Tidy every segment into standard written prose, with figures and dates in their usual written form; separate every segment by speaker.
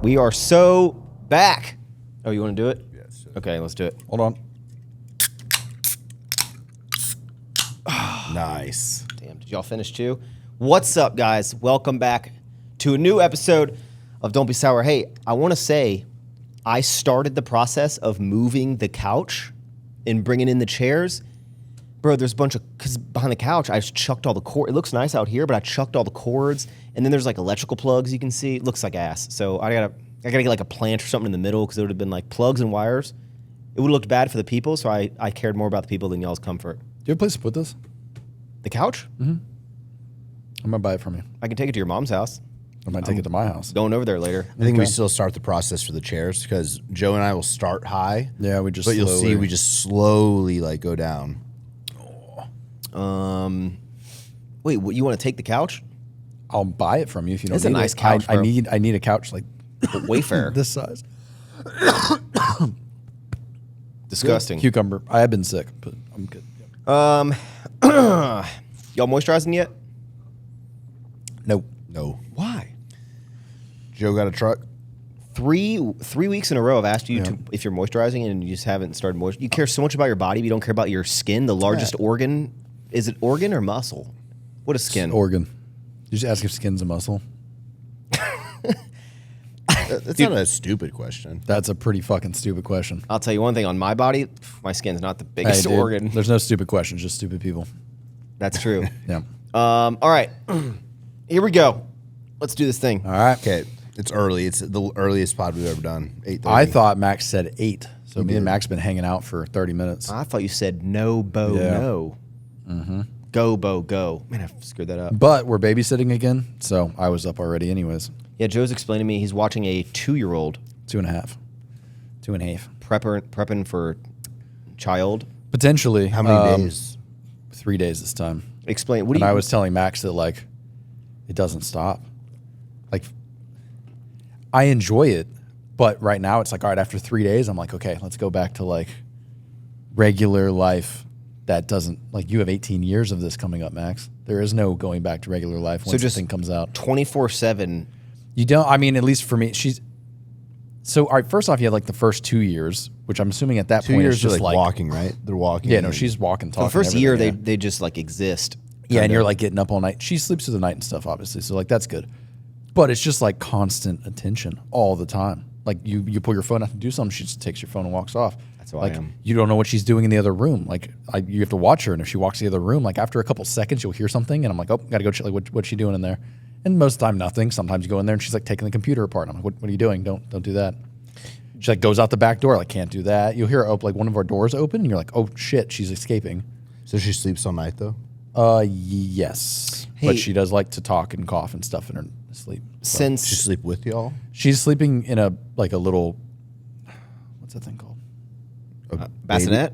Speaker 1: We are so back. Oh, you want to do it?
Speaker 2: Yes.
Speaker 1: Okay, let's do it.
Speaker 3: Hold on.
Speaker 2: Nice.
Speaker 1: Damn, did y'all finish too? What's up, guys? Welcome back to a new episode of Don't Be Sour. Hey, I want to say I started the process of moving the couch and bringing in the chairs. Bro, there's a bunch of, because behind the couch, I just chucked all the cords. It looks nice out here, but I chucked all the cords. And then there's like electrical plugs you can see. It looks like ass. So I gotta get like a plant or something in the middle because it would have been like plugs and wires. It would have looked bad for the people, so I cared more about the people than y'all's comfort.
Speaker 3: Do you have a place to put this?
Speaker 1: The couch?
Speaker 3: Mm-hmm. I'm going to buy it from you.
Speaker 1: I can take it to your mom's house.
Speaker 3: I might take it to my house.
Speaker 1: Going over there later.
Speaker 2: I think we still start the process for the chairs because Joe and I will start high.
Speaker 3: Yeah, we just
Speaker 2: But you'll see we just slowly like go down.
Speaker 1: Wait, what, you want to take the couch?
Speaker 3: I'll buy it from you if you don't
Speaker 1: It's a
Speaker 3: need
Speaker 1: nice
Speaker 3: it.
Speaker 1: couch,
Speaker 3: I
Speaker 1: bro.
Speaker 3: need a couch like
Speaker 1: Wayfair.
Speaker 3: this size.
Speaker 1: Disgusting.
Speaker 3: Cucumber. I have been sick, but I'm good.
Speaker 1: Y'all moisturizing yet?
Speaker 3: Nope.
Speaker 2: No.
Speaker 1: Why?
Speaker 2: Joe got a truck.
Speaker 1: 3 weeks in a row I've asked you to if you're moisturizing and you just haven't started moisturizing. You care so much about your body, but you don't care about your skin, the largest organ. Is it organ or muscle? What is skin?
Speaker 3: Organ. You just ask if skin's a muscle.
Speaker 2: That's not a stupid question.
Speaker 3: That's a pretty fucking stupid question.
Speaker 1: I'll tell you one thing, on my body, my skin's not the biggest
Speaker 3: Hey, dude,
Speaker 1: organ.
Speaker 3: There's no stupid questions, just stupid people.
Speaker 1: That's true.
Speaker 3: Yeah.
Speaker 1: All right. Here we go. Let's do this thing.
Speaker 3: All right.
Speaker 2: Okay, it's early. It's the earliest pod we've ever done. 8:30.
Speaker 3: I thought Max said 8. So me and Max been hanging out for 30 minutes.
Speaker 1: I thought you said no, Bo,
Speaker 3: Yeah.
Speaker 1: no. Mm-hmm. Go, Bo, go. Man, I screwed that up.
Speaker 3: But we're babysitting again, so I was up already anyways.
Speaker 1: Yeah, Joe's explaining to me he's watching a 2-year-old
Speaker 3: 2.5. 2.5.
Speaker 1: prepping for child.
Speaker 3: Potentially.
Speaker 2: How many days?
Speaker 3: 3 days this time.
Speaker 1: Explain. What do
Speaker 3: And
Speaker 1: you?
Speaker 3: I was telling Max that, like, it doesn't stop. Like, I enjoy it, but right now it's like, all right, after 3 days, I'm like, okay, let's go back to, like, regular life that doesn't, like, you have 18 years of this coming up, Max. There is no going back to regular life once this thing comes out.
Speaker 1: 24/7.
Speaker 3: You don't, I mean, at least for me, so, all right, first off, you had, like, the first 2 years, which I'm assuming at that
Speaker 2: 2
Speaker 3: point
Speaker 2: years
Speaker 3: is just,
Speaker 2: like
Speaker 3: like,
Speaker 2: walking, right? They're walking.
Speaker 3: yeah, no, she's walking,
Speaker 1: For
Speaker 3: talking.
Speaker 1: the first year,
Speaker 3: everything,
Speaker 1: they just like exist.
Speaker 3: Yeah, and
Speaker 1: Kinda.
Speaker 3: you're like getting up all night. She sleeps through the night and stuff, obviously. So like that's good. But it's just like constant attention all the time. Like you pull your phone out to do something, she just takes your phone and walks off.
Speaker 1: That's how I
Speaker 3: like
Speaker 1: am.
Speaker 3: you don't know what she's doing in the other room. Like you have to watch her, and if she walks to the other room, like after a couple seconds, you'll hear something, and I'm like, oh, gotta go check. Like what's she doing in there? And most of the time, nothing. Sometimes you go in there and she's like taking the computer apart. And I'm like, what are you doing? Don't do that. She like goes out the back door. Like can't do that. You'll hear her like one of our doors open, and you're like, oh shit, she's escaping.
Speaker 2: So she sleeps all night though.
Speaker 3: Yes.
Speaker 1: Hey.
Speaker 3: But she does like to talk and cough and stuff in her sleep. So
Speaker 2: She
Speaker 1: Since
Speaker 2: sleep with y'all.
Speaker 3: she's sleeping in a little, what's that thing called?
Speaker 1: bassinet.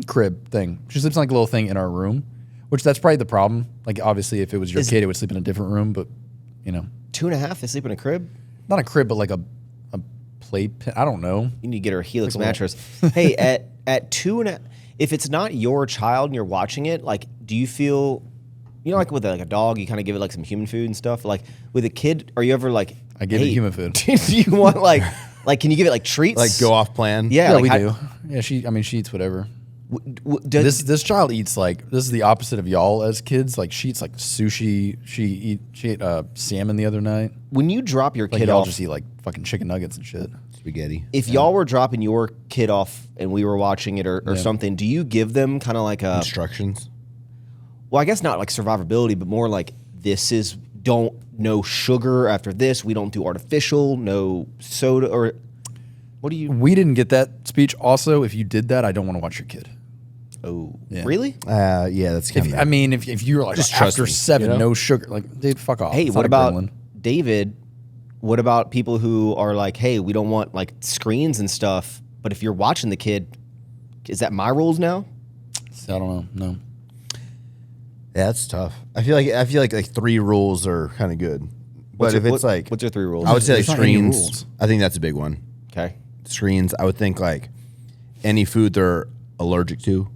Speaker 3: Crib thing. She sleeps in like a little thing in our room, which that's probably the problem. Like obviously if it was your kid, it would sleep in a different room, but you know,
Speaker 1: 2.5. They sleep in a crib.
Speaker 3: not a crib, but like a playpen. I don't know.
Speaker 1: You need to get her a Helix
Speaker 3: Like a
Speaker 1: mattress. Hey, at 2.5, if it's not your child and you're watching it, like, do you feel, you know, like with like a dog, you kind of give it like some human food and stuff. Like with a kid, are you ever like,
Speaker 3: I give it human food.
Speaker 1: Do you want like, can you give it like treats?
Speaker 2: Like go off plan.
Speaker 1: Yeah,
Speaker 3: Yeah,
Speaker 1: like
Speaker 3: we
Speaker 1: how-
Speaker 3: do. Yeah, she eats whatever.
Speaker 1: Does,
Speaker 3: This child eats like, this is the opposite of y'all as kids. Like she eats like sushi. She ate salmon the other night.
Speaker 1: when you drop your
Speaker 3: Like
Speaker 1: kid
Speaker 3: y'all
Speaker 1: off,
Speaker 3: just eat like fucking chicken nuggets and shit.
Speaker 2: Spaghetti.
Speaker 1: if y'all were dropping your kid off and we were watching it or something, do you give them kind of like a,
Speaker 2: Instructions.
Speaker 1: well, I guess not like survivability, but more like no sugar after this. We don't do artificial, no soda or what do you?
Speaker 3: We didn't get that speech. Also, if you did that, I don't want to watch your kid.
Speaker 1: Oh,
Speaker 3: Yeah.
Speaker 1: really?
Speaker 2: Yeah, that's kind
Speaker 3: If,
Speaker 2: of.
Speaker 3: I mean, if you're like
Speaker 2: Just trust
Speaker 3: after
Speaker 2: me,
Speaker 3: 7,
Speaker 2: you know?
Speaker 3: no sugar, like dude, fuck off.
Speaker 1: Hey,
Speaker 3: It's
Speaker 1: what
Speaker 3: not a
Speaker 1: about
Speaker 3: gremlin.
Speaker 1: David? What about people who are like, hey, we don't want like screens and stuff, but if you're watching the kid, is that my rules now?
Speaker 3: I don't know. No.
Speaker 2: Yeah, that's tough. I feel like 3 rules are kind of good. But if it's like,
Speaker 1: what's your 3 rules?
Speaker 2: I would say like
Speaker 3: There's not any
Speaker 2: screens.
Speaker 3: rules.
Speaker 2: I think that's a big one.
Speaker 1: Okay.
Speaker 2: Screens. I would think like any food they're allergic to.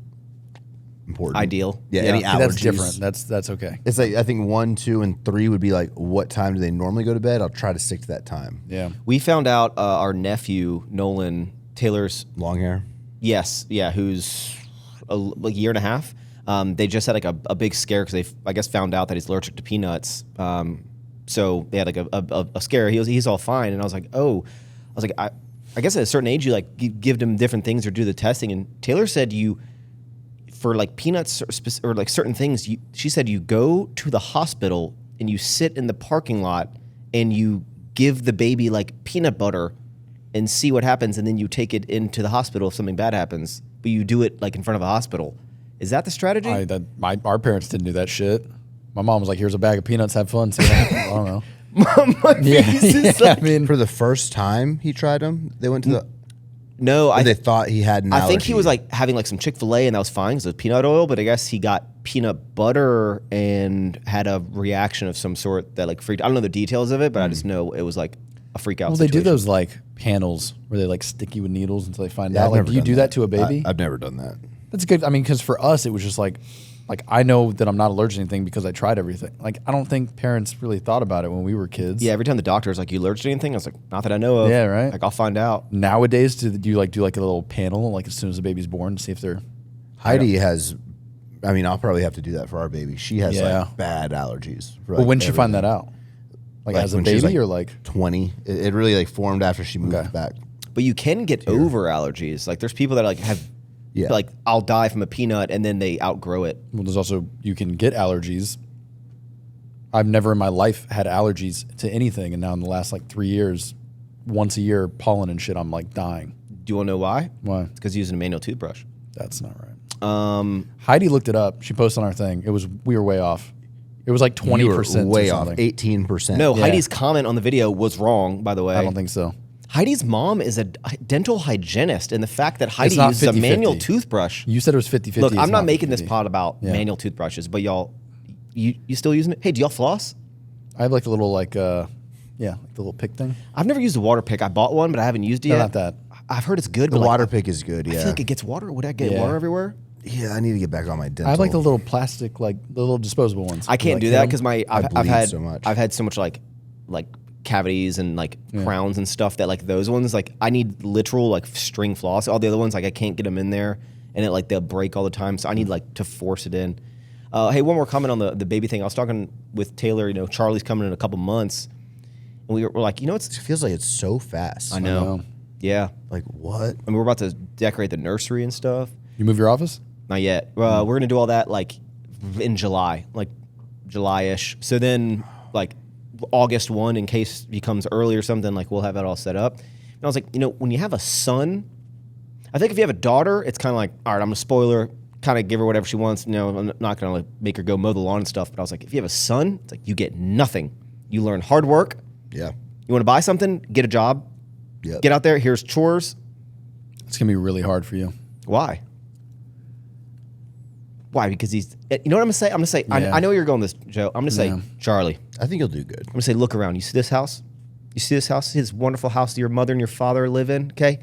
Speaker 2: important.
Speaker 1: Ideal.
Speaker 2: Yeah,
Speaker 1: Yeah.
Speaker 2: any
Speaker 3: See,
Speaker 2: allergies.
Speaker 3: that's different. That's okay.
Speaker 2: It's like I think 1, 2, and 3 would be like, what time do they normally go to bed? I'll try to stick to that time.
Speaker 3: Yeah.
Speaker 1: We found out our nephew, Nolan, Taylor's,
Speaker 2: Long hair.
Speaker 1: yes, yeah, who's like a year and a half. They just had like a big scare because they, I guess, found out that he's allergic to peanuts. So they had like a scare. He's all fine. And I was like, I guess at a certain age, you like give them different things or do the testing. And Taylor said for like peanuts or like certain things, she said you go to the hospital and you sit in the parking lot and you give the baby like peanut butter and see what happens, and then you take it into the hospital if something bad happens. But you do it like in front of a hospital. Is that the strategy?
Speaker 3: Our parents didn't do that shit. My mom was like, "Here's a bag of peanuts. Have fun." See what happens. I don't know.
Speaker 1: My face is like,
Speaker 3: I mean,
Speaker 2: For the first time he tried them, they went to the.
Speaker 1: no,
Speaker 2: They thought he had an
Speaker 1: I think
Speaker 2: allergy.
Speaker 1: he was like having like some Chick-fil-A and that was fine because it was peanut oil, but I guess he got peanut butter and had a reaction of some sort that like freaked. I don't know the details of it, but I just know it was like a freak out
Speaker 3: well, they do
Speaker 1: situation.
Speaker 3: those like panels where they like stick you with needles until they find
Speaker 2: Yeah,
Speaker 3: out.
Speaker 2: I've
Speaker 3: Like,
Speaker 2: never
Speaker 3: do you
Speaker 2: done
Speaker 3: do that to a baby?
Speaker 2: I've never done that.
Speaker 3: That's good. I mean, because for us, it was just like I know that I'm not allergic to anything because I tried everything. Like, I don't think parents really thought about it when we were kids.
Speaker 1: Yeah, every time the doctor was like, "You allergic to anything?" I was like, "Not that I know of."
Speaker 3: Yeah, right.
Speaker 1: Like I'll find out.
Speaker 3: Nowadays, do you like do like a little panel like as soon as the baby's born to see if they're
Speaker 2: Heidi has. I mean, I'll probably have to do that for our baby. She has
Speaker 3: Yeah.
Speaker 2: like bad allergies. For,
Speaker 3: Well,
Speaker 2: like,
Speaker 3: when did she find that
Speaker 2: everything.
Speaker 3: out? Like,
Speaker 2: Like,
Speaker 3: as a
Speaker 2: when she was,
Speaker 3: baby
Speaker 2: like,
Speaker 3: or like
Speaker 2: 20. It really like formed after she moved
Speaker 3: Okay.
Speaker 2: back.
Speaker 1: But you can get over allergies. Like there's people that like have,
Speaker 2: Yeah.
Speaker 1: like I'll die from a peanut and then they outgrow it.
Speaker 3: well, there's also you can get allergies. I've never in my life had allergies to anything, and now in the last like 3 years, once a year, pollen and shit, I'm like dying.
Speaker 1: Do you want to know why?
Speaker 3: Why?
Speaker 1: It's because using a manual toothbrush.
Speaker 3: That's not right. Heidi looked it up. She posted on our thing. We were way off. It was like
Speaker 2: You were
Speaker 3: 20%
Speaker 2: way
Speaker 3: or
Speaker 2: off.
Speaker 3: something.
Speaker 2: 18%.
Speaker 1: No,
Speaker 3: Yeah.
Speaker 1: Heidi's comment on the video was wrong, by the way.
Speaker 3: I don't think so.
Speaker 1: Heidi's mom is a dental hygienist, and the fact that Heidi
Speaker 3: not
Speaker 1: uses a
Speaker 3: 50-50.
Speaker 1: manual toothbrush.
Speaker 3: You said it was 50-50.
Speaker 1: Look,
Speaker 3: It's
Speaker 1: I'm not making this
Speaker 3: 50-50.
Speaker 1: pod about
Speaker 3: Yeah.
Speaker 1: manual toothbrushes, but y'all, you still using it? Hey, do y'all floss?
Speaker 3: I have like the little like like the little pick thing.
Speaker 1: I've never used a water pick. I bought one, but I haven't used it
Speaker 3: No,
Speaker 1: yet.
Speaker 3: not that.
Speaker 1: I've heard it's good.
Speaker 2: The
Speaker 1: but like,
Speaker 2: water pick is good.
Speaker 1: I
Speaker 2: Yeah.
Speaker 1: feel like it gets water. Would I get
Speaker 3: Yeah.
Speaker 1: water everywhere?
Speaker 2: Yeah, I need to get back on my dental.
Speaker 3: I have like the little plastic, like the little disposable ones.
Speaker 1: I can't
Speaker 3: Like,
Speaker 1: do
Speaker 3: hit
Speaker 1: that
Speaker 3: 'em.
Speaker 1: because I've
Speaker 2: bleed
Speaker 1: had
Speaker 2: so much.
Speaker 1: I've had so much like cavities and like crowns and stuff that like those ones like I need literal like string floss. All the other ones like I can't get them in there and it like they'll break all the time. So I need like to force it in. Hey, one more comment on the baby thing. I was talking with Taylor. You know, Charlie's coming in a couple months, and we're like, you know,
Speaker 2: It feels like it's so fast.
Speaker 1: I know.
Speaker 3: know.
Speaker 1: Yeah,
Speaker 2: Like what?
Speaker 1: I mean, we're about to decorate the nursery and stuff.
Speaker 3: You move your office?
Speaker 1: Not yet. We're gonna do all that like in July, like July-ish. So then, like August 1, in case he comes early or something, like we'll have that all set up. And I was like, you know, when you have a son, I think if you have a daughter, it's kind of like, all right, I'm gonna spoil her, kind of give her whatever she wants. You know, I'm not gonna like make her go mow the lawn and stuff. But I was like, if you have a son, it's like you get nothing. You learn hard work.
Speaker 2: Yeah.
Speaker 1: You want to buy something, get a job,
Speaker 2: Yep.
Speaker 1: get out there. Here's chores.
Speaker 3: It's gonna be really hard for you.
Speaker 1: Why? Why? Because he's. You know what I'm gonna say? I'm gonna say.
Speaker 3: Yeah.
Speaker 1: I know where you're going with this, Joe. I'm gonna say,
Speaker 3: Yeah.
Speaker 1: Charlie.
Speaker 2: I think you'll do good.
Speaker 1: I'm gonna say, look around. You see this house? You see this house? His wonderful house that your mother and your father live in. Okay,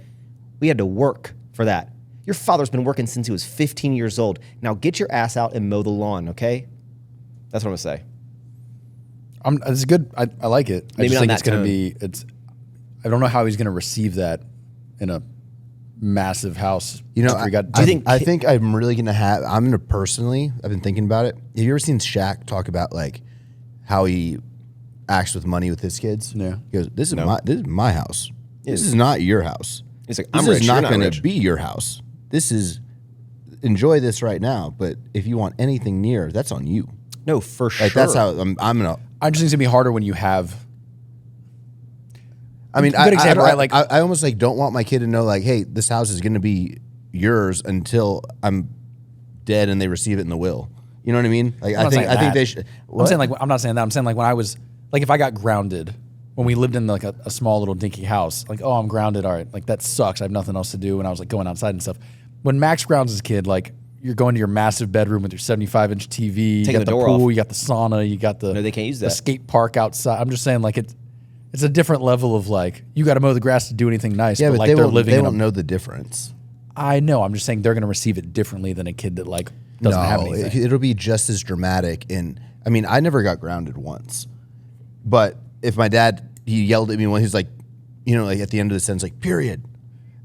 Speaker 1: we had to work for that. Your father's been working since he was 15 years old. Now get your ass out and mow the lawn. Okay, that's what I'm gonna say.
Speaker 3: It's good. I like it. I
Speaker 1: Maybe
Speaker 3: just
Speaker 1: not
Speaker 3: think
Speaker 1: that
Speaker 3: it's gonna
Speaker 1: tone.
Speaker 3: be. I don't know how he's gonna receive that in a massive house.
Speaker 2: You know,
Speaker 3: after he got
Speaker 1: Do you think-
Speaker 2: I think I'm really gonna have. I'm gonna personally. I've been thinking about it. Have you ever seen Shaq talk about like how he acts with money with his kids?
Speaker 3: Yeah.
Speaker 2: He goes, "This is my house. This
Speaker 1: Yeah.
Speaker 2: is not your house.
Speaker 1: He's like,
Speaker 2: This
Speaker 1: I'm rich.
Speaker 2: is
Speaker 1: You're
Speaker 2: not
Speaker 1: not
Speaker 2: going
Speaker 1: rich."
Speaker 2: to be your house. This is enjoy this right now. But if you want anything near, that's on you.
Speaker 1: No, for sure.
Speaker 2: Like that's how I'm gonna.
Speaker 3: I just think it's gonna be harder when you have.
Speaker 2: I mean,
Speaker 3: Good example, right? Like-
Speaker 2: I almost like don't want my kid to know like, hey, this house is going to be yours until I'm dead and they receive it in the will. You know what I mean? Like
Speaker 3: I'm not saying
Speaker 2: I think
Speaker 3: that.
Speaker 2: they should.
Speaker 3: I'm saying like I'm not saying that. I'm saying like when I was like if I got grounded when we lived in like a small little dinky house, like oh I'm grounded, all right, like that sucks. I have nothing else to do, and I was like going outside and stuff. When Max grounds his kid, like you're going to your massive bedroom with your 75-inch TV, you
Speaker 1: Taking
Speaker 3: got
Speaker 1: the
Speaker 3: the
Speaker 1: door
Speaker 3: pool,
Speaker 1: off.
Speaker 3: you got the sauna, you got the
Speaker 1: No, they can't use
Speaker 3: the
Speaker 1: that.
Speaker 3: skate park outside. I'm just saying like it's a different level of like you got to mow the grass to do anything nice.
Speaker 2: yeah,
Speaker 3: but
Speaker 2: but
Speaker 3: like
Speaker 2: they
Speaker 3: they're
Speaker 2: won't.
Speaker 3: living
Speaker 2: They
Speaker 3: in
Speaker 2: won't
Speaker 3: a,
Speaker 2: know the difference.
Speaker 3: I know. I'm just saying they're going to receive it differently than a kid that like doesn't have anything.
Speaker 2: It'll be just as dramatic. And I mean, I never got grounded once, but if my dad, he yelled at me when he was like, you know, like at the end of the sentence, like period.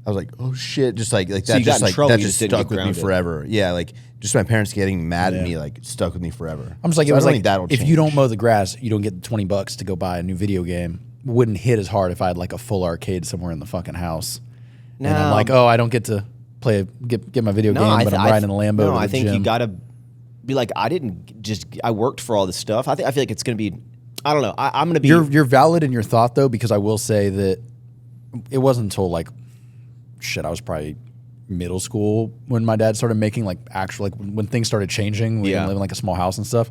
Speaker 2: I was like, oh shit, just like that,
Speaker 1: you got in trouble,
Speaker 2: that
Speaker 1: you
Speaker 2: just
Speaker 1: just didn't
Speaker 2: stuck
Speaker 1: get
Speaker 2: with me
Speaker 1: grounded.
Speaker 2: forever. Yeah, like just my parents getting mad at me, like stuck with me forever.
Speaker 3: I'm just like,
Speaker 2: So
Speaker 3: it was
Speaker 2: I don't
Speaker 3: like,
Speaker 2: think that'll
Speaker 3: if
Speaker 2: change.
Speaker 3: you don't mow the grass, you don't get the $20 to go buy a new video game. Wouldn't hit as hard if I had like a full arcade somewhere in the fucking house. And I'm
Speaker 1: No.
Speaker 3: like, oh, I don't get to get my video game, but I'm riding a Lambo.
Speaker 1: No,
Speaker 3: to the
Speaker 1: I think you
Speaker 3: gym.
Speaker 1: gotta be like, I worked for all this stuff. I feel like it's gonna be, I don't know. I'm gonna be.
Speaker 3: You're valid in your thought though, because I will say that it wasn't until like, shit, I was probably middle school when my dad started making like actual, like when things started changing. We live in like a small house and stuff.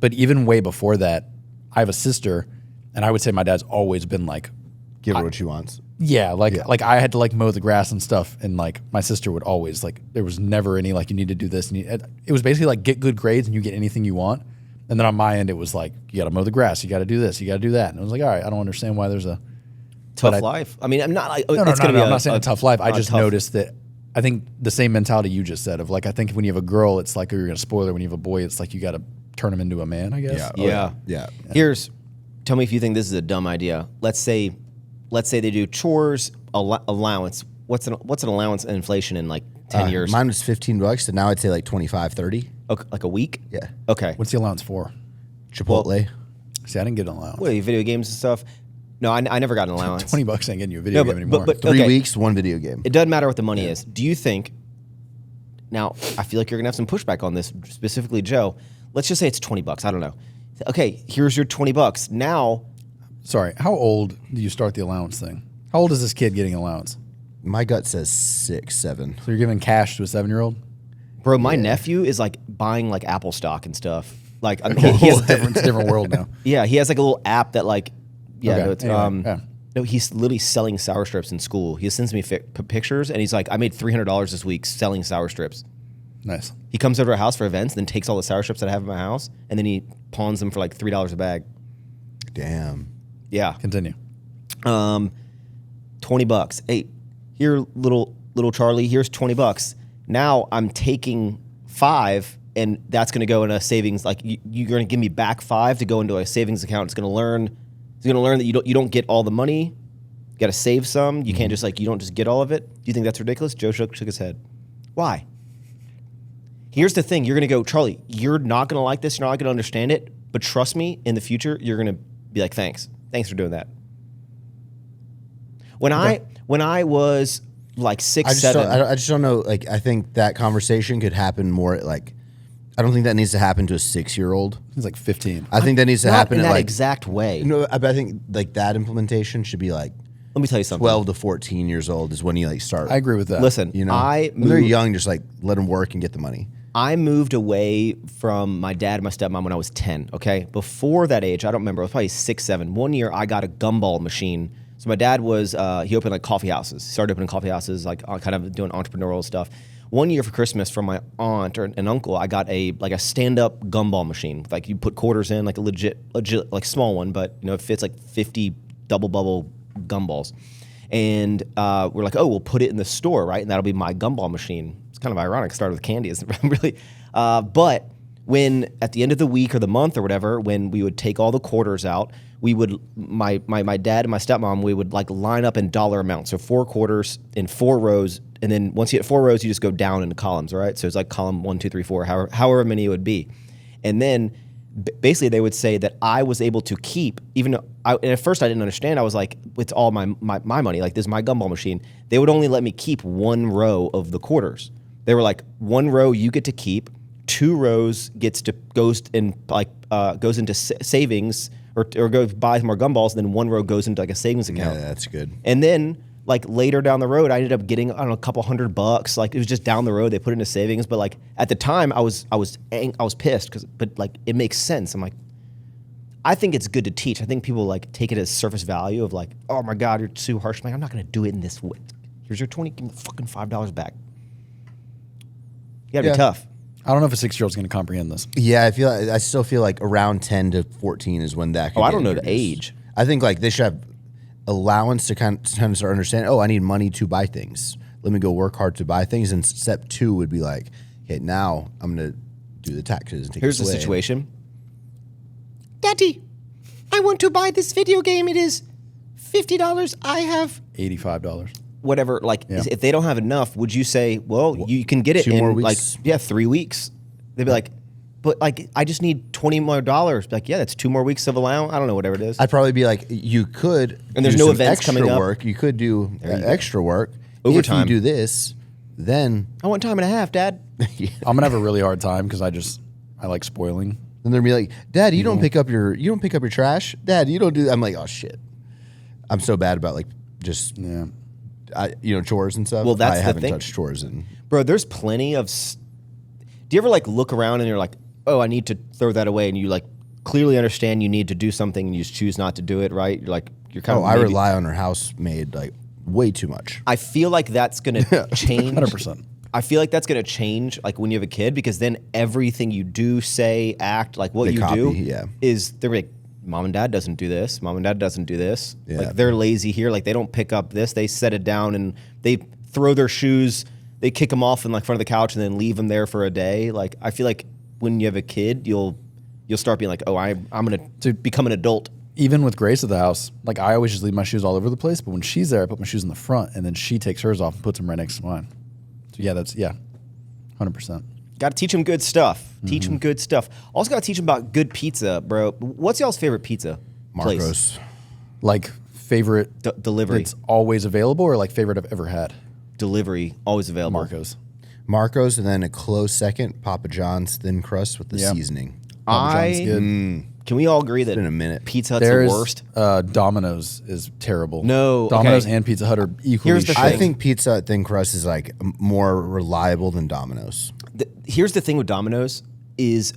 Speaker 3: But even way before that, I have a sister, and I would say my dad's always been like,
Speaker 2: Give her what she wants.
Speaker 3: yeah, like I had to like mow the grass and stuff, and like my sister would always like, there was never any like, you need to do this. It was basically like, get good grades and you get anything you want. And then on my end, it was like, you got to mow the grass, you got to do this, you got to do that. And I was like, all right, I don't understand why there's a
Speaker 1: tough life. I mean, I'm not like,
Speaker 3: no,
Speaker 1: it's gonna be.
Speaker 3: I'm not saying a tough life. I
Speaker 1: not
Speaker 3: just
Speaker 1: tough.
Speaker 3: noticed that. I think the same mentality you just said of like, I think when you have a girl, it's like, oh, you're gonna spoil her. When you have a boy, it's like you got to turn him into a man, I guess.
Speaker 1: Yeah.
Speaker 2: Yeah.
Speaker 1: Tell me if you think this is a dumb idea. Let's say they do chores, allowance. What's an allowance in inflation in like 10 years?
Speaker 2: Mine was $15, so now I'd say like 25, 30.
Speaker 1: Okay, like a week?
Speaker 2: Yeah.
Speaker 1: Okay.
Speaker 3: What's the allowance for?
Speaker 2: Chipotle.
Speaker 3: See, I didn't get an allowance.
Speaker 1: What, video games and stuff? No, I never got an allowance.
Speaker 3: $20 ain't getting you a video
Speaker 1: No,
Speaker 3: game anymore.
Speaker 1: but
Speaker 2: 3
Speaker 1: okay.
Speaker 2: weeks, one video game.
Speaker 1: It doesn't matter what the money is. Do you think? Now, I feel like you're gonna have some pushback on this, specifically Joe. Let's just say it's $20. I don't know. Okay, here's your $20. Now,
Speaker 3: Sorry, how old do you start the allowance thing? How old is this kid getting an allowance?
Speaker 2: My gut says 6, 7.
Speaker 3: So you're giving cash to a 7-year-old?
Speaker 1: bro, my nephew is like buying like Apple stock and stuff. Like, I mean, he has
Speaker 3: It's a different world now.
Speaker 1: Yeah, he has like a little app that like, yeah,
Speaker 3: Okay,
Speaker 1: no, it's,
Speaker 3: anyway, yeah.
Speaker 1: no, he's literally selling sour strips in school. He sends me pictures, and he's like, I made $300 this week selling sour strips.
Speaker 3: Nice.
Speaker 1: He comes over to our house for events, then takes all the sour strips that I have in my house, and then he pawns them for like $3 a bag.
Speaker 2: Damn.
Speaker 1: Yeah,
Speaker 3: Continue.
Speaker 1: $20. Hey, here, little Charlie. Here's $20. Now I'm taking $5, and that's going to go in a savings. Like you're going to give me back $5 to go into a savings account. It's going to learn that you don't get all the money. You got to save some. You can't just you don't just get all of it. Do you think that's ridiculous? Joe shook his head. Why? Here's the thing. You're going to go, Charlie, you're not going to like this. You're not going to understand it. But trust me, in the future, you're going to be like, thanks. Thanks for doing that. When I was like 6, 7.
Speaker 2: I just don't know. Like, I think that conversation could happen more at like, I don't think that needs to happen to a 6-year-old.
Speaker 3: He's like 15.
Speaker 2: I think that needs to
Speaker 1: Not
Speaker 2: happen
Speaker 1: in
Speaker 2: at
Speaker 1: that
Speaker 2: like,
Speaker 1: exact way.
Speaker 2: no, I think like that implementation should be like
Speaker 1: Let me tell you something.
Speaker 2: 12 to 14 years old is when you like start.
Speaker 3: I agree with that.
Speaker 1: Listen,
Speaker 2: You know,
Speaker 1: I
Speaker 2: when they're
Speaker 1: moved,
Speaker 2: young, just like let them work and get the money.
Speaker 1: I moved away from my dad and my stepmom when I was 10, okay? Before that age, I don't remember, I was probably 6, 7. One year, I got a gumball machine. So my dad was, he opened like coffee houses. He started opening coffee houses, like kind of doing entrepreneurial stuff. One year for Christmas from my aunt and uncle, I got a stand-up gumball machine. Like you put quarters in, like a legit, like small one, but it fits like 50 double bubble gumballs. And we're like, oh, we'll put it in the store, right? And that'll be my gumball machine. It's kind of ironic. It started with candy, isn't it? Really. But when at the end of the week or the month or whatever, when we would take all the quarters out, we would my dad and my stepmom, we would like line up in dollar amounts. So 4 quarters in 4 rows, and then once you hit 4 rows, you just go down into columns, all right? So it's like column 1, 2, 3, 4, however many it would be, and then basically they would say that I was able to keep, even though and at first I didn't understand. I was like, it's all my money. Like, this is my gumball machine. They would only let me keep 1 row of the quarters. They were like, 1 row you get to keep, 2 rows goes into savings or go buy more gumballs, and then 1 row goes into like a savings account.
Speaker 2: Yeah, that's good.
Speaker 1: And then like later down the road, I ended up getting, I don't know, a couple $100. Like, it was just down the road. They put it into savings, but like at the time I was pissed but like it makes sense. I'm like, I think it's good to teach. I think people like take it as surface value of like, oh my God, you're too harsh. I'm like, I'm not going to do it in this way. Here's your 20, give me the fucking $5 back. You gotta be tough.
Speaker 3: I don't know if a 6-year-old's going to comprehend this.
Speaker 2: Yeah, I still feel like around 10 to 14 is when that could
Speaker 1: I
Speaker 2: get
Speaker 1: don't know the
Speaker 2: introduced.
Speaker 1: age.
Speaker 2: I think like they should have allowance to kind of start understanding, oh, I need money to buy things. Let me go work hard to buy things. And step 2 would be like, Okay, now I'm gonna do the taxes. And take
Speaker 1: Here's
Speaker 2: this
Speaker 1: the
Speaker 2: away.
Speaker 1: situation. Daddy, I want to buy this video game. It is $50. I have
Speaker 3: $85.
Speaker 1: whatever. Like,
Speaker 3: Yeah.
Speaker 1: if they don't have enough, would you say, well, you can get it
Speaker 2: 2
Speaker 1: in
Speaker 2: more
Speaker 1: like,
Speaker 2: weeks?
Speaker 1: 3 weeks? They'd be like, but like, I just need $20 more. Like, yeah, that's 2 more weeks of allowance. I don't know, whatever it is.
Speaker 2: I'd probably be like, you could.
Speaker 1: And there's
Speaker 2: do
Speaker 1: no
Speaker 2: some
Speaker 1: events
Speaker 2: extra
Speaker 1: coming up.
Speaker 2: work. You could do
Speaker 1: you go.
Speaker 2: extra work.
Speaker 1: Overtime.
Speaker 2: If you do this, then
Speaker 1: I want time and a half, Dad.
Speaker 3: I'm gonna have a really hard time because I like spoiling.
Speaker 2: then they'll be like, Dad, you don't pick up your trash. Dad, you don't do. I'm like, oh shit. I'm so bad about like just
Speaker 3: Yeah.
Speaker 2: chores and stuff.
Speaker 1: Well, that's
Speaker 2: I
Speaker 1: the
Speaker 2: haven't
Speaker 1: thing.
Speaker 2: touched chores in.
Speaker 1: Bro, there's plenty of. Do you ever like look around and you're like, oh, I need to throw that away, and you like clearly understand you need to do something and you just choose not to do it, right? You're kind of.
Speaker 2: I rely on her housemaid like way too much.
Speaker 1: I feel like that's gonna change.
Speaker 3: 100%.
Speaker 1: I feel like that's gonna change like when you have a kid, because then everything you do, say, act, like what
Speaker 2: They
Speaker 1: you
Speaker 2: copy,
Speaker 1: do
Speaker 2: yeah.
Speaker 1: is they're like, Mom and Dad doesn't do this. Mom and Dad doesn't do this.
Speaker 2: Yeah.
Speaker 1: Like they're lazy here. Like they don't pick up this. They set it down and they throw their shoes. They kick them off in like front of the couch and then leave them there for a day. Like I feel like when you have a kid, you'll start being like, oh, I'm gonna become an adult.
Speaker 3: Even with Grace at the house, like I always just leave my shoes all over the place. But when she's there, I put my shoes in the front, and then she takes hers off and puts them right next to mine. So yeah, 100%.
Speaker 1: Got to teach them good stuff.
Speaker 2: Mm-hmm.
Speaker 1: Teach them good stuff. Also got to teach them about good pizza, bro. What's y'all's favorite pizza place?
Speaker 2: Marcos.
Speaker 3: Like favorite
Speaker 1: Delivery.
Speaker 3: that's always available, or like favorite I've ever had.
Speaker 1: Delivery, always available.
Speaker 2: Marcos, and then a close second, Papa John's thin crust with the
Speaker 3: Yeah.
Speaker 2: seasoning.
Speaker 3: Papa John's good.
Speaker 1: Can we all agree that
Speaker 2: been a minute.
Speaker 1: Pizza Hut's
Speaker 3: There's
Speaker 1: the worst?
Speaker 3: Domino's is terrible.
Speaker 1: No,
Speaker 3: Domino's
Speaker 1: okay.
Speaker 3: and Pizza Hut are equally
Speaker 1: Here's the
Speaker 3: shit.
Speaker 2: I
Speaker 1: thing.
Speaker 2: think Pizza Hut thin crust is like more reliable than Domino's.
Speaker 1: Here's the thing with Domino's is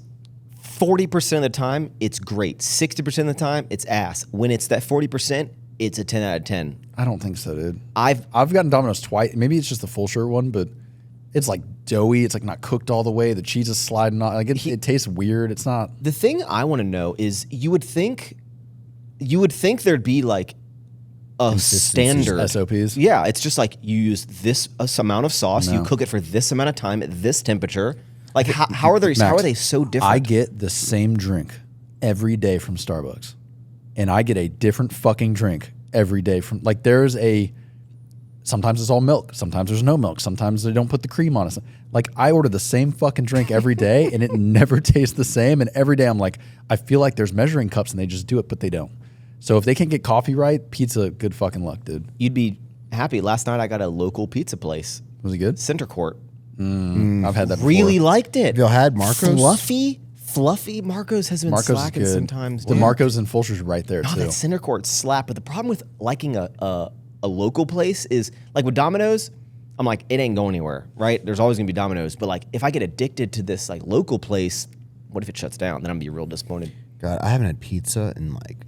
Speaker 1: 40% of the time, it's great. 60% of the time, it's ass. When it's that 40%, it's a 10 out of 10.
Speaker 3: I don't think so, dude.
Speaker 1: I've
Speaker 3: gotten Domino's twice. Maybe it's just the full shirt one, but it's like doughy. It's like not cooked all the way. The cheese is sliding on. Like it tastes weird. It's not.
Speaker 1: The thing I want to know is you would think there'd be like a standard
Speaker 3: SOPs.
Speaker 1: Yeah, it's just like you use this amount of sauce, you
Speaker 3: No.
Speaker 1: cook it for this amount of time at this temperature. Like how are they
Speaker 3: Max,
Speaker 1: so different?
Speaker 3: I get the same drink every day from Starbucks, and I get a different fucking drink every day from like sometimes it's all milk, sometimes there's no milk, sometimes they don't put the cream on it. Like I order the same fucking drink every day and it never tastes the same. And every day I'm like, I feel like there's measuring cups and they just do it, but they don't. So if they can't get coffee right, pizza, good fucking luck, dude.
Speaker 1: You'd be happy. Last night I got a local pizza place,
Speaker 3: Was it good?
Speaker 1: Center Court.
Speaker 3: I've had that before.
Speaker 1: Really liked it.
Speaker 2: Have y'all had Marcos?
Speaker 1: Fluffy. Marcos has been
Speaker 3: Marcos is
Speaker 1: slacking
Speaker 3: good.
Speaker 1: sometimes.
Speaker 3: The
Speaker 1: dude.
Speaker 3: Marcos and Fulcher's right there
Speaker 1: Oh,
Speaker 3: too.
Speaker 1: that Center Court slap. But the problem with liking a local place is like with Domino's, I'm like, it ain't going anywhere, right? There's always gonna be Domino's. But like if I get addicted to this like local place, what if it shuts down? Then I'm gonna be real disappointed.
Speaker 2: God, I haven't had pizza in like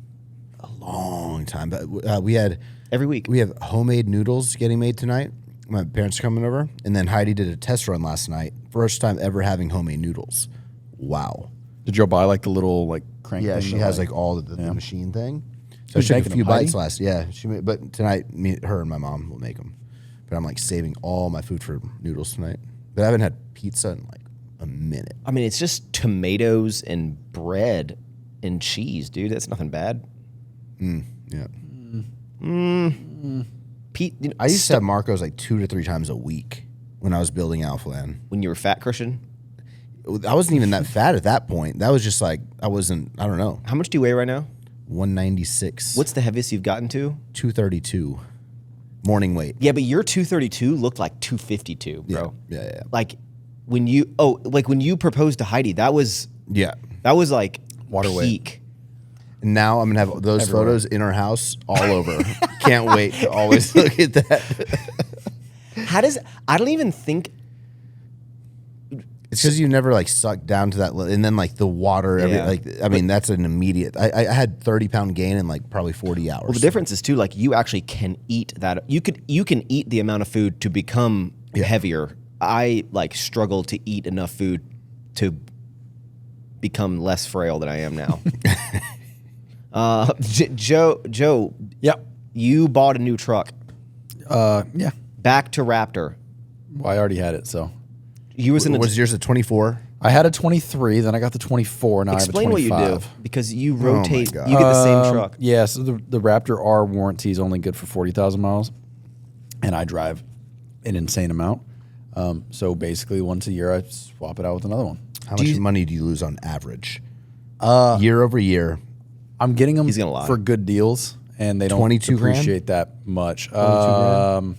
Speaker 2: a long time. But we have
Speaker 1: Every week.
Speaker 2: homemade noodles getting made tonight. My parents are coming over, and then Heidi did a test run last night. First time ever having homemade noodles. Wow.
Speaker 3: Did Joe buy like the little like crank?
Speaker 2: Yeah,
Speaker 3: thing
Speaker 2: she
Speaker 3: that,
Speaker 2: has like all the machine thing. So
Speaker 3: Who's
Speaker 2: she took
Speaker 3: making
Speaker 2: a few
Speaker 3: them, Heidi?
Speaker 2: bites last. Yeah, but tonight, her and my mom will make them. But I'm like saving all my food for noodles tonight. But I haven't had pizza in like a minute.
Speaker 1: I mean, it's just tomatoes and bread and cheese, dude. That's nothing bad.
Speaker 2: Yeah,
Speaker 1: Pete,
Speaker 2: I used to have Marcos like 2 to 3 times a week when I was building Affluence.
Speaker 1: when you were fat, Christian.
Speaker 2: I wasn't even that fat at that point. That was just like I don't know,
Speaker 1: How much do you weigh right now?
Speaker 2: 196.
Speaker 1: What's the heaviest you've gotten to?
Speaker 2: 232 morning weight?
Speaker 1: Yeah, but your 232 looked like 252, bro.
Speaker 2: Yeah.
Speaker 1: Like when you proposed to Heidi, that was
Speaker 2: Yeah.
Speaker 1: like
Speaker 3: Water weight.
Speaker 1: peak.
Speaker 2: And now I'm gonna have those
Speaker 3: Everywhere.
Speaker 2: photos in our house all over. Can't wait to always look at that.
Speaker 1: I don't even think
Speaker 2: It's because you never like sucked down to that, and then like the water.
Speaker 1: Yeah.
Speaker 2: That's an immediate. I had 30-pound gain in like probably 40 hours.
Speaker 1: well the difference is too like you actually can eat that. You can eat the amount of food to become heavier. I like struggle to eat enough food to become less frail than I am now. Joe,
Speaker 3: Yep.
Speaker 1: you bought a new truck.
Speaker 3: Yeah.
Speaker 1: Back to Raptor.
Speaker 3: Well, I already had it, so
Speaker 1: You was in
Speaker 2: Was yours a 24?
Speaker 3: I had a 23, then I got the 24, now
Speaker 1: Explain
Speaker 3: I have a
Speaker 1: what you
Speaker 3: 25.
Speaker 1: do because you rotate.
Speaker 2: God.
Speaker 1: You get the same truck.
Speaker 3: Yeah, so the Raptor R warranty is only good for 40,000 miles, and I drive an insane amount. So basically, once a year, I swap it out with another one.
Speaker 2: How much money do you lose on average? Year over year.
Speaker 3: I'm getting them
Speaker 1: He's gonna lie.
Speaker 3: for good deals, and they don't
Speaker 2: 22 grand?
Speaker 3: appreciate that much.
Speaker 2: 22 grand?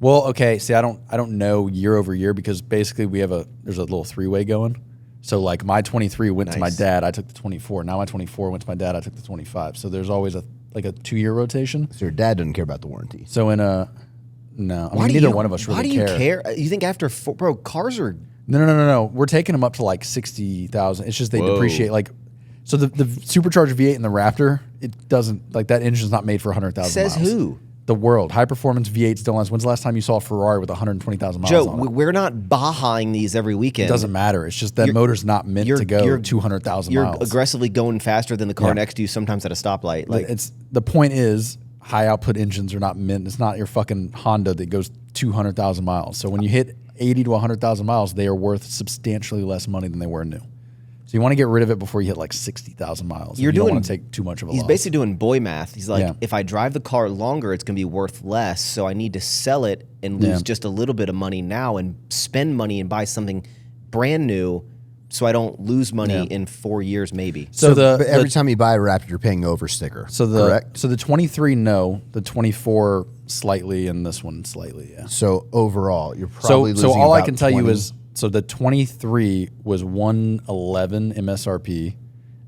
Speaker 3: Well, okay. See, I don't know year over year because basically there's a little three-way going. So like my 23 went to my dad, I took the 24. Now my 24 went to my dad, I took the 25. So there's always a 2-year rotation.
Speaker 2: So your dad doesn't care about the warranty.
Speaker 3: So in a no, I mean, neither one of us really care.
Speaker 1: Why do you care? You think after bro, cars are
Speaker 3: No. We're taking them up to like 60,000. It's just they depreciate like. So the supercharged V8 and the Raptor, it doesn't like that engine's not made for 100,000 miles.
Speaker 1: says who?
Speaker 3: The world. High performance V8 still last. When's the last time you saw a Ferrari with 120,000 miles
Speaker 1: Joe,
Speaker 3: on it?
Speaker 1: we're not Bahaing these every weekend.
Speaker 3: It doesn't matter. It's just that motor's not meant to go 200,000
Speaker 1: You're
Speaker 3: miles.
Speaker 1: aggressively going faster than the car next to you sometimes at a stoplight. Like
Speaker 3: It's the point is high output engines are not meant. It's not your fucking Honda that goes 200,000 miles. So when you hit 80 to 100,000 miles, they are worth substantially less money than they were new. So you want to get rid of it before you hit like 60,000 miles. You don't want to take too much of a
Speaker 1: He's
Speaker 3: loss.
Speaker 1: basically doing boy math. He's like,
Speaker 3: Yeah.
Speaker 1: if I drive the car longer, it's going to be worth less. So I need to sell it and lose just a little bit of money now and spend money and buy something brand new so I don't lose money in 4 years maybe.
Speaker 3: So
Speaker 2: but every time you buy a Raptor, you're paying over sticker. Correct?
Speaker 3: So the 23, no. The 24 slightly, and this one slightly, yeah.
Speaker 2: So overall, you're probably losing
Speaker 3: So all I
Speaker 2: about
Speaker 3: can tell you
Speaker 2: 20.
Speaker 3: is, so the 23 was 111 MSRP,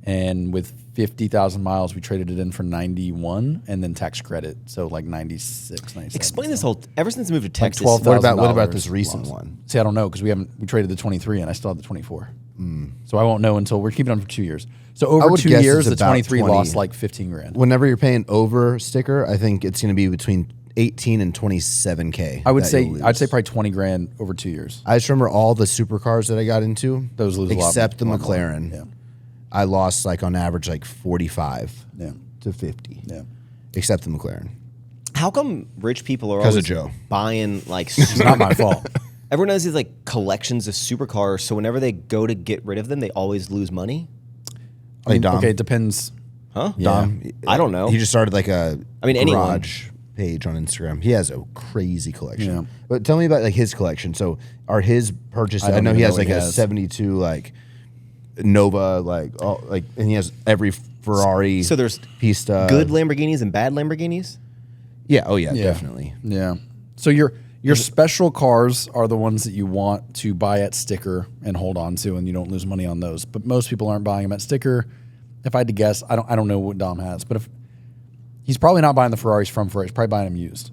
Speaker 3: and with 50,000 miles, we traded it in for 91, and then tax credit, so like 96, 97.
Speaker 1: Explain this whole, ever since I moved to Texas.
Speaker 3: $12,000
Speaker 2: What about this recent
Speaker 3: loss.
Speaker 2: one?
Speaker 3: See, I don't know because we traded the 23 and I still have the 24. So I won't know until we're keeping it on for 2 years. So over
Speaker 2: would
Speaker 3: 2
Speaker 2: guess
Speaker 3: years,
Speaker 2: it's
Speaker 3: the
Speaker 2: about
Speaker 3: 23
Speaker 2: 20.
Speaker 3: lost like 15 grand.
Speaker 2: Whenever you're paying over sticker, I think it's going to be between 18 and 27K.
Speaker 3: I would
Speaker 2: that
Speaker 3: say
Speaker 2: you'll lose.
Speaker 3: I'd say probably 20 grand over 2 years.
Speaker 2: I just remember all the supercars that I got into.
Speaker 3: Those lose a lot
Speaker 2: except the
Speaker 3: more.
Speaker 2: McLaren.
Speaker 3: Yeah.
Speaker 2: I lost like on average like 45
Speaker 3: Yeah.
Speaker 2: to 50.
Speaker 3: Yeah.
Speaker 2: Except the McLaren.
Speaker 1: How come rich people are
Speaker 2: 'Cause
Speaker 1: always
Speaker 2: of Joe.
Speaker 1: buying like
Speaker 3: It's not my fault.
Speaker 1: everyone has these like collections of supercars, so whenever they go to get rid of them, they always lose money?
Speaker 3: I mean,
Speaker 2: Dom.
Speaker 3: okay, it depends.
Speaker 1: Huh?
Speaker 2: Dom,
Speaker 1: I don't know.
Speaker 2: He just started like a
Speaker 1: anyone.
Speaker 2: garage page on Instagram. He has a crazy collection.
Speaker 3: Yeah.
Speaker 2: But tell me about like his collection. So are his purchases? I
Speaker 3: don't
Speaker 2: know
Speaker 3: even
Speaker 2: he
Speaker 3: know
Speaker 2: has
Speaker 3: what
Speaker 2: like
Speaker 3: he
Speaker 2: a
Speaker 3: has.
Speaker 2: 72 like Nova and he has every Ferrari.
Speaker 1: So there's
Speaker 2: Pista.
Speaker 1: good Lamborghinis and bad Lamborghinis?
Speaker 2: Yeah. Oh yeah. Definitely.
Speaker 3: Yeah. So your special cars are the ones that you want to buy at sticker and hold on to, and you don't lose money on those. But most people aren't buying them at sticker. If I had to guess, I don't know what Dom has, but if he's probably not buying the Ferraris from Ferrari, he's probably buying them used.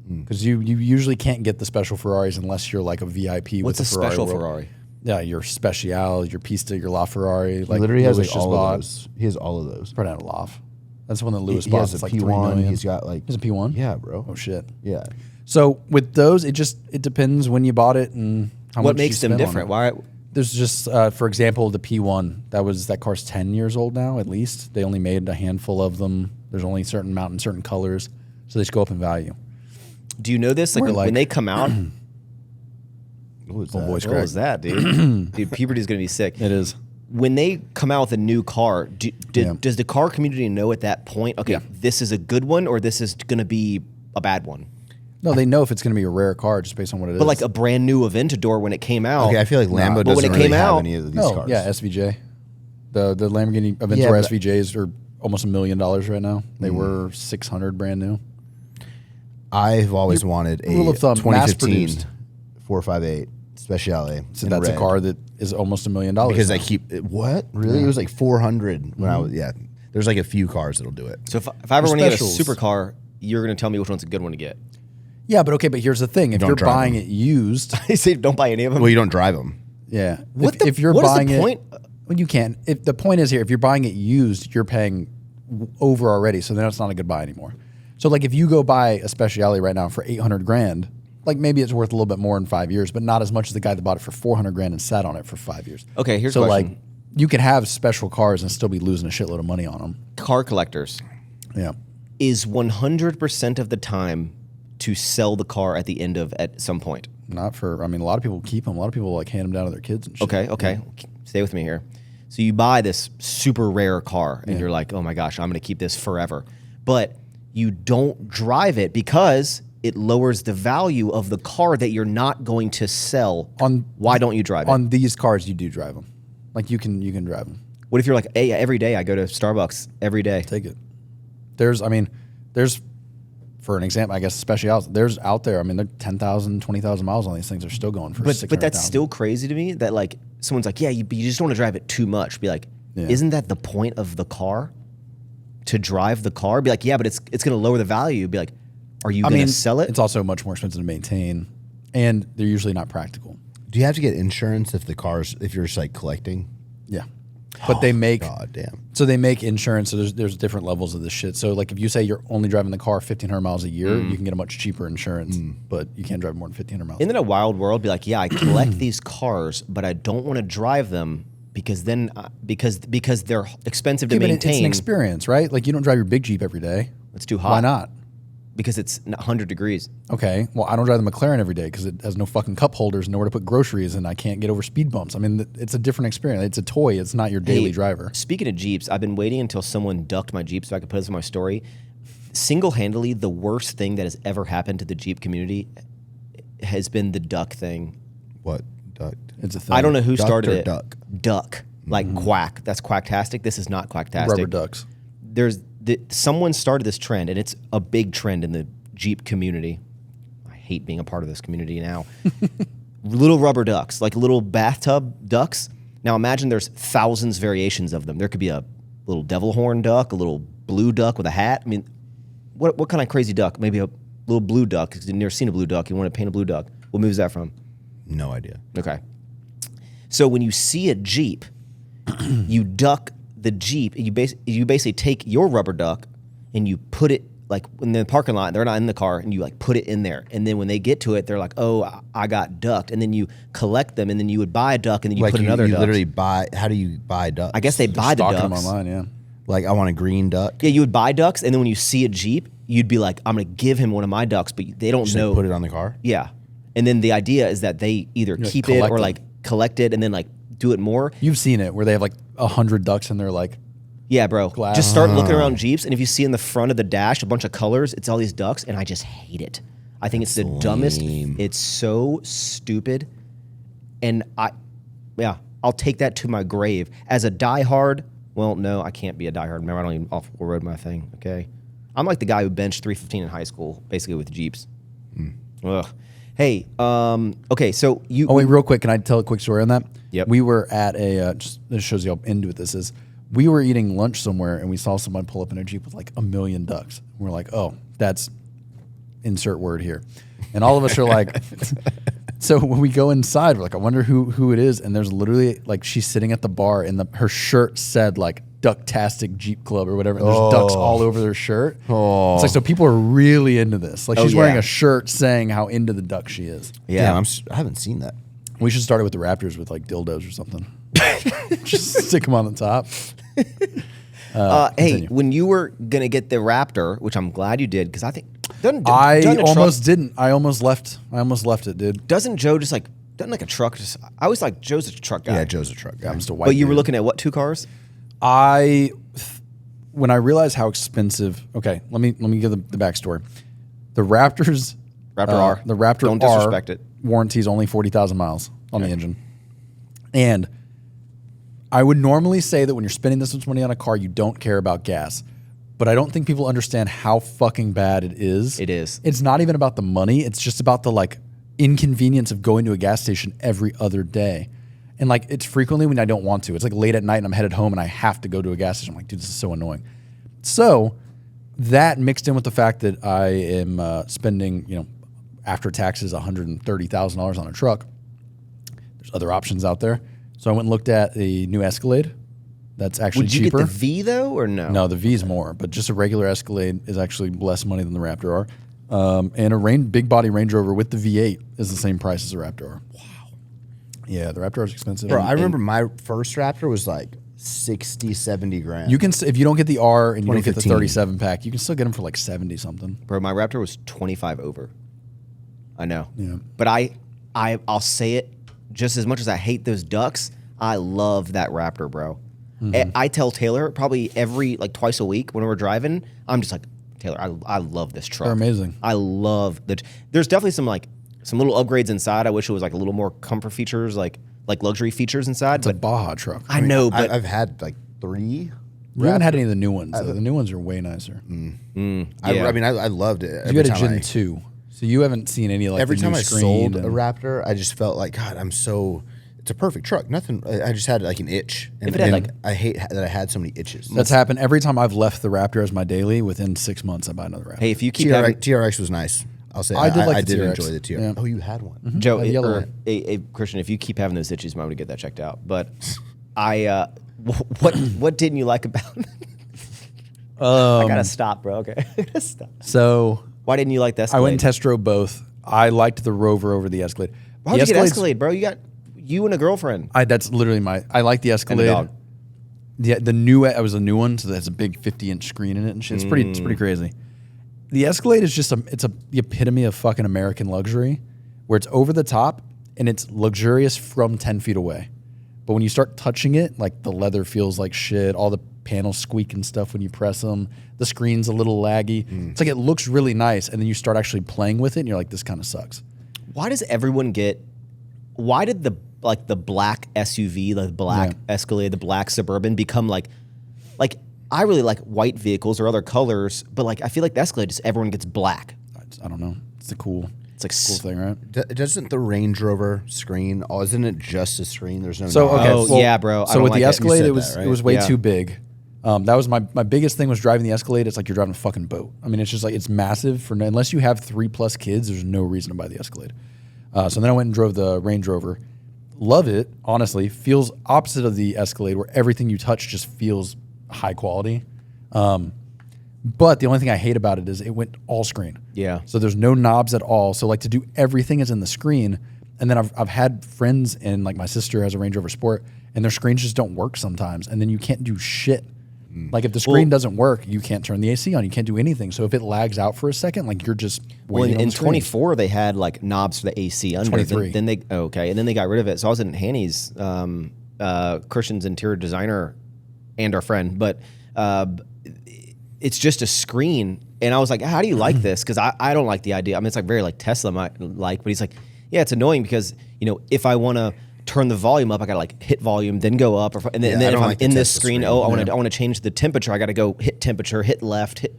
Speaker 3: Because you usually can't get the special Ferraris unless you're like a VIP
Speaker 1: What's
Speaker 3: with
Speaker 1: a
Speaker 3: the Ferrari
Speaker 1: special
Speaker 3: world.
Speaker 1: Ferrari?
Speaker 3: Yeah, your Speciale, your Pista, your LaFerrari.
Speaker 2: He
Speaker 3: Like
Speaker 2: literally has
Speaker 3: Louis
Speaker 2: like
Speaker 3: just
Speaker 2: all
Speaker 3: bought.
Speaker 2: of those. He has all of those.
Speaker 3: Probably not a Lof. That's the one that Lewis
Speaker 2: He
Speaker 3: bought.
Speaker 2: has
Speaker 3: It's
Speaker 2: a
Speaker 3: like $3
Speaker 2: P1.
Speaker 3: million.
Speaker 2: He's got like
Speaker 3: He's a P1?
Speaker 2: Yeah, bro.
Speaker 3: Oh shit.
Speaker 2: Yeah.
Speaker 3: So with those, it depends when you bought it and how
Speaker 1: What
Speaker 3: much
Speaker 1: makes
Speaker 3: you
Speaker 1: them
Speaker 3: spent on
Speaker 1: different?
Speaker 3: it.
Speaker 1: Why?
Speaker 3: There's just, for example, the P1. That car's 10 years old now, at least. They only made a handful of them. There's only a certain amount in certain colors, so they just go up in value.
Speaker 1: Do you know this? Like when they come out,
Speaker 2: What was
Speaker 3: Oh,
Speaker 2: that?
Speaker 3: voice
Speaker 1: what
Speaker 3: crack.
Speaker 1: was that, dude? Dude, puberty's gonna be sick.
Speaker 3: It is.
Speaker 1: When they come out with a new car, does the car community know at that point? Okay,
Speaker 3: Yeah.
Speaker 1: this is a good one, or this is gonna be a bad one.
Speaker 3: No, they know if it's going to be a rare car just based on what it is.
Speaker 1: But like a brand new Aventador when it came out.
Speaker 2: Okay, I feel like Lambo
Speaker 1: but
Speaker 2: doesn't
Speaker 1: when it
Speaker 2: really
Speaker 1: came
Speaker 2: have
Speaker 1: out-
Speaker 2: any of these
Speaker 3: no,
Speaker 2: cars.
Speaker 3: yeah, SVJ. The Lamborghini Aventador
Speaker 2: Yeah, but-
Speaker 3: SVJs are almost $1 million right now. They were 600 brand new.
Speaker 2: I've always wanted a
Speaker 3: rule of thumb,
Speaker 2: 2015
Speaker 3: mass-produced.
Speaker 2: 458 Speciale.
Speaker 3: So
Speaker 2: in
Speaker 3: that's a
Speaker 2: red.
Speaker 3: car that is almost $1 million.
Speaker 2: Because
Speaker 3: now.
Speaker 2: I keep what? Really? It was like 400 when I was There's like a few cars that'll do it.
Speaker 1: So if I ever want to get a
Speaker 3: specials.
Speaker 1: supercar, you're gonna tell me which one's a good one to get.
Speaker 3: Yeah, but here's the thing: if
Speaker 2: Don't
Speaker 3: you're
Speaker 2: drive
Speaker 3: buying
Speaker 2: them.
Speaker 3: it used,
Speaker 1: I say don't buy any of them.
Speaker 2: Well, you don't drive them.
Speaker 3: yeah.
Speaker 1: What
Speaker 3: you're
Speaker 1: what is
Speaker 3: buying
Speaker 1: the
Speaker 3: it,
Speaker 1: point?
Speaker 3: well, you can't. If the point is here, if you're buying it used, you're paying over already, so then it's not a good buy anymore. So like if you go buy a Speciale right now for 800 grand, like maybe it's worth a little bit more in 5 years, but not as much as the guy that bought it for 400 grand and sat on it for 5 years.
Speaker 1: Okay, here's
Speaker 3: so
Speaker 1: a
Speaker 3: like
Speaker 1: question.
Speaker 3: you could have special cars and still be losing a shitload of money on them.
Speaker 1: Car collectors
Speaker 3: Yeah.
Speaker 1: is 100% of the time to sell the car at some point.
Speaker 3: Not for. I mean, a lot of people keep them. A lot of people like hand them down to their kids and shit.
Speaker 1: Okay. Stay with me here. So you buy this super rare car, and you're like, oh my gosh, I'm going to keep this forever. But you don't drive it because it lowers the value of the car that you're not going to sell. Why don't you drive it?
Speaker 3: On these cars, you do drive them. Like you can drive them.
Speaker 1: What if you're like, hey, every day I go to Starbucks every day?
Speaker 3: Take it. There's for an example, I guess, especially there's out there. I mean, they're 10,000, 20,000 miles on these things. They're still going for
Speaker 1: But that's still crazy to me that like someone's like, yeah, you just don't want to drive it too much. Be like, isn't that the point of the car? To drive the car? Be like, yeah, but it's going to lower the value. Be like, are you going to sell it?
Speaker 3: It's also much more expensive to maintain, and they're usually not practical.
Speaker 2: Do you have to get insurance if you're just like collecting?
Speaker 3: Yeah. But they make
Speaker 2: God damn.
Speaker 3: So they make insurance. So there's different levels of this shit. So like if you say you're only driving the car 1,500 miles a year, you can get a much cheaper insurance, but you can't drive more than 1,500 miles.
Speaker 1: Isn't it a wild world? Be like, yeah, I collect these cars, but I don't want to drive them because then because they're expensive to maintain.
Speaker 3: It's an experience, right? Like you don't drive your big Jeep every day.
Speaker 1: It's too hot.
Speaker 3: Why not?
Speaker 1: Because it's 100 degrees.
Speaker 3: Okay, well, I don't drive the McLaren every day because it has no fucking cup holders, nowhere to put groceries, and I can't get over speed bumps. I mean, it's a different experience. It's a toy. It's not your daily driver.
Speaker 1: Speaking of Jeeps, I've been waiting until someone ducked my Jeep so I could put this in my story. Single-handedly, the worst thing that has ever happened to the Jeep community has been the duck thing.
Speaker 2: What? Duck?
Speaker 3: It's a thing.
Speaker 1: I don't know who started it.
Speaker 2: Duck.
Speaker 1: Duck. Like quack. That's quacktastic. This is not quacktastic.
Speaker 3: Rubber ducks.
Speaker 1: Someone started this trend, and it's a big trend in the Jeep community. I hate being a part of this community now. Little rubber ducks, like little bathtub ducks. Now imagine there's thousands variations of them. There could be a little devil horn duck, a little blue duck with a hat. I mean, what kind of crazy duck? Maybe a little blue duck. Because you've never seen a blue duck. You want to paint a blue duck. What movie is that from?
Speaker 2: No idea.
Speaker 1: Okay. So when you see a Jeep, you duck the Jeep. You basically take your rubber duck and you put it like in the parking lot. They're not in the car, and you like put it in there. And then when they get to it, they're like, "Oh, I got ducked." And then you collect them, and then you would buy a duck, and then you
Speaker 2: like
Speaker 1: put another duck.
Speaker 2: Literally buy. How do you buy ducks?
Speaker 1: I guess they buy the
Speaker 3: Stocking
Speaker 1: ducks.
Speaker 3: them online, yeah.
Speaker 2: Like I want a green duck.
Speaker 1: Yeah, you would buy ducks, and then when you see a Jeep, you'd be like, "I'm gonna give him one of my ducks," but they don't
Speaker 2: Just
Speaker 1: know.
Speaker 2: like put it on the car.
Speaker 1: Yeah, and then the idea is that they either keep it
Speaker 3: collect
Speaker 1: or
Speaker 3: them.
Speaker 1: like collect it, and then like do it more.
Speaker 3: You've seen it where they have like 100 ducks and they're like,
Speaker 1: Yeah, bro.
Speaker 3: Glass.
Speaker 1: Just start looking around Jeeps, and if you see in the front of the dash a bunch of colors, it's all these ducks, and I just hate it. I think it's the dumbest. It's so stupid, and I'll take that to my grave as a diehard. Well, no, I can't be a diehard. Remember, I don't even off-road my thing. Okay, I'm like the guy who benched 315 in high school, basically with Jeeps. Ugh. Hey, okay, so you.
Speaker 3: oh wait, real quick, can I tell a quick story on that?
Speaker 1: Yep.
Speaker 3: We were at this shows you how into it this is. We were eating lunch somewhere and we saw someone pull up in a Jeep with like 1 million ducks. We're like, oh, that's insert word here. And all of us are like, so when we go inside, we're like, I wonder who it is. And there's literally like, she's sitting at the bar and her shirt said like Ducktastic Jeep Club or whatever. And there's ducks all over their shirt.
Speaker 2: Oh.
Speaker 3: It's like, so people are really into this. Like she's
Speaker 1: yeah.
Speaker 3: wearing a shirt saying how into the duck she is.
Speaker 1: Yeah.
Speaker 2: Damn, I haven't seen that.
Speaker 3: We should start it with the Raptors with like dildos or something. Just stick them on the top.
Speaker 1: Hey, when you were gonna get the Raptor, which I'm glad you did, because I think
Speaker 3: I almost didn't. I almost left it, dude.
Speaker 1: Doesn't Joe just like doesn't like a truck? Just I was like Joe's a truck guy.
Speaker 2: Yeah, Joe's a truck guy.
Speaker 3: I'm just a white
Speaker 1: But you were
Speaker 3: dude.
Speaker 1: looking at what, 2 cars?
Speaker 3: When I realized how expensive. Okay, let me give the backstory. The Raptors,
Speaker 1: Raptor R.
Speaker 3: the Raptor
Speaker 1: Don't
Speaker 3: R
Speaker 1: disrespect it.
Speaker 3: warranties only 40,000 miles on the engine, and I would normally say that when you're spending this much money on a car, you don't care about gas. But I don't think people understand how fucking bad it is.
Speaker 1: It is.
Speaker 3: It's not even about the money. It's just about the like inconvenience of going to a gas station every other day. And like it's frequently when I don't want to. It's like late at night and I'm headed home and I have to go to a gas station. I'm like, dude, this is so annoying. So that mixed in with the fact that I am spending, after taxes, $130,000 on a truck. There's other options out there. So I went and looked at a new Escalade. That's actually
Speaker 1: Would you
Speaker 3: cheaper.
Speaker 1: get the V though, or no?
Speaker 3: No, the V's more, but just a regular Escalade is actually less money than the Raptor R. And a big body Range Rover with the V8 is the same price as the Raptor R. Wow. Yeah, the Raptor R is expensive.
Speaker 2: Bro, I remember my first Raptor was like 60, 70 grand.
Speaker 3: You can, if you don't get the R and you don't get the
Speaker 2: 2015.
Speaker 3: 37 pack, you can still get them for like 70 something.
Speaker 1: Bro, my Raptor was 25 over. I know.
Speaker 3: Yeah.
Speaker 1: But I'll say it just as much as I hate those ducks. I love that Raptor, bro. I tell Taylor probably every like twice a week when we're driving. I'm just like, Taylor, I love this truck.
Speaker 3: They're amazing.
Speaker 1: I love the. There's definitely some little upgrades inside. I wish it was like a little more comfort features, like luxury features inside.
Speaker 3: It's a Baja truck.
Speaker 1: I know, but
Speaker 2: I've had like 3.
Speaker 3: You haven't had any of the new ones. The new ones are way nicer.
Speaker 1: yeah.
Speaker 2: I mean, I loved it.
Speaker 3: You had a Gen 2, so you haven't seen any like
Speaker 2: Every
Speaker 3: the
Speaker 2: time
Speaker 3: new
Speaker 2: I
Speaker 3: screen
Speaker 2: sold a Raptor, I just felt like, God, it's a perfect truck. Nothing. I just had like an itch. And,
Speaker 1: If it had, like-
Speaker 2: I hate that I had so many itches.
Speaker 3: That's happened every time I've left the Raptor as my daily. Within 6 months, I buy another Raptor.
Speaker 1: hey, if you keep having
Speaker 2: TRX was nice. I'll say
Speaker 3: I did like
Speaker 2: I
Speaker 3: the
Speaker 2: did
Speaker 3: TRX.
Speaker 2: enjoy the TRX.
Speaker 3: Yeah.
Speaker 2: Oh, you had one.
Speaker 1: Joe,
Speaker 3: the yellow one.
Speaker 1: Christian, if you keep having those itches, I'm going to get that checked out. But what didn't you like about it? I got to stop, bro. Okay. I gotta stop.
Speaker 3: So
Speaker 1: Why didn't you like the Escalade?
Speaker 3: I went and test drove both. I liked the Rover over the Escalade.
Speaker 1: Why would
Speaker 3: The
Speaker 1: you get
Speaker 3: Escalade's-
Speaker 1: Escalade, bro? You got you and a girlfriend.
Speaker 3: That's literally I like the Escalade.
Speaker 1: dog.
Speaker 3: Yeah, it was a new one, so it has a big 50-inch screen in it and shit. It's pretty crazy. The Escalade is just the epitome of fucking American luxury, where it's over the top and it's luxurious from 10 feet away. But when you start touching it, like the leather feels like shit, all the panels squeak and stuff when you press them, the screen's a little laggy. It's like it looks really nice, and then you start actually playing with it and you're like, this kind of sucks.
Speaker 1: Why did the black SUV, the black Escalade, the black Suburban become like I really like white vehicles or other colors, but like I feel like the Escalade just everyone gets black.
Speaker 3: I don't know. It's a cool thing, right?
Speaker 2: Doesn't the Range Rover screen? Oh, isn't it just a screen? There's no.
Speaker 3: So
Speaker 2: knob?
Speaker 3: okay,
Speaker 1: Oh,
Speaker 3: well,
Speaker 1: yeah, bro. I
Speaker 3: So
Speaker 1: don't
Speaker 3: with
Speaker 1: like
Speaker 3: the
Speaker 1: it. You
Speaker 3: Escalade,
Speaker 2: said
Speaker 3: it was
Speaker 2: that, right?
Speaker 3: it was way
Speaker 1: Yeah.
Speaker 3: too big. That was my biggest thing was driving the Escalade. It's like you're driving a fucking boat. I mean, it's just like it's massive. Unless you have 3+ kids, there's no reason to buy the Escalade. So then I went and drove the Range Rover. Love it, honestly. Feels opposite of the Escalade, where everything you touch just feels high quality. But the only thing I hate about it is it went all screen.
Speaker 1: Yeah.
Speaker 3: So there's no knobs at all. So like to do everything is in the screen. And then I've had friends, and like my sister has a Range Rover Sport, and their screens just don't work sometimes. And then you can't do shit. Like if the screen doesn't work, you can't turn the AC on. You can't do anything. So if it lags out for a second, like you're just waiting on
Speaker 1: in
Speaker 3: the screen.
Speaker 1: 24 they had like knobs for the AC under.
Speaker 3: 23.
Speaker 1: Then they and then they got rid of it. So I was in Hanny's, Christian's interior designer, and our friend, but it's just a screen. And I was like, how do you like this? Because I don't like the idea. I mean, it's like very like Tesla might like, but he's like, yeah, it's annoying because if I want to turn the volume up, I gotta like hit volume, then go up, and then if I'm
Speaker 2: like the
Speaker 1: in this
Speaker 2: Tesla
Speaker 1: screen,
Speaker 2: screen.
Speaker 1: I want to change the temperature. I gotta go hit temperature, hit left, hit.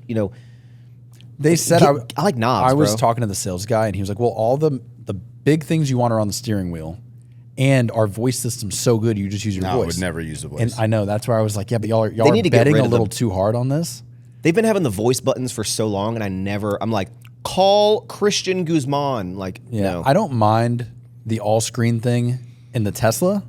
Speaker 3: They said
Speaker 1: I like knobs.
Speaker 3: I was
Speaker 1: bro.
Speaker 3: talking to the sales guy, and he was like, well, all the big things you want are on the steering wheel, and our voice system's so good, you just use your
Speaker 2: No, I
Speaker 3: voice.
Speaker 2: would never use the voice.
Speaker 3: And I know that's where I was like, yeah, but y'all are
Speaker 1: need to get
Speaker 3: betting
Speaker 1: rid
Speaker 3: a
Speaker 1: of
Speaker 3: little
Speaker 1: them.
Speaker 3: too hard on this.
Speaker 1: They've been having the voice buttons for so long, and I'm like, call Christian Guzman. Like,
Speaker 3: Yeah,
Speaker 1: no.
Speaker 3: I don't mind the all screen thing in the Tesla,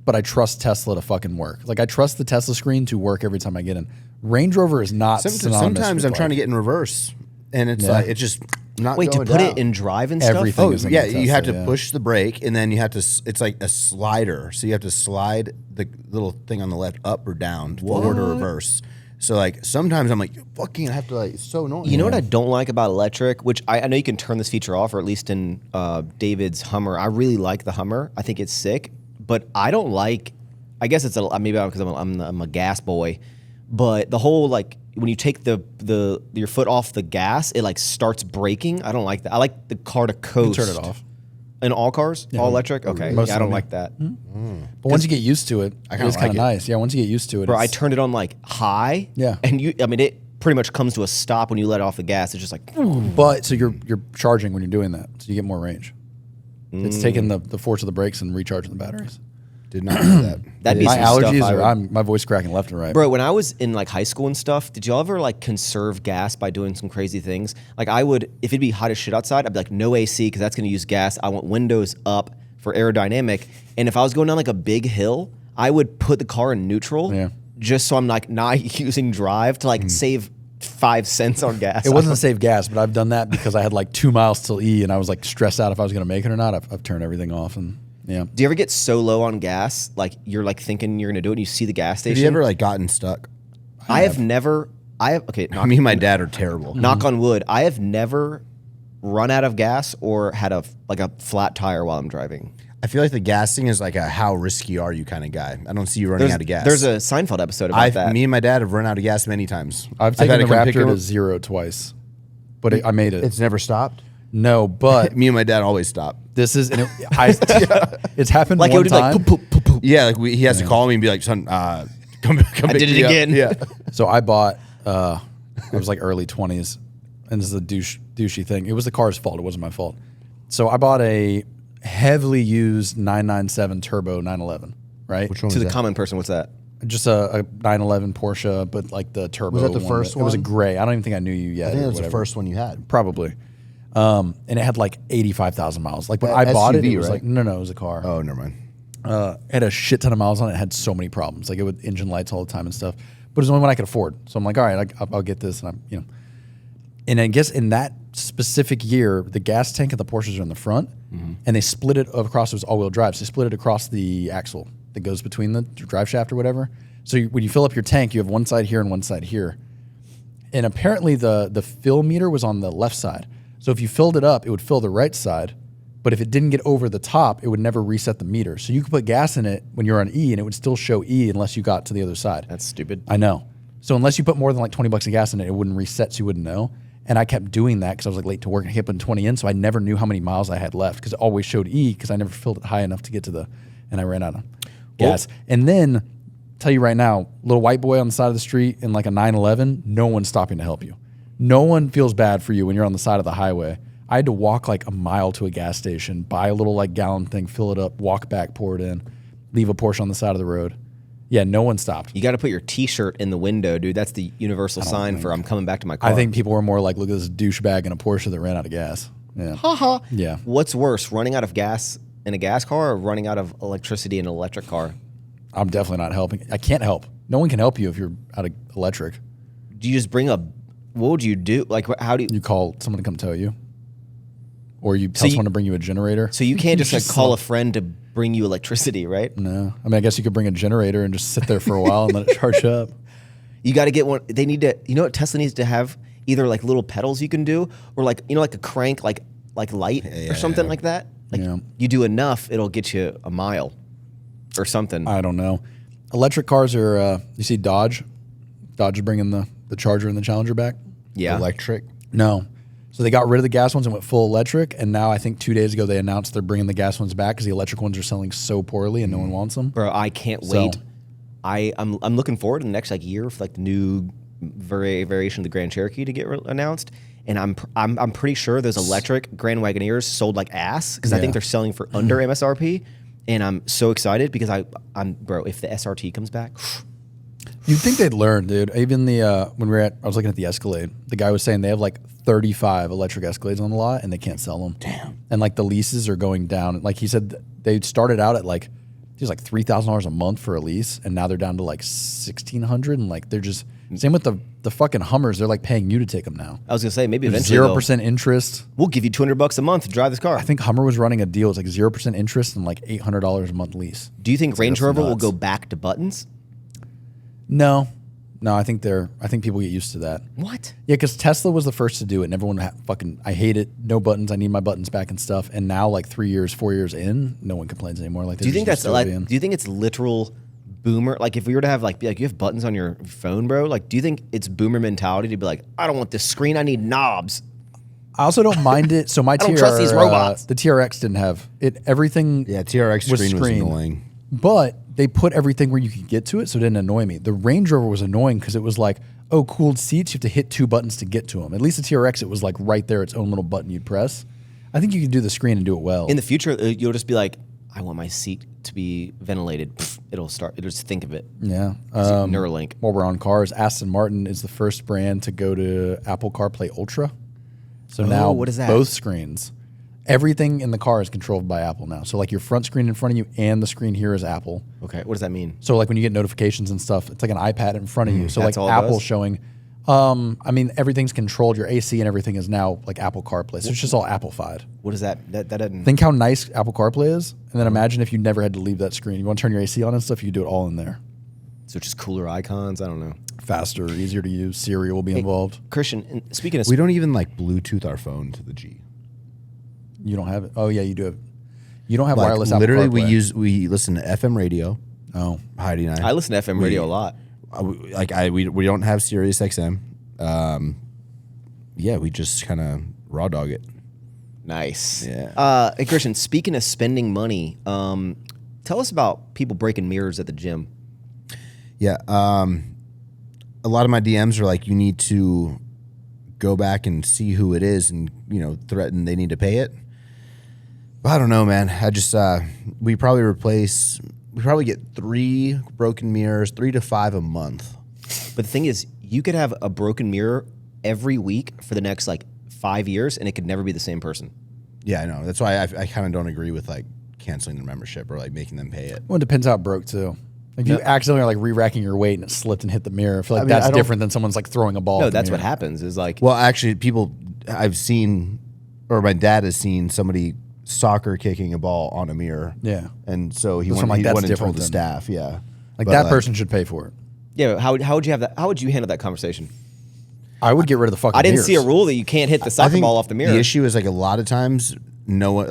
Speaker 3: but I trust Tesla to fucking work. Like I trust the Tesla screen to work every time I get in. Range Rover is not synonymous
Speaker 2: Sometimes
Speaker 3: with
Speaker 2: I'm trying to
Speaker 3: like
Speaker 2: get in reverse, and it's
Speaker 3: Yeah.
Speaker 2: like it's just not.
Speaker 1: Wait, to
Speaker 2: going
Speaker 1: put
Speaker 2: down.
Speaker 1: it in drive and
Speaker 3: Everything.
Speaker 1: stuff?
Speaker 2: Oh
Speaker 3: is in
Speaker 2: yeah,
Speaker 3: the
Speaker 2: you have to
Speaker 3: Tesla, yeah.
Speaker 2: push the brake, and then you have to. It's like a slider, so you have to slide the little thing on the left up or down, forward or reverse. So like sometimes I'm like, fucking, I have to like. It's so annoying.
Speaker 1: You know what I don't like about electric, which I know you can turn this feature off, or at least in David's Hummer. I really like the Hummer. I think it's sick, but I don't like. I guess it's maybe because I'm a gas boy, but the whole like when you take your foot off the gas, it like starts braking. I don't like that. I like the car to coast.
Speaker 3: turn it off.
Speaker 1: In all cars, all electric. Okay,
Speaker 3: Most
Speaker 1: yeah, I
Speaker 3: of
Speaker 1: don't
Speaker 3: them,
Speaker 1: like that.
Speaker 3: But once you get used to it,
Speaker 2: kinda
Speaker 3: it's kind
Speaker 2: like
Speaker 3: of
Speaker 2: it.
Speaker 3: nice. Yeah, once you get used to it,
Speaker 1: Bro, I
Speaker 3: it's-
Speaker 1: turned it on like high.
Speaker 3: Yeah.
Speaker 1: and it pretty much comes to a stop when you let off the gas. It's just like.
Speaker 3: But so you're charging when you're doing that, so you get more range. It's taking the force of the brakes and recharging the batteries.
Speaker 2: Did not know that.
Speaker 1: That'd be
Speaker 3: My
Speaker 1: some stuff
Speaker 3: allergies
Speaker 1: I
Speaker 3: are
Speaker 1: would-
Speaker 3: my voice cracking left and right.
Speaker 1: Bro, when I was in like high school and stuff, did y'all ever like conserve gas by doing some crazy things? Like I would, if it'd be hot as shit outside, I'd be like, no AC because that's going to use gas. I want windows up for aerodynamic. And if I was going down like a big hill, I would put the car in neutral
Speaker 3: Yeah.
Speaker 1: just so I'm like not using drive to like save 5 cents on gas.
Speaker 3: It wasn't save gas, but I've done that because I had like 2 miles till E, and I was like stressed out if I was going to make it or not. I've turned everything off, and yeah.
Speaker 1: Do you ever get so low on gas, like you're like thinking you're going to do it and you see the gas station?
Speaker 2: Have you ever like gotten stuck?
Speaker 1: I have never, okay,
Speaker 2: Me and my dad are terrible.
Speaker 1: knock on wood, I have never run out of gas or had a flat tire while I'm driving.
Speaker 2: I feel like the gas thing is like a how risky are you kind of guy. I don't see you running out of gas.
Speaker 1: There's a Seinfeld episode about that.
Speaker 2: Me and my dad have run out of gas many times.
Speaker 3: I've taken the Raptor to 0 twice, but I made it.
Speaker 2: It's never stopped?
Speaker 3: No, but
Speaker 2: me and my dad always stop.
Speaker 3: This is, it's happened
Speaker 1: like
Speaker 3: one
Speaker 1: it would
Speaker 3: time.
Speaker 1: Like, poop, poop, poop, poop.
Speaker 2: Yeah, like he has to call me and be like, son, come
Speaker 1: I did it again.
Speaker 2: Yeah.
Speaker 3: So I bought, I was like early 20s, and this is a douchey thing. It was the car's fault. It wasn't my fault. So I bought a heavily used 997 turbo 911, right?
Speaker 2: Which one
Speaker 1: To
Speaker 2: was
Speaker 1: the
Speaker 2: that?
Speaker 1: common person, what's that?
Speaker 3: Just a 911 Porsche, but like the turbo.
Speaker 2: Was that the first
Speaker 3: It was a
Speaker 2: one?
Speaker 3: gray. I don't even think I knew you yet.
Speaker 2: I think
Speaker 3: or
Speaker 2: that was the
Speaker 3: whatever.
Speaker 2: first one you had.
Speaker 3: Probably. And it had like 85,000 miles. Like when I bought it,
Speaker 2: SUV,
Speaker 3: it was
Speaker 2: right?
Speaker 3: like, no, it was a car.
Speaker 2: Oh, never mind.
Speaker 3: It had a shit ton of miles on it. It had so many problems. Like it would engine lights all the time and stuff. But it was the only one I could afford. So I'm like, all right, I'll get this. And and I guess in that specific year, the gas tank of the Porsches are in the front, and they split it across. It was all-wheel drive. So they split it across the axle that goes between the drive shaft or whatever. So when you fill up your tank, you have one side here and one side here. And apparently the fill meter was on the left side. So if you filled it up, it would fill the right side. But if it didn't get over the top, it would never reset the meter. So you could put gas in it when you're on E, and it would still show E unless you got to the other side.
Speaker 1: That's stupid.
Speaker 3: I know. So unless you put more than like $20 of gas in it, it wouldn't reset, so you wouldn't know. And I kept doing that because I was like late to work and I kept putting 20 in, so I never knew how many miles I had left because it always showed E because I never filled it high enough to get to and I ran out of gas. And then, tell you right now, little white boy on the side of the street in like a 911, no one's stopping to help you. No one feels bad for you when you're on the side of the highway. I had to walk like a mile to a gas station, buy a little like gallon thing, fill it up, walk back, pour it in, leave a Porsche on the side of the road. Yeah, no one stopped.
Speaker 1: You got to put your T-shirt in the window, dude. That's the universal sign for I'm coming back to my car.
Speaker 3: I think people were more like, look at this douchebag in a Porsche that ran out of gas. Yeah.
Speaker 1: Haha.
Speaker 3: Yeah.
Speaker 1: What's worse, running out of gas in a gas car or running out of electricity in an electric car?
Speaker 3: I'm definitely not helping. I can't help. No one can help you if you're out of electric.
Speaker 1: Do you just bring what would you do? Like, how do you?
Speaker 3: You call someone to come tow you, or you tell
Speaker 1: you-
Speaker 3: someone to bring you a generator.
Speaker 1: So you can't just like
Speaker 3: Just
Speaker 1: call
Speaker 3: slow.
Speaker 1: a friend to bring you electricity, right?
Speaker 3: No, I mean I guess you could bring a generator and just sit there for a while and let it charge up.
Speaker 1: You got to get one. They need to. You know what Tesla needs to have? Either like little pedals you can do, or like like a crank, like light or something like that. Like
Speaker 3: Yeah.
Speaker 1: you do enough, it'll get you a mile or something.
Speaker 3: I don't know. Electric cars are. You see Dodge. Dodge is bringing the Charger and the Challenger back.
Speaker 1: Yeah.
Speaker 2: Electric.
Speaker 3: No. So they got rid of the gas ones and went full electric, and now I think 2 days ago they announced they're bringing the gas ones back because the electric ones are selling so poorly and no one wants them.
Speaker 1: Bro, I can't
Speaker 3: So-
Speaker 1: wait. I'm looking forward to the next like year for like the new variation of the Grand Cherokee to get announced, and I'm pretty sure those electric Grand Wagoneers sold like ass because I think
Speaker 3: Yeah.
Speaker 1: they're selling for under MSRP, and I'm so excited because I'm bro, if the SRT comes back,
Speaker 3: You'd think they'd learn, dude. Even when I was looking at the Escalade, the guy was saying they have like 35 electric Escalades on the lot and they can't sell them.
Speaker 2: Damn.
Speaker 3: And like the leases are going down. Like he said, they started out at like it was like $3,000 a month for a lease, and now they're down to like $1,600. And like they're just same with the fucking Hummers. They're like paying you to take them now.
Speaker 1: I was gonna say maybe eventually
Speaker 3: 0% interest.
Speaker 1: we'll give you $200 a month to drive this car.
Speaker 3: I think Hummer was running a deal. It's like 0% interest and like $800 a month lease.
Speaker 1: Do you think Range
Speaker 3: that's
Speaker 1: Rover will
Speaker 3: nuts.
Speaker 1: go back to buttons?
Speaker 3: No, I think people get used to that.
Speaker 1: What?
Speaker 3: Yeah, because Tesla was the first to do it, and everyone I hate it. No buttons. I need my buttons back and stuff. And now, like 3 years, 4 years in, no one complains anymore. Like,
Speaker 1: Do you think that's like? Do you think it's literal boomer? Like, if we were to have be like you have buttons on your phone, bro. Like, do you think it's boomer mentality to be like, I don't want this screen. I need knobs.
Speaker 3: I also don't mind it. So my
Speaker 1: don't trust these robots.
Speaker 3: The TRX didn't have it. Everything.
Speaker 2: Yeah, TRX
Speaker 3: was
Speaker 2: screen was
Speaker 3: screen.
Speaker 2: annoying.
Speaker 3: But they put everything where you could get to it, so it didn't annoy me. The Range Rover was annoying because it was like, oh, cooled seats. You have to hit 2 buttons to get to them. At least the TRX, it was like right there, its own little button you'd press. I think you can do the screen and do it well.
Speaker 1: In the future, you'll just be like, I want my seat to be ventilated. Pfft, it'll just think of it.
Speaker 3: Yeah.
Speaker 1: Neuralink.
Speaker 3: While we're on cars, Aston Martin is the first brand to go to Apple CarPlay Ultra. So now
Speaker 1: what is that?
Speaker 3: both screens, everything in the car is controlled by Apple now. So like your front screen in front of you and the screen here is Apple.
Speaker 1: Okay, what does that mean?
Speaker 3: So like when you get notifications and stuff, it's like an iPad in front of you. So
Speaker 1: That's
Speaker 3: like
Speaker 1: all it
Speaker 3: Apple
Speaker 1: does?
Speaker 3: showing, I mean, everything's controlled. Your AC and everything is now like Apple CarPlay. So it's just all Apple-fied.
Speaker 1: What is that? That doesn't.
Speaker 3: Think how nice Apple CarPlay is. And then imagine if you never had to leave that screen. You want to turn your AC on and stuff, you do it all in there.
Speaker 1: So just cooler icons. I don't know.
Speaker 3: Faster, easier to use. Siri will be involved.
Speaker 1: Christian, speaking of
Speaker 2: We don't even like Bluetooth our phone to the G.
Speaker 3: You don't have it. Oh yeah, you do have. You don't have
Speaker 2: Like,
Speaker 3: wireless. Apple
Speaker 2: literally,
Speaker 3: CarPlay.
Speaker 2: we listen to FM radio.
Speaker 3: Oh,
Speaker 2: Heidi and I.
Speaker 1: I listen to FM radio a lot.
Speaker 2: We don't have Sirius XM. Yeah, we just kind of raw dog it.
Speaker 1: Nice.
Speaker 2: Yeah.
Speaker 1: Hey, Christian, speaking of spending money, tell us about people breaking mirrors at the gym.
Speaker 2: Yeah. A lot of my DMs are like, you need to go back and see who it is and, threaten they need to pay it. But I don't know, man. I just, we probably get 3 broken mirrors, 3 to 5 a month.
Speaker 1: But the thing is, you could have a broken mirror every week for the next 5 years, and it could never be the same person.
Speaker 2: Yeah, I know. That's why I kind of don't agree with canceling their membership or making them pay it.
Speaker 3: well, it depends how it broke too. If you accidentally are re-racking your weight and it slipped and hit the mirror, I feel like that's different than someone's throwing a ball.
Speaker 1: No,
Speaker 3: at the
Speaker 1: that's what
Speaker 3: mirror.
Speaker 1: happens. Is
Speaker 2: Well, actually, I've seen, or my dad has seen somebody soccer kicking a ball on a mirror.
Speaker 3: Yeah.
Speaker 2: And so he
Speaker 3: So
Speaker 2: went,
Speaker 3: I'm like,
Speaker 2: he
Speaker 3: that's
Speaker 2: went and
Speaker 3: different
Speaker 2: told the
Speaker 3: than-
Speaker 2: staff. Yeah.
Speaker 3: Like
Speaker 2: But,
Speaker 3: that person should pay for it.
Speaker 1: Yeah. How would you have that? How would you handle that conversation?
Speaker 3: I would get rid of the fucking.
Speaker 1: I didn't
Speaker 3: mirrors.
Speaker 1: see a rule that you can't hit the
Speaker 2: I
Speaker 1: soccer
Speaker 2: think
Speaker 1: ball off the mirror.
Speaker 2: The issue is a lot of times no one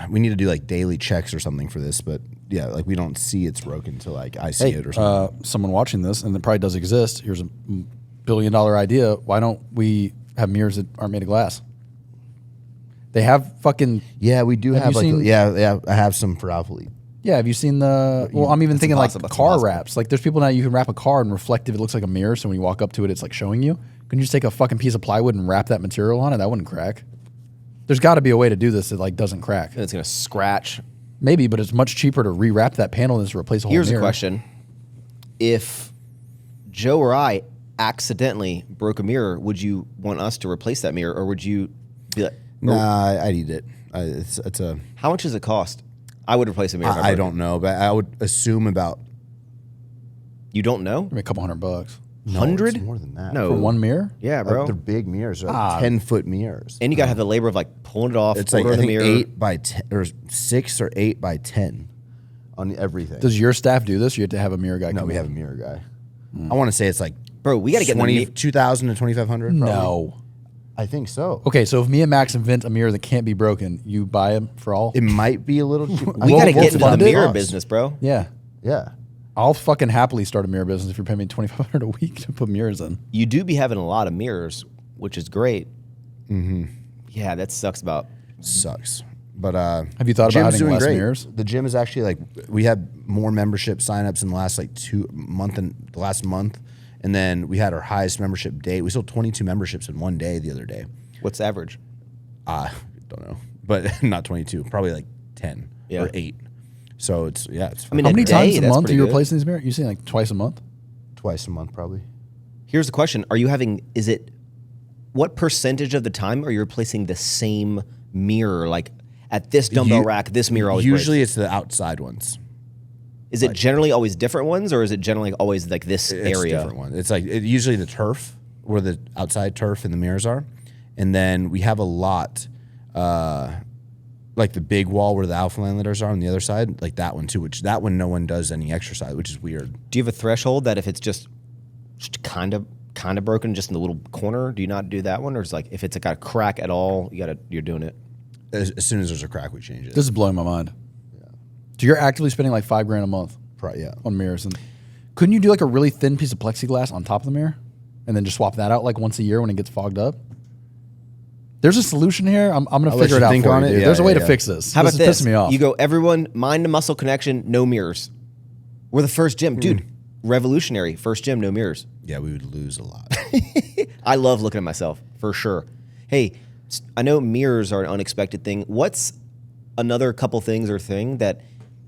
Speaker 2: we need to do daily checks or something for this, but yeah, we don't see it's broken until I see it or something.
Speaker 3: Someone watching this, and it probably does exist. Here's a $1 billion idea. Why don't we have mirrors that aren't made of glass? They have fucking.
Speaker 2: Yeah, we do
Speaker 3: Have
Speaker 2: have
Speaker 3: you seen-
Speaker 2: yeah, I have some for Alphalete.
Speaker 3: Yeah, have you seen the? Well, I'm even
Speaker 1: That's
Speaker 3: thinking
Speaker 1: impossible. That's
Speaker 3: car
Speaker 1: impossible.
Speaker 3: wraps. There's people now you can wrap a car and reflective. It looks like a mirror, so when you walk up to it, it's showing you. Couldn't you just take a fucking piece of plywood and wrap that material on it? That wouldn't crack. There's got to be a way to do this that doesn't crack.
Speaker 1: And it's gonna scratch.
Speaker 3: Maybe, but it's much cheaper to rewrap that panel than to replace a whole
Speaker 1: Here's
Speaker 3: mirror.
Speaker 1: a question: if Joe or I accidentally broke a mirror, would you want us to replace that mirror, or would you be like,
Speaker 2: Nah, I'd eat it. It's a.
Speaker 1: how much does it cost? I would replace a mirror. if
Speaker 2: I
Speaker 1: broke it.
Speaker 2: don't know, but I would assume about
Speaker 1: You don't know?
Speaker 3: Maybe a couple $100
Speaker 2: no,
Speaker 1: 100?
Speaker 2: it's more than that.
Speaker 1: No.
Speaker 3: for one mirror.
Speaker 1: Yeah, bro.
Speaker 2: They're big mirrors, they're 10-foot mirrors.
Speaker 1: And you gotta have the labor of pulling it off,
Speaker 2: It's
Speaker 1: putting it
Speaker 2: I
Speaker 1: in the
Speaker 2: think
Speaker 1: mirror.
Speaker 2: 8 by 10 or 6 or 8 by 10 on everything.
Speaker 3: Does your staff do this? Or you have to have a mirror guy.
Speaker 2: No,
Speaker 3: come
Speaker 2: we
Speaker 3: in?
Speaker 2: have a mirror guy. I want to say it's
Speaker 1: Bro, we gotta get in the
Speaker 2: 20, 2,000 to 2,500.
Speaker 3: No.
Speaker 2: I think so.
Speaker 3: Okay, so if me and Max invent a mirror that can't be broken, you buy them for all?
Speaker 2: It might be a little.
Speaker 1: We
Speaker 3: We'll-
Speaker 1: gotta
Speaker 3: we'll
Speaker 1: get into the
Speaker 3: fund it.
Speaker 1: mirror business, bro.
Speaker 3: Yeah.
Speaker 2: Yeah.
Speaker 3: I'll fucking happily start a mirror business if you're paying me $2,500 a week to put mirrors in.
Speaker 1: You do be having a lot of mirrors, which is great. Mm-hmm. Yeah, that sucks about.
Speaker 2: Sucks. But
Speaker 3: Have you thought about
Speaker 2: gym's
Speaker 3: having
Speaker 2: doing
Speaker 3: less
Speaker 2: great.
Speaker 3: mirrors?
Speaker 2: The gym is actually we had more membership signups in the last the last month, and then we had our highest membership day. We sold 22 memberships in one day the other day.
Speaker 1: What's the average?
Speaker 2: Don't know, but not 22, probably 10
Speaker 1: Yeah.
Speaker 2: or 8. So it's it's
Speaker 1: I mean,
Speaker 3: How
Speaker 1: a
Speaker 3: many
Speaker 1: day,
Speaker 3: times a
Speaker 1: that's
Speaker 3: month are
Speaker 1: pretty
Speaker 3: you
Speaker 1: good.
Speaker 3: replacing these mirrors? You saying twice a month?
Speaker 2: twice a month probably.
Speaker 1: Here's the question: Are you having? Is it? What percentage of the time are you replacing the same mirror? At this dumbbell rack, this mirror always
Speaker 2: Usually
Speaker 1: breaks.
Speaker 2: it's the outside ones.
Speaker 1: Is it generally always different ones, or is it generally always this
Speaker 2: It's
Speaker 1: area?
Speaker 2: different one. It's usually the turf, where the outside turf and the mirrors are, and then we have a lot, the big wall where the alpha letters are on the other side, that one too. Which that one no one does any exercise, which is weird.
Speaker 1: Do you have a threshold that if it's just kind of broken, just in the little corner, do you not do that one, or it's if it's got a crack at all, you're doing it?
Speaker 2: As soon as there's a crack, we change it.
Speaker 3: This is blowing my mind. So you're actively spending $5,000 a month
Speaker 2: Yeah.
Speaker 3: on mirrors. And couldn't you do a really thin piece of plexiglass on top of the mirror and then just swap that out once a year when it gets fogged up? There's a solution here. I'm going to
Speaker 2: let
Speaker 3: figure it
Speaker 2: you
Speaker 3: out
Speaker 2: think
Speaker 3: for
Speaker 2: on
Speaker 3: you,
Speaker 2: it.
Speaker 3: dude.
Speaker 2: Yeah,
Speaker 3: There's a way
Speaker 2: yeah,
Speaker 3: to
Speaker 2: yeah.
Speaker 3: fix this.
Speaker 1: How
Speaker 3: This
Speaker 1: about
Speaker 3: is
Speaker 1: this?
Speaker 3: pissing me off.
Speaker 1: You go, everyone, mind to muscle connection, no mirrors. We're the first gym, dude. Revolutionary, first gym, no mirrors.
Speaker 2: Yeah, we would lose a lot.
Speaker 1: I love looking at myself, for sure. Hey, I know mirrors are an unexpected thing. What's another couple things or thing that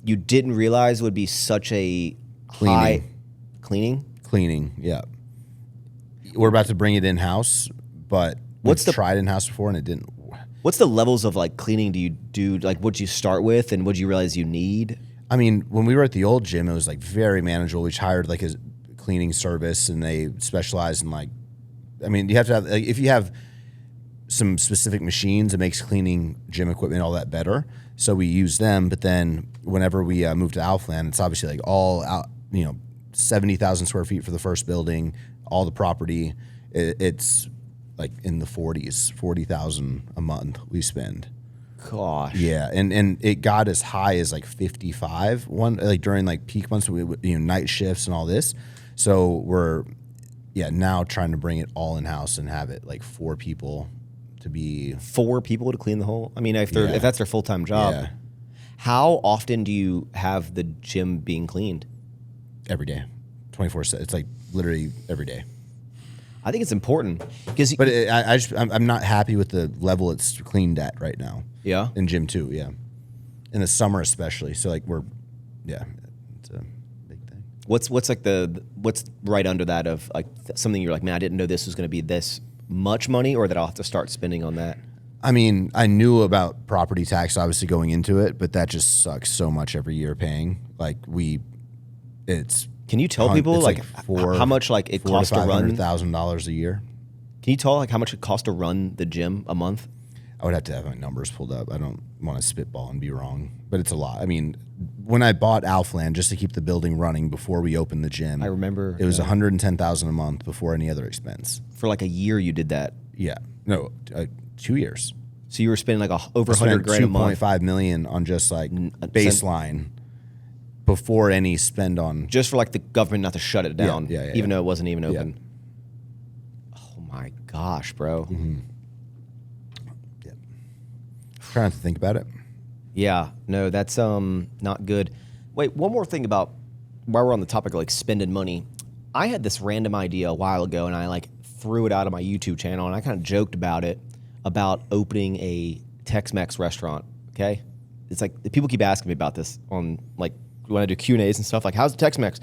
Speaker 1: you didn't realize would be such a high cleaning?
Speaker 2: Cleaning, yeah. We're about to bring it in house, but
Speaker 1: What's
Speaker 2: we've
Speaker 1: the-
Speaker 2: tried in house before and it didn't.
Speaker 1: What's the levels of cleaning do you do? What'd you start with and what'd you realize you need?
Speaker 2: I mean, when we were at the old gym, it was very manageable. We hired a cleaning service, and they specialize in you have to have if you have some specific machines, it makes cleaning gym equipment all that better. So we use them. But then whenever we moved to Alphaland, it's obviously all out, 70,000 square feet for the first building, all the property. It's in the 40s, 40,000 a month we spend.
Speaker 1: gosh.
Speaker 2: Yeah, and it got as high as like 55 during like peak months, night shifts and all this. So we're now trying to bring it all in house and have it like 4 people to be
Speaker 1: 4 people to clean the whole. I mean, if that's their full-time job.
Speaker 2: Yeah.
Speaker 1: How often do you have the gym being cleaned?
Speaker 2: every day, 24/7. It's like literally every day.
Speaker 1: I think it's important because.
Speaker 2: But I'm not happy with the level it's cleaned at right now.
Speaker 1: Yeah.
Speaker 2: In gym too. Yeah. In the summer especially. So like it's a big thing.
Speaker 1: What's like what's right under that of like something you're like, man, I didn't know this was going to be this much money, or that I'll have to start spending on that.
Speaker 2: I mean, I knew about property tax obviously going into it, but that just sucks so much every year paying. Like
Speaker 1: Can you tell people like how much like it costs to run
Speaker 2: $500,000 a year?
Speaker 1: Can you tell like how much it costs to run the gym a month?
Speaker 2: I would have to have my numbers pulled up. I don't want to spitball and be wrong, but it's a lot. I mean, when I bought Affluence just to keep the building running before we opened the gym,
Speaker 1: I remember
Speaker 2: it was $110,000 a month before any other expense.
Speaker 1: For like a year, you did that.
Speaker 2: Yeah, no, 2 years.
Speaker 1: So you were spending like over $100,000 a month.
Speaker 2: $2.5 million on just like baseline before any spend on
Speaker 1: just for like the government not to shut it down, even though it wasn't even open.
Speaker 2: Yeah.
Speaker 1: Oh my gosh, bro.
Speaker 2: Mm-hmm. Trying to think about it.
Speaker 1: Yeah, no, that's not good. Wait, one more thing about while we're on the topic of like spending money. I had this random idea a while ago, and I like threw it out on my YouTube channel, and I kind of joked about it, about opening a Tex-Mex restaurant. Okay, it's like people keep asking me about this on like when I do Q&As and stuff. Like, how's the Tex-Mex?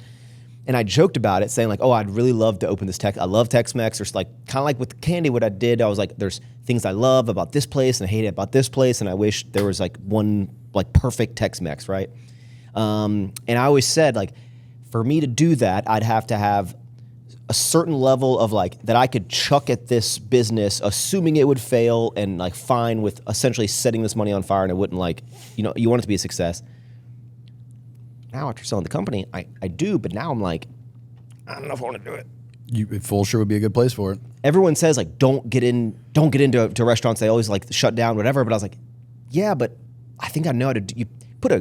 Speaker 1: And I joked about it, saying like, oh, I'd really love to open this I love Tex-Mex. There's like kind of like with the candy, what I did, I was like, there's things I love about this place and I hate it about this place, and I wish there was like one like perfect Tex-Mex, right? And I always said like, for me to do that, I'd have to have a certain level of like that I could chuck at this business, assuming it would fail, and like fine with essentially setting this money on fire, and it wouldn't like, you want it to be a success. Now after selling the company, I do, but now I'm like, I don't know if I want to do it.
Speaker 3: Fulshire would be a good place for it.
Speaker 1: Everyone says like, don't get into restaurants. They always like shut down, whatever. But I was like, yeah, but I think I know how to do. You put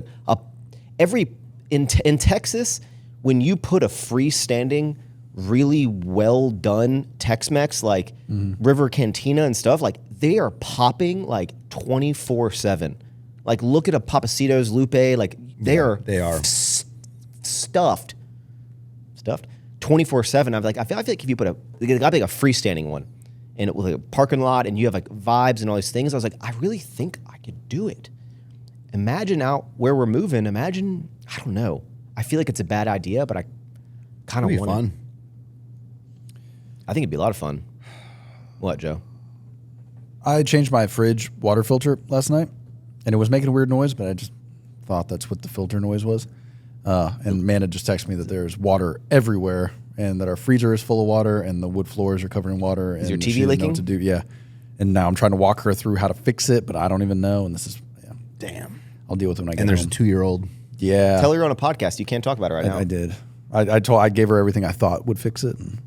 Speaker 1: in Texas, when you put a freestanding, really well done Tex-Mex like River Cantina and stuff, like they are popping like 24/7. Like look at a Papacitos, Lupe, like they are stuffed 24/7. I'm like, I feel like if you put they got like a freestanding one, and it was like a parking lot, and you have like vibes and all these things. I was like, I really think I could do it. Imagine out where we're moving. Imagine, I don't know. I feel like it's a bad idea, but I kind of want it.
Speaker 2: Fun.
Speaker 1: I think it'd be a lot of fun. What, Joe?
Speaker 3: I changed my fridge water filter last night, and it was making a weird noise, but I just thought that's what the filter noise was. And Amanda just texted me that there's water everywhere, and that our freezer is full of water, and the wood floors are covered in water.
Speaker 1: Is
Speaker 3: and
Speaker 1: your TV
Speaker 3: she doesn't know
Speaker 1: leaking?
Speaker 3: what to do. Yeah. And now I'm trying to walk her through how to fix it, but I don't even know. And this is,
Speaker 2: Damn.
Speaker 3: I'll deal with it when I get
Speaker 2: And there's
Speaker 3: home.
Speaker 2: a 2-year-old.
Speaker 3: Yeah.
Speaker 1: Tell her you're on a podcast. You can't talk about it right now.
Speaker 3: I did. I gave her everything I thought would fix it. And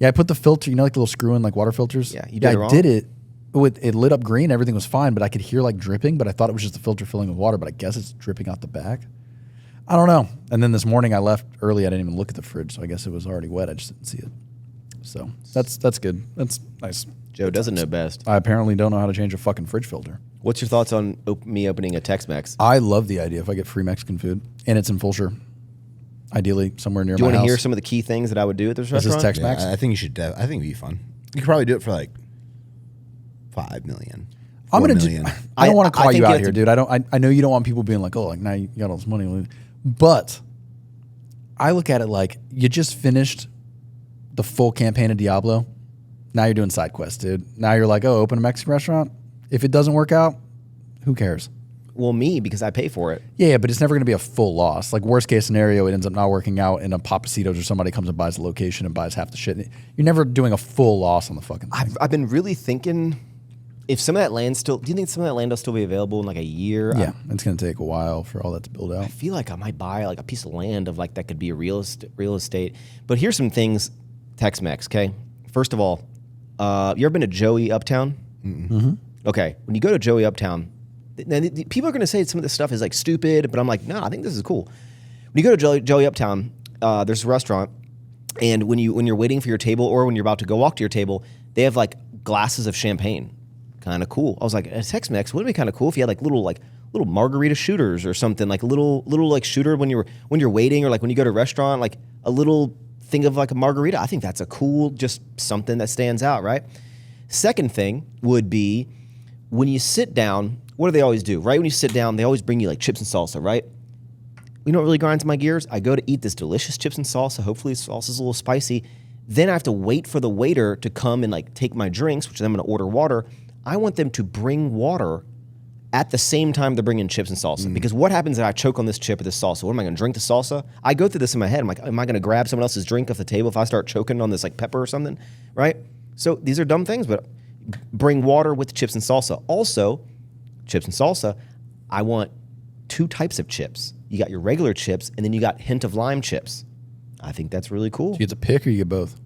Speaker 3: I put the filter, like the little screw in like water filters.
Speaker 1: Yeah, you did it wrong.
Speaker 3: I did it. It lit up green. Everything was fine, but I could hear like dripping, but I thought it was just the filter filling with water, but I guess it's dripping out the back. I don't know. And then this morning I left early. I didn't even look at the fridge, so I guess it was already wet. I just didn't see it. So that's good. That's nice.
Speaker 1: Joe doesn't know best.
Speaker 3: I apparently don't know how to change a fucking fridge filter.
Speaker 1: What's your thoughts on me opening a Tex-Mex?
Speaker 3: I love the idea if I get free Mexican food, and it's in Fulshire. Ideally, somewhere near my house.
Speaker 1: Do you want to hear some of the key things that I would do at this
Speaker 3: Is
Speaker 1: restaurant?
Speaker 3: this Tex-Mex?
Speaker 2: Yeah, I think you should. I think it'd be fun. You could probably do it for like $5 million.
Speaker 3: I'm gonna. I don't want to call
Speaker 1: think
Speaker 3: you
Speaker 1: you
Speaker 3: out
Speaker 1: have
Speaker 3: here,
Speaker 1: to-
Speaker 3: dude. I know you don't want people being like, oh, like now you got all this money, but I look at it like you just finished the full campaign of Diablo. Now you're doing side quests, dude. Now you're like, oh, open a Mexican restaurant. If it doesn't work out, who cares?
Speaker 1: Well, me, because I pay for it.
Speaker 3: Yeah, but it's never going to be a full loss. Like worst case scenario, it ends up not working out, and a Papacitos or somebody comes and buys the location and buys half the shit. You're never doing a full loss on the fucking thing.
Speaker 1: I've been really thinking, if some of that land still, do you think some of that land will still be available in like a year?
Speaker 3: Yeah, it's going to take a while for all that to build out.
Speaker 1: I feel like I might buy like a piece of land of like that could be a real estate. But here's some things, Tex-Mex. Okay, first of all, you ever been to Joey Uptown?
Speaker 3: Mm-hmm.
Speaker 1: Okay, when you go to Joey Uptown, People are going to say some of this stuff is like stupid, but I'm like, no, I think this is cool. When you go to Jelly Uptown, there's a restaurant, and when you're waiting for your table or when you're about to go walk to your table, they have like glasses of champagne. Kind of cool. I was like, at Tex-Mex, wouldn't it be kind of cool if you had like little margarita shooters or something, like a little like shooter when you're waiting, or like when you go to a restaurant, like a little thing of like a margarita. I think that's a cool, just something that stands out, right? Second thing would be when you sit down, what do they always do? Right when you sit down, they always bring you like chips and salsa, right? You know what really grinds my gears? I go to eat this delicious chips and salsa. Hopefully the salsa's a little spicy. Then I have to wait for the waiter to come and like take my drinks, which I'm going to order water. I want them to bring water at the same time they're bringing chips and salsa. Because what happens if I choke on this chip or this salsa? What am I going to drink the salsa? I go through this in my head. I'm like, am I going to grab someone else's drink off the table if I start choking on this like pepper or something, right? So these are dumb things, but bring water with chips and salsa. Also, chips and salsa, I want 2 types of chips. You got your regular chips, and then you got hint of lime chips. I think that's really cool.
Speaker 3: Do you get to pick or you get both?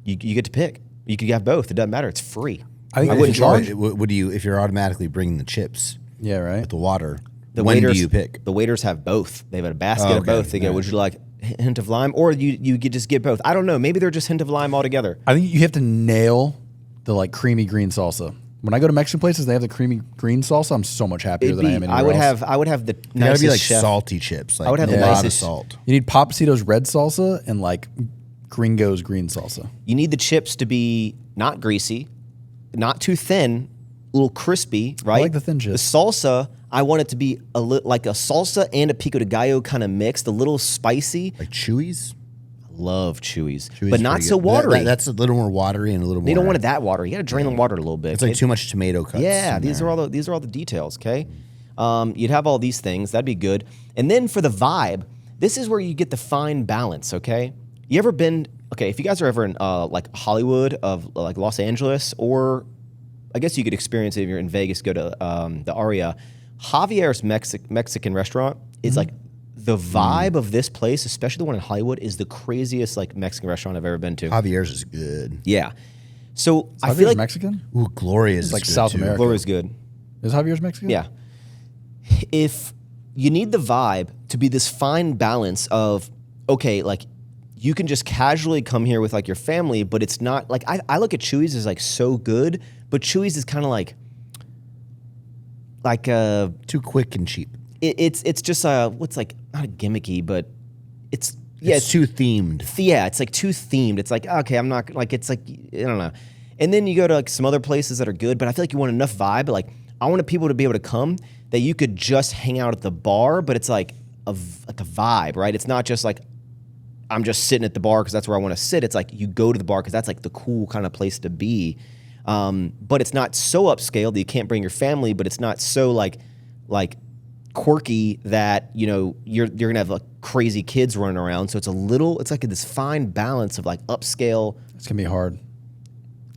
Speaker 1: You get to pick. You could have both. It doesn't matter. It's free.
Speaker 3: I think
Speaker 1: I wouldn't charge.
Speaker 2: Would you, if you're automatically bringing the chips
Speaker 3: Yeah, right.
Speaker 2: with the water,
Speaker 1: The
Speaker 2: when
Speaker 1: waiters,
Speaker 2: do you pick?
Speaker 1: The waiters have both. They have a basket of
Speaker 2: okay.
Speaker 1: both. They go, would you like hint of lime? Or you could just get both. I don't know. Maybe they're just hint of lime altogether.
Speaker 3: I think you have to nail the like creamy green salsa. When I go to Mexican places, they have the creamy green salsa. I'm so much happier than I am anywhere else.
Speaker 1: I would have the
Speaker 2: They gotta
Speaker 1: nicest
Speaker 2: be like
Speaker 1: chef.
Speaker 2: salty chips. Like
Speaker 1: I would have
Speaker 2: a
Speaker 1: the
Speaker 2: lot of
Speaker 1: nicest-
Speaker 2: salt.
Speaker 3: You need Papacitos red salsa and like Gringo's green salsa.
Speaker 1: You need the chips to be not greasy, not too thin, a little crispy, right?
Speaker 3: like the thin chips.
Speaker 1: The salsa, I want it to be like a salsa and a pico de gallo kind of mixed, a little spicy.
Speaker 2: Like Chewy's?
Speaker 1: Love Chewy's,
Speaker 2: Chewy's
Speaker 1: but not
Speaker 2: pretty
Speaker 1: so
Speaker 2: good.
Speaker 1: watery.
Speaker 2: That's a little more watery and a little more.
Speaker 1: They don't want it that watery. You got to drain the water a little bit.
Speaker 2: It's like too much tomato cuts.
Speaker 1: Yeah,
Speaker 2: in
Speaker 1: these
Speaker 2: there.
Speaker 1: are all the details. Okay, you'd have all these things. That'd be good. And then for the vibe, this is where you get the fine balance. Okay, you ever been? Okay, if you guys are ever in like Hollywood of like Los Angeles, or I guess you could experience it if you're in Vegas. Go to the Aria, Javier's Mexican restaurant is like. The vibe of this place, especially the one in Hollywood, is the craziest like Mexican restaurant I've ever been to.
Speaker 2: Javier's is good.
Speaker 1: Yeah, so I
Speaker 3: Javier's
Speaker 1: feel like
Speaker 3: Mexican?
Speaker 2: Ooh, Gloria's is
Speaker 3: like
Speaker 2: good
Speaker 3: South
Speaker 2: too.
Speaker 3: America.
Speaker 1: Gloria's good.
Speaker 3: Is Javier's Mexican?
Speaker 1: Yeah. If you need the vibe to be this fine balance of, okay, like you can just casually come here with like your family, but it's not like I look at Chewy's as like so good, but Chewy's is kind of like
Speaker 2: Too quick and cheap.
Speaker 1: it's just what's like not a gimmicky, but it's
Speaker 2: It's too themed.
Speaker 1: yeah, it's like too themed. It's like, okay, I'm not like, it's like, I don't know. And then you go to like some other places that are good, but I feel like you want enough vibe. Like I want people to be able to come that you could just hang out at the bar, but it's like a vibe, right? It's not just like I'm just sitting at the bar because that's where I want to sit. It's like you go to the bar because that's like the cool kind of place to be. But it's not so upscale that you can't bring your family, but it's not so like quirky that, you know, you're gonna have like crazy kids running around. So it's like this fine balance of like upscale.
Speaker 3: It's going to be hard.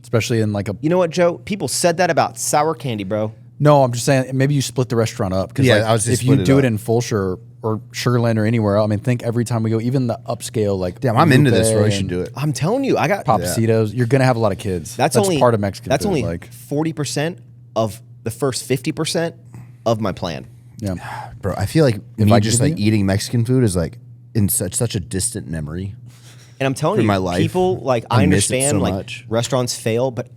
Speaker 3: Especially in like a...
Speaker 1: You know what, Joe? People said that about sour candy, bro.
Speaker 3: No, I'm just saying maybe you split the restaurant up. Because
Speaker 2: Yeah,
Speaker 3: like,
Speaker 2: I was just
Speaker 3: if you
Speaker 2: split it
Speaker 3: do it
Speaker 2: up.
Speaker 3: in Fulshire or Sugarland or anywhere else, I mean, think every time we go, even the upscale, like...
Speaker 2: Damn, I'm into this,
Speaker 3: Lupe
Speaker 2: bro. You should
Speaker 3: and
Speaker 2: do it.
Speaker 1: I'm telling you, I got
Speaker 3: Papacitos, you're going to have a lot of kids.
Speaker 1: That's only
Speaker 3: part of Mexican
Speaker 1: That's
Speaker 3: food,
Speaker 1: only
Speaker 3: like,
Speaker 1: 40% of the first 50% of my plan.
Speaker 3: yeah.
Speaker 2: Bro, I feel like
Speaker 3: If
Speaker 2: me
Speaker 3: I
Speaker 2: just
Speaker 3: give
Speaker 2: like
Speaker 3: you-
Speaker 2: eating Mexican food is like in such a distant memory.
Speaker 1: And I'm telling
Speaker 2: For
Speaker 1: you,
Speaker 2: my life.
Speaker 1: people like
Speaker 2: I
Speaker 1: I
Speaker 2: miss it
Speaker 1: understand
Speaker 2: so
Speaker 1: like
Speaker 2: much.
Speaker 1: restaurants fail, but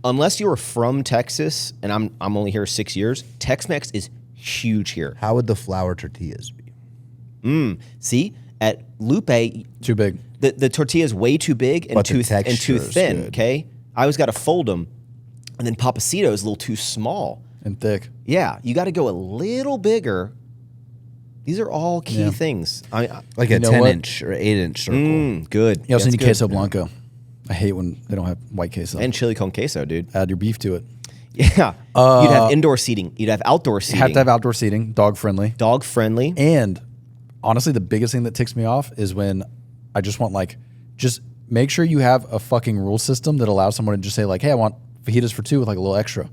Speaker 1: unless you are from Texas, and I'm only here 6 years, Tex-Mex is huge here.
Speaker 2: How would the flour tortillas be?
Speaker 1: See, at Lupe,
Speaker 3: Too big.
Speaker 1: the tortilla is way too big and
Speaker 2: But the
Speaker 1: too
Speaker 2: texture is
Speaker 1: thin.
Speaker 2: good.
Speaker 1: Okay, I always got to fold them, and then Papacito is a little too small.
Speaker 3: And thick.
Speaker 1: Yeah, you got to go a little bigger. These are all key
Speaker 3: Yeah.
Speaker 1: things.
Speaker 2: Like
Speaker 3: You
Speaker 2: a
Speaker 3: know
Speaker 2: 10-inch or 8-inch circle.
Speaker 1: Good.
Speaker 3: You also
Speaker 1: That's
Speaker 3: need
Speaker 1: good.
Speaker 3: queso blanco. I hate when they don't have white queso.
Speaker 1: And chili con queso, dude.
Speaker 3: Add your beef to it.
Speaker 1: Yeah, you'd have indoor seating. You'd have outdoor
Speaker 3: You
Speaker 1: seating.
Speaker 3: have to have outdoor seating, dog friendly.
Speaker 1: dog friendly.
Speaker 3: And honestly, the biggest thing that ticks me off is when I just want just make sure you have a fucking rule system that allows someone to just say like, hey, I want fajitas for 2 with like a little extra.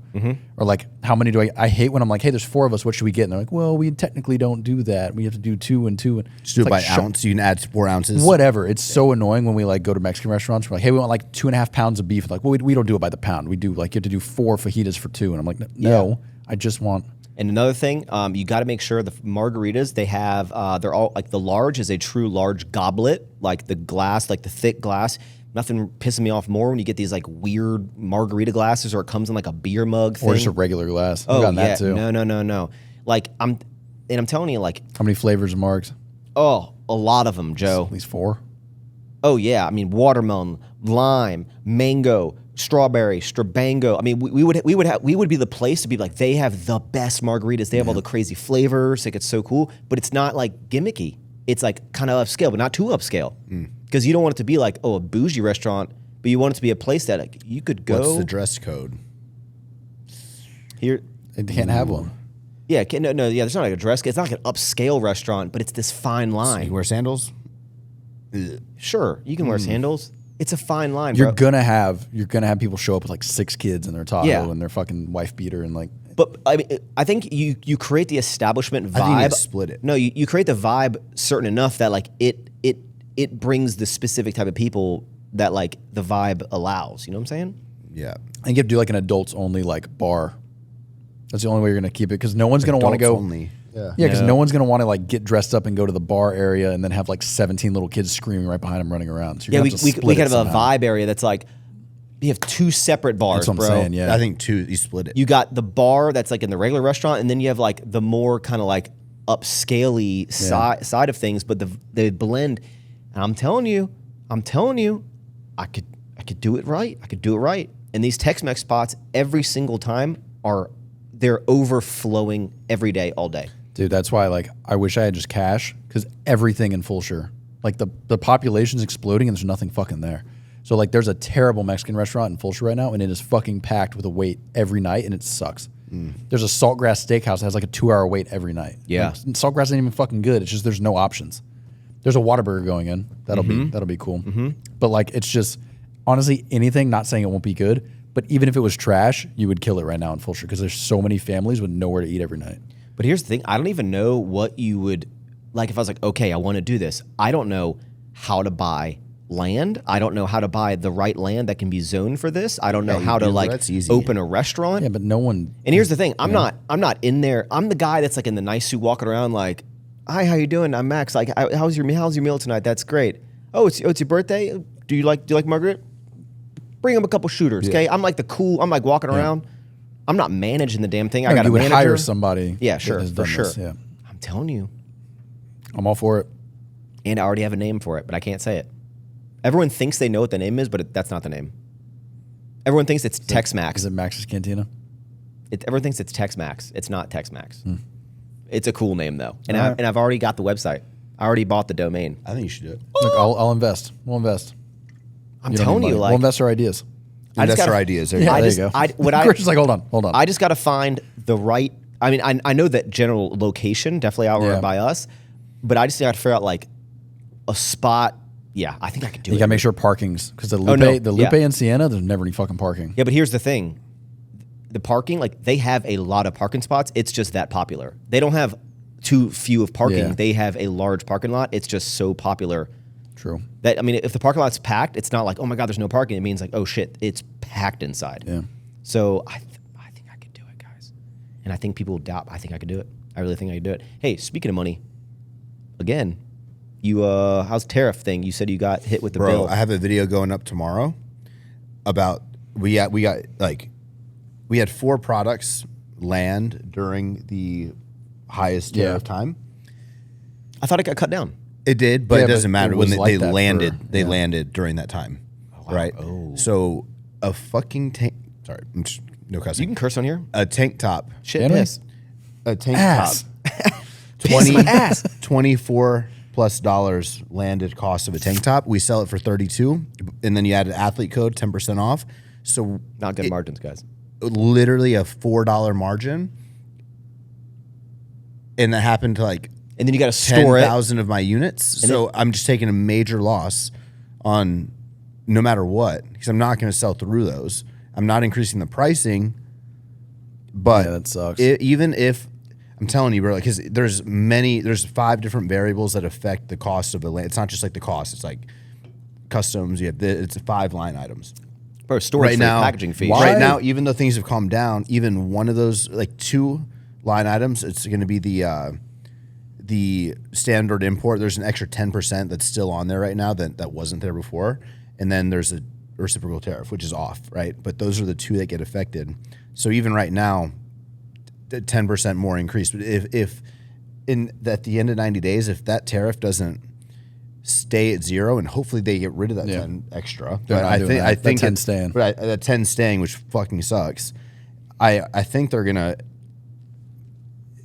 Speaker 3: Or like, how many do I hate when I'm like, hey, there's 4 of us. What should we get? And they're like, well, we technically don't do that. We have to do 2 and 2. And
Speaker 2: Just do it
Speaker 3: it's
Speaker 2: by
Speaker 3: like,
Speaker 2: ounce. You can add 4 ounces.
Speaker 3: Whatever. It's so annoying when we like go to Mexican restaurants. We're like, hey, we want like 2.5 pounds of beef. Like, well, we don't do it by the pound. We do like, you have to do 4 fajitas for 2. And I'm like, no, I just want
Speaker 1: And another thing, you got to make sure the margaritas they have, they're all like the large is a true large goblet, like the glass, like the thick glass. Nothing pissing me off more when you get these like weird margarita glasses, or it comes in like a beer mug thing.
Speaker 3: Or just a regular glass. I've
Speaker 1: Oh
Speaker 3: gotten
Speaker 1: yeah,
Speaker 3: that too.
Speaker 1: no. Like I'm telling you, like
Speaker 3: How many flavors of margs?
Speaker 1: a lot of them, Joe.
Speaker 3: At least 4.
Speaker 1: Oh yeah, I mean watermelon, lime, mango, strawberry, strabango. I mean we would be the place to be like they have the best margaritas. They have all the crazy flavors. Like it's so cool, but it's not like gimmicky. It's like kind of upscale, but not too upscale. Because you don't want it to be like a bougie restaurant, but you want it to be a place that like, you could go.
Speaker 2: What's the dress code?
Speaker 1: Here,
Speaker 3: They can't have one.
Speaker 1: yeah, there's not like a dress. It's not like an upscale restaurant, but it's this fine line.
Speaker 2: You wear sandals?
Speaker 1: Sure, you can wear sandals. It's a fine line,
Speaker 3: You're
Speaker 1: bro.
Speaker 3: gonna have people show up with like 6 kids in their Tahoe
Speaker 1: Yeah.
Speaker 3: and their fucking wife beater and like.
Speaker 1: But I mean, I think you create the establishment vibe.
Speaker 2: I think you need to split it.
Speaker 1: No, you create the vibe certain enough that like it brings the specific type of people that like the vibe allows. You know what I'm saying?
Speaker 2: Yeah.
Speaker 3: I think you have to do like an adults only like bar. That's the only way you're gonna keep it because no one's gonna want to
Speaker 2: Adults
Speaker 3: go.
Speaker 2: only. Yeah.
Speaker 3: Yeah, because
Speaker 1: No.
Speaker 3: no one's gonna want to like get dressed up and go to the bar area and then have like 17 little kids screaming right behind them running around. So
Speaker 1: Yeah,
Speaker 3: you're
Speaker 1: we
Speaker 3: gonna have to split
Speaker 1: could
Speaker 3: it
Speaker 1: have
Speaker 3: somehow.
Speaker 1: a vibe area that's like you have 2 separate bars,
Speaker 3: That's what I'm
Speaker 1: bro.
Speaker 3: saying. Yeah,
Speaker 2: I think you split it.
Speaker 1: You got the bar that's like in the regular restaurant, and then you have like the more kind of like upscaley side of things, but they blend. And I'm telling you, I could do it right. I could do it right. And these Tex-Mex spots, every single time they're overflowing every day, all day.
Speaker 3: dude. That's why like I wish I had just cash because everything in Fulshire, like the population's exploding and there's nothing fucking there. So like there's a terrible Mexican restaurant in Fulshire right now and it is fucking packed with a wait every night and it sucks. There's a Saltgrass Steakhouse that has like a 2-hour wait every night.
Speaker 1: Yeah.
Speaker 3: Like, Saltgrass ain't even fucking good. It's just there's no options. There's a Whataburger going in. That'll be cool. But like it's just honestly anything. Not saying it won't be good, but even if it was trash, you would kill it right now in Fulshire because there's so many families with nowhere to eat every night.
Speaker 1: But here's the thing. I don't even know what you would, like if I was like, okay, I want to do this. I don't know how to buy land. I don't know how to buy the right land that can be zoned for this. I don't know how to
Speaker 2: do,
Speaker 1: like
Speaker 2: that's easy.
Speaker 1: open a restaurant.
Speaker 3: Yeah, but no one.
Speaker 1: And here's the thing. I'm not in there. I'm the guy that's like in the nice suit walking around like, hi, how you doing? I'm Max. Like, how's your meal tonight? That's great. Oh, it's your birthday? Do you like Margaret? Bring him a couple shooters, okay? I'm like the cool, I'm like walking around. I'm not managing the damn thing. I got a
Speaker 3: you would
Speaker 1: manager.
Speaker 3: hire somebody.
Speaker 1: Yeah,
Speaker 3: that
Speaker 1: sure,
Speaker 3: has
Speaker 1: for
Speaker 3: done
Speaker 1: sure.
Speaker 3: this, yeah,
Speaker 1: I'm telling you.
Speaker 3: I'm all for it.
Speaker 1: And I already have a name for it, but I can't say it. Everyone thinks they know what the name is, but that's not the name. Everyone thinks it's Tex-Mex.
Speaker 3: Is it Max's Cantina?
Speaker 1: Everyone thinks it's Tex-Mex. It's not Tex-Mex. It's a cool name though, and I've already got the website. I already bought the domain.
Speaker 2: I think you should do it.
Speaker 3: Look, I'll invest. We'll invest.
Speaker 1: I'm
Speaker 3: You don't
Speaker 1: telling
Speaker 3: need
Speaker 1: you,
Speaker 3: money.
Speaker 1: like
Speaker 3: we'll invest our ideas.
Speaker 1: I just
Speaker 2: That's
Speaker 1: gotta-
Speaker 2: our ideas. There
Speaker 3: Yeah,
Speaker 1: I
Speaker 3: there
Speaker 1: just-
Speaker 3: you go.
Speaker 1: I-
Speaker 3: Chris is like, hold on.
Speaker 1: I just got to find the right. I mean, I know that general location definitely out
Speaker 3: Yeah.
Speaker 1: by us, but I just got to figure out like a spot. Yeah, I think I could do
Speaker 3: You
Speaker 1: it.
Speaker 3: gotta make sure parking's because the Lupe,
Speaker 1: no,
Speaker 3: the Lupe
Speaker 1: yeah.
Speaker 3: in Siena, there's never any fucking parking.
Speaker 1: Yeah, but here's the thing: the parking, like they have a lot of parking spots. It's just that popular. They don't have too few of parking.
Speaker 3: Yeah.
Speaker 1: They have a large parking lot. It's just so popular
Speaker 3: True.
Speaker 1: that I mean, if the parking lot's packed, it's not like, oh my god, there's no parking. It means like, oh shit, it's packed inside.
Speaker 3: Yeah.
Speaker 1: So I think I could do it, guys, and I think people will doubt. I think I could do it. I really think I could do it. Hey, speaking of money, again, you how's tariff thing? You said you got hit with the
Speaker 2: Bro,
Speaker 1: bill.
Speaker 2: I have a video going up tomorrow about we had 4 products land during the highest tariff time.
Speaker 1: I thought it got cut down.
Speaker 2: It did, but
Speaker 3: Yeah,
Speaker 2: it doesn't
Speaker 3: but
Speaker 2: matter
Speaker 3: it
Speaker 2: when
Speaker 3: was
Speaker 2: they
Speaker 3: like that
Speaker 2: landed.
Speaker 3: for-
Speaker 2: They
Speaker 3: yeah.
Speaker 2: landed during that time, right?
Speaker 1: Oh.
Speaker 2: So a fucking tank. Sorry, no cussing.
Speaker 1: You can curse on here.
Speaker 2: A tank top.
Speaker 1: Shit,
Speaker 3: Can we?
Speaker 1: piss.
Speaker 2: A tank
Speaker 3: Ass.
Speaker 2: top.
Speaker 1: Piss my ass.
Speaker 2: $24+ landed cost of a tank top. We sell it for $32, and then you add an athlete code, 10% off. So
Speaker 1: Not good margins, guys.
Speaker 2: literally a $4 margin, and that happened to like
Speaker 1: And then you got to store it.
Speaker 2: 10,000 of my units. So I'm just taking a major loss on no matter what, because I'm not going to sell through those. I'm not increasing the pricing, but
Speaker 3: Yeah, that sucks.
Speaker 2: Even if I'm telling you, bro, because there's 5 different variables that affect the cost of the land. It's not just like the cost. It's like customs. It's 5 line items.
Speaker 1: Bro, storage fee, packaging fees.
Speaker 3: Why?
Speaker 2: Right now, even though things have calmed down, even one of those, like 2 line items. It's going to be the standard import. There's an extra 10% that's still on there right now that wasn't there before, and then there's a reciprocal tariff, which is off, right? But those are the two that get affected. So even right now, 10% more increase. But if at the end of 90 days, if that tariff doesn't stay at 0, and hopefully they get rid of that 10 extra.
Speaker 3: But I think that 10 staying.
Speaker 2: But that 10 staying, which fucking sucks. I think they're gonna,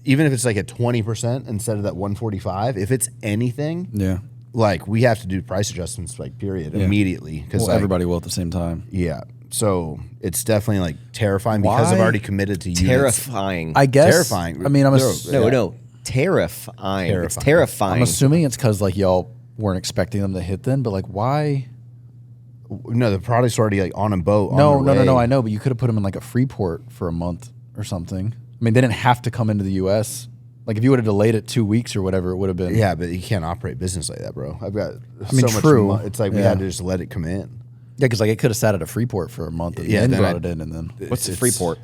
Speaker 2: even if it's like at 20% instead of that 145, if it's anything, like we have to do price adjustments, like period, immediately, because
Speaker 3: everybody will at the same time.
Speaker 2: Yeah. So it's definitely like terrifying because I've already committed to units.
Speaker 1: Terrifying.
Speaker 3: I guess.
Speaker 2: Terrifying.
Speaker 3: I mean,
Speaker 1: No. Terrifying. It's terrifying.
Speaker 3: I'm assuming it's because like y'all weren't expecting them to hit then, but like why?
Speaker 2: No, the product's already like on a boat.
Speaker 3: No. I know, but you could have put them in like a free port for a month or something. I mean, they didn't have to come into the U.S. Like if you would have delayed it 2 weeks or whatever, it would have been.
Speaker 2: Yeah, but you can't operate business like that, bro. I've got
Speaker 3: true.
Speaker 2: much. It's like we had to just let it come in.
Speaker 3: Yeah, because like it could have sat at a free port for a month and then brought it in, and then
Speaker 1: what's the free port?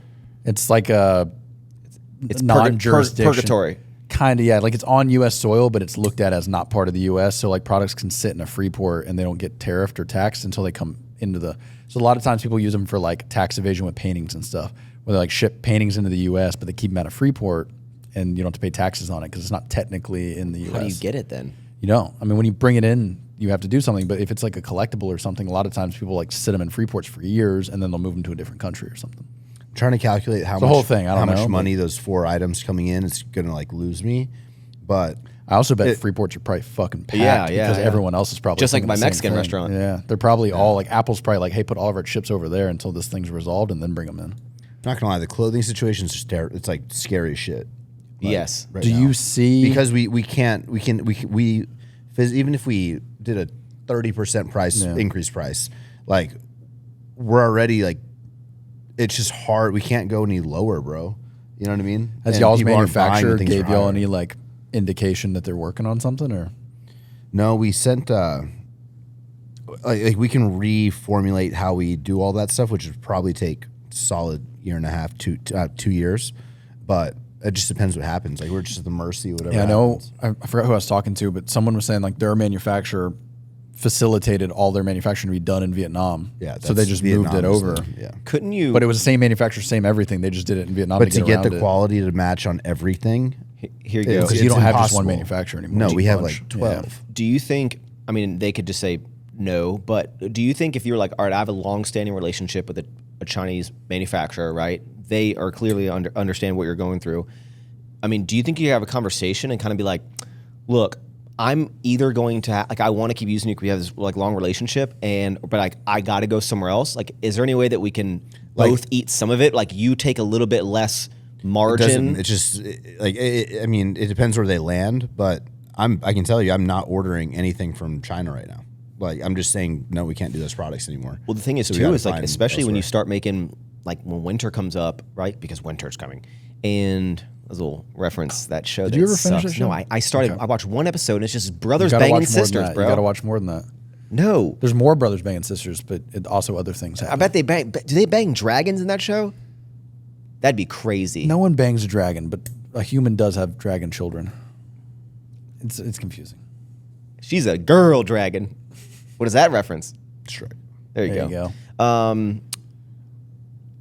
Speaker 3: It's like it's non-jurisdiction.
Speaker 1: Purgatory.
Speaker 3: Kind of, yeah. Like it's on U.S. soil, but it's looked at as not part of the U.S. So like products can sit in a free port and they don't get tariffed or taxed until they come into the. So a lot of times people use them for like tax evasion with paintings and stuff, where they like ship paintings into the U.S. but they keep them at a free port and you don't have to pay taxes on it because it's not technically in the U.S.
Speaker 1: How do you get it then?
Speaker 3: You don't. I mean, when you bring it in, you have to do something. But if it's like a collectible or something, a lot of times people like sit them in free ports for years and then they'll move them to a different country or something.
Speaker 2: I'm trying to calculate how much money those 4 items coming in is going to like lose me. But
Speaker 3: I also bet free ports are probably fucking packed because everyone else is probably
Speaker 1: just like my
Speaker 3: the
Speaker 1: Mexican
Speaker 3: same thing.
Speaker 1: restaurant.
Speaker 3: Yeah, they're probably all like Apple's probably like, hey, put all of our chips over there until this thing's resolved and then bring them in.
Speaker 2: Not gonna lie, the clothing situation is just it's like scary as shit.
Speaker 1: Like, yes.
Speaker 2: Right
Speaker 3: Do
Speaker 2: now.
Speaker 3: you see?
Speaker 2: Because we even if we did a 30% price increase price, like we're already like it's just hard. We can't go any lower, bro. You know what I mean?
Speaker 3: Has y'all's manufacturer gave y'all any like indication that they're working on something or?
Speaker 2: No, we sent like we can reformulate how we do all that stuff, which would probably take solid year and a half, 2 years, but it just depends what happens. Like we're just at the mercy of whatever.
Speaker 3: Yeah, I know.
Speaker 2: Happens.
Speaker 3: I forgot who I was talking to, but someone was saying like their manufacturer facilitated all their manufacturing to be done in Vietnam.
Speaker 2: Yeah,
Speaker 3: so they just moved it over.
Speaker 2: Yeah,
Speaker 1: couldn't you?
Speaker 3: But it was the same manufacturer, same everything. They just did it in Vietnam.
Speaker 2: But to get the quality to match on everything,
Speaker 1: here you go.
Speaker 3: Because you don't have just one manufacturer anymore.
Speaker 2: No, we have like 12.
Speaker 3: Yeah.
Speaker 1: Do you think? I mean, they could just say no, but do you think if you're like, all right, I have a long-standing relationship with a Chinese manufacturer, right? They are clearly understand what you're going through. I mean, do you think you have a conversation and kind of be like, look, I'm either going to like I want to keep using you because we have this like long relationship, but like I got to go somewhere else. Like, is there any way that we can both eat some of it? Like, you take a little bit less margin.
Speaker 2: It's just like I mean, it depends where they land, but I can tell you, I'm not ordering anything from China right now. Like, I'm just saying, no, we can't do those products anymore.
Speaker 1: Well, the thing is too is like, especially when you start making like when winter comes up, right? Because winter's coming, and a little reference that show.
Speaker 3: Did
Speaker 1: that
Speaker 3: you ever finish
Speaker 1: sucks.
Speaker 3: that show?
Speaker 1: No, I started. Okay. I watched one episode, and it's just brothers
Speaker 3: banging
Speaker 1: banging sisters, bro.
Speaker 3: You got to watch more than that.
Speaker 1: No,
Speaker 3: there's more brothers banging sisters, but also other things happen.
Speaker 1: I bet they bang. Do they bang dragons in that show? That'd be crazy.
Speaker 3: No one bangs a dragon, but a human does have dragon children. It's confusing.
Speaker 1: She's a girl dragon. What is that reference?
Speaker 2: Shrek.
Speaker 1: There you go.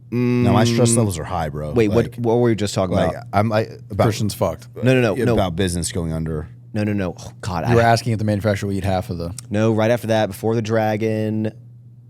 Speaker 2: No, my stress levels are high, bro.
Speaker 1: Wait, what were we just talking about?
Speaker 2: I'm about
Speaker 3: Christian's fucked.
Speaker 1: No.
Speaker 2: About business going under.
Speaker 1: No. Oh, God.
Speaker 3: You were asking if the manufacturer will eat half of the.
Speaker 1: No, right after that, before the dragon.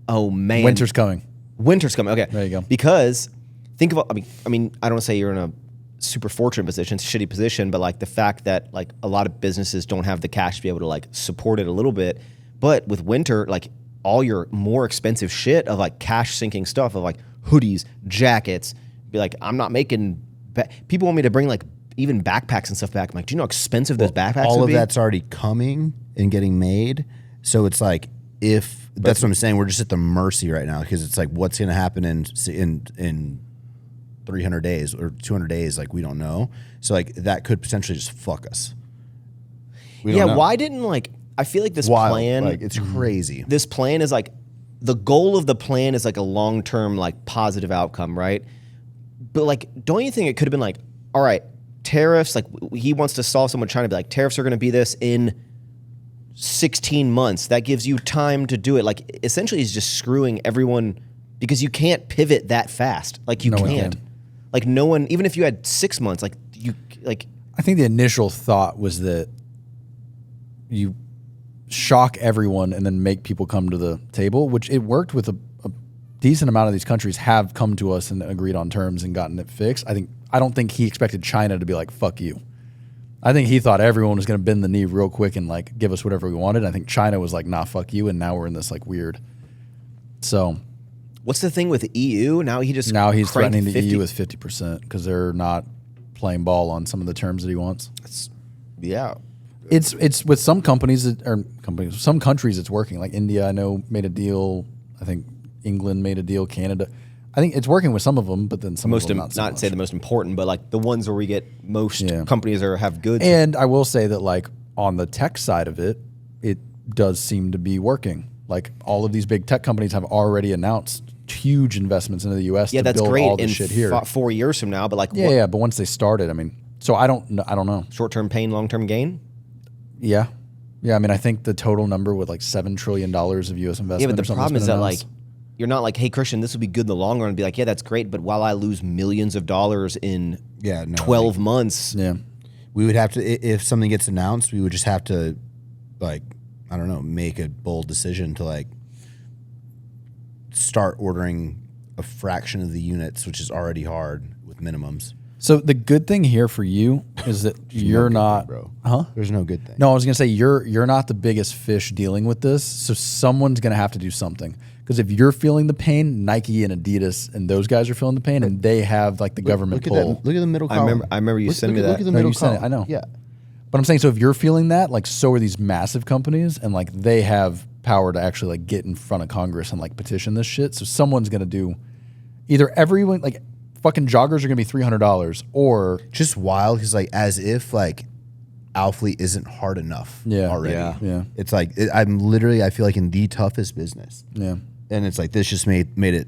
Speaker 1: Oh, man.
Speaker 3: Winter's coming.
Speaker 1: Okay.
Speaker 3: There you go.
Speaker 1: Because think of, I mean, I don't want to say you're in a super fortunate position, it's a shitty position, but like the fact that like a lot of businesses don't have the cash to be able to like support it a little bit. But with winter, like all your more expensive shit of like cash sinking stuff of like hoodies, jackets, be like, I'm not making, people want me to bring like even backpacks and stuff back. I'm like, do you know how expensive those backpacks
Speaker 2: all
Speaker 1: would
Speaker 2: of
Speaker 1: be?
Speaker 2: that's already coming and getting made. So it's like, that's what I'm saying, we're just at the mercy right now, because it's like, what's going to happen in 300 days or 200 days, like we don't know. So like that could potentially just fuck us.
Speaker 1: Why didn't like, I feel like this plan,
Speaker 2: like it's crazy.
Speaker 1: This plan is like, the goal of the plan is like a long-term like positive outcome, right? But like, don't you think it could have been like, all right, tariffs, like he wants to solve someone trying to be like, tariffs are going to be this in 16 months. That gives you time to do it. Like essentially he's just screwing everyone because you can't pivot that fast. Like you can't. Like no one, even if you had 6 months, like you, like.
Speaker 3: I think the initial thought was that you shock everyone and then make people come to the table, which it worked with a decent amount of these countries have come to us and agreed on terms and gotten it fixed. I don't think he expected China to be like, fuck you. I think he thought everyone was going to bend the knee real quick and like give us whatever we wanted. I think China was like, nah, fuck you. And now we're in this like weird. So
Speaker 1: what's the thing with the EU? Now he's
Speaker 3: threatening the EU with 50% because they're not playing ball on some of the terms that he wants. It's with some some countries it's working. Like India, I know made a deal. I think England made a deal. Canada. I think it's working with some of them, but then some of them not so much.
Speaker 1: Say the most important, but like the ones where we get most companies have goods.
Speaker 3: And I will say that like on the tech side of it, it does seem to be working. Like all of these big tech companies have already announced huge investments into the U.S. to build all this shit here.
Speaker 1: 4 years from now, but like
Speaker 3: but once they started, I mean, so I don't know.
Speaker 1: Short-term pain, long-term gain.
Speaker 3: Yeah. I mean, I think the total number with like $7 trillion of U.S. investment.
Speaker 1: Yeah, but the problem is that like you're not like, hey, Christian, this will be good in the long run. And be like, yeah, that's great, but while I lose millions of dollars in 12 months,
Speaker 2: we would have to, if something gets announced, we would just have to, like, I don't know, make a bold decision to like start ordering a fraction of the units, which is already hard with minimums.
Speaker 3: So the good thing here for you is that you're not,
Speaker 2: bro.
Speaker 3: Huh?
Speaker 2: There's no good thing.
Speaker 3: No, I was gonna say you're not the biggest fish dealing with this. So someone's gonna have to do something. Because if you're feeling the pain, Nike and Adidas and those guys are feeling the pain, and they have like the government pull.
Speaker 2: Look at the middle column.
Speaker 1: I remember you sending me that.
Speaker 2: Look at the middle column.
Speaker 3: I know.
Speaker 2: Yeah.
Speaker 3: But I'm saying, so if you're feeling that, like, so are these massive companies, and like they have power to actually like get in front of Congress and like petition this shit. So someone's gonna do either everyone like. Fucking joggers are gonna be $300, or
Speaker 2: just wild because like as if like Alfleet isn't hard enough already.
Speaker 3: Yeah.
Speaker 2: It's like I feel like in the toughest business.
Speaker 3: Yeah,
Speaker 2: and it's like this just made it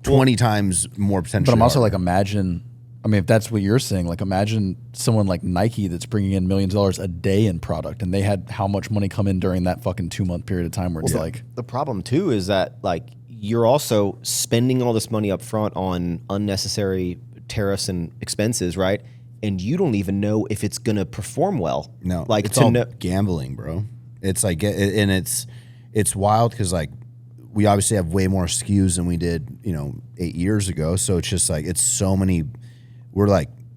Speaker 2: 20 times more potential.
Speaker 3: But I'm also like, imagine. I mean, if that's what you're saying, like imagine someone like Nike that's bringing in millions of dollars a day in product, and they had how much money come in during that fucking 2 month period of time where it's like
Speaker 1: the problem too is that like. You're also spending all this money up front on unnecessary tariffs and expenses, right? And you don't even know if it's going to perform well.
Speaker 2: No,
Speaker 1: like
Speaker 2: it's all gambling, bro. It's like, and it's wild because like we obviously have way more SKUs than we did, 8 years ago. So it's just like it's so many.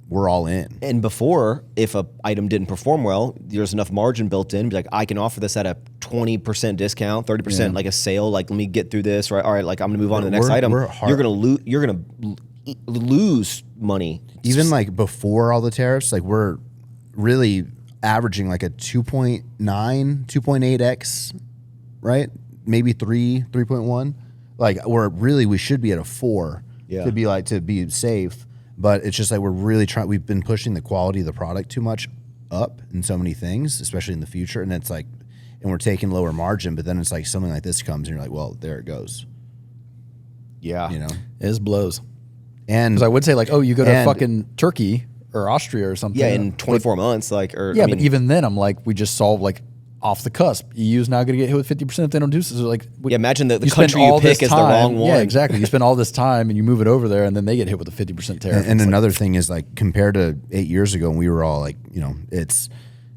Speaker 2: We're all in.
Speaker 1: And before, if a item didn't perform well, there's enough margin built in. Be like, I can offer this at a 20% discount, 30%, like a sale. Like, let me get through this. Right? All right, like I'm gonna move on to the next item. You're gonna lose money.
Speaker 2: Even like before all the tariffs, like we're really averaging like a 2.9, 2.8x, right? Maybe 3.1. Like we should be at a 4 to be safe. But it's just like we're really trying. We've been pushing the quality of the product too much up in so many things, especially in the future. And it's like, and we're taking lower margin. But then it's like something like this comes, and you're like, well, there it goes.
Speaker 1: Yeah,
Speaker 3: it blows.
Speaker 2: And
Speaker 3: because I would say like, oh, you go to fucking Turkey or Austria or something.
Speaker 1: Yeah, in 24 months, like, or
Speaker 3: but even then, I'm like, we just solved like. Off the cusp, EU's now going to get hit with 50% if they don't do so. Like,
Speaker 1: imagine the country you pick is the wrong one.
Speaker 3: Yeah, exactly. You spend all this time and you move it over there, and then they get hit with a 50% tariff.
Speaker 2: And another thing is like compared to 8 years ago, when we were all like, it's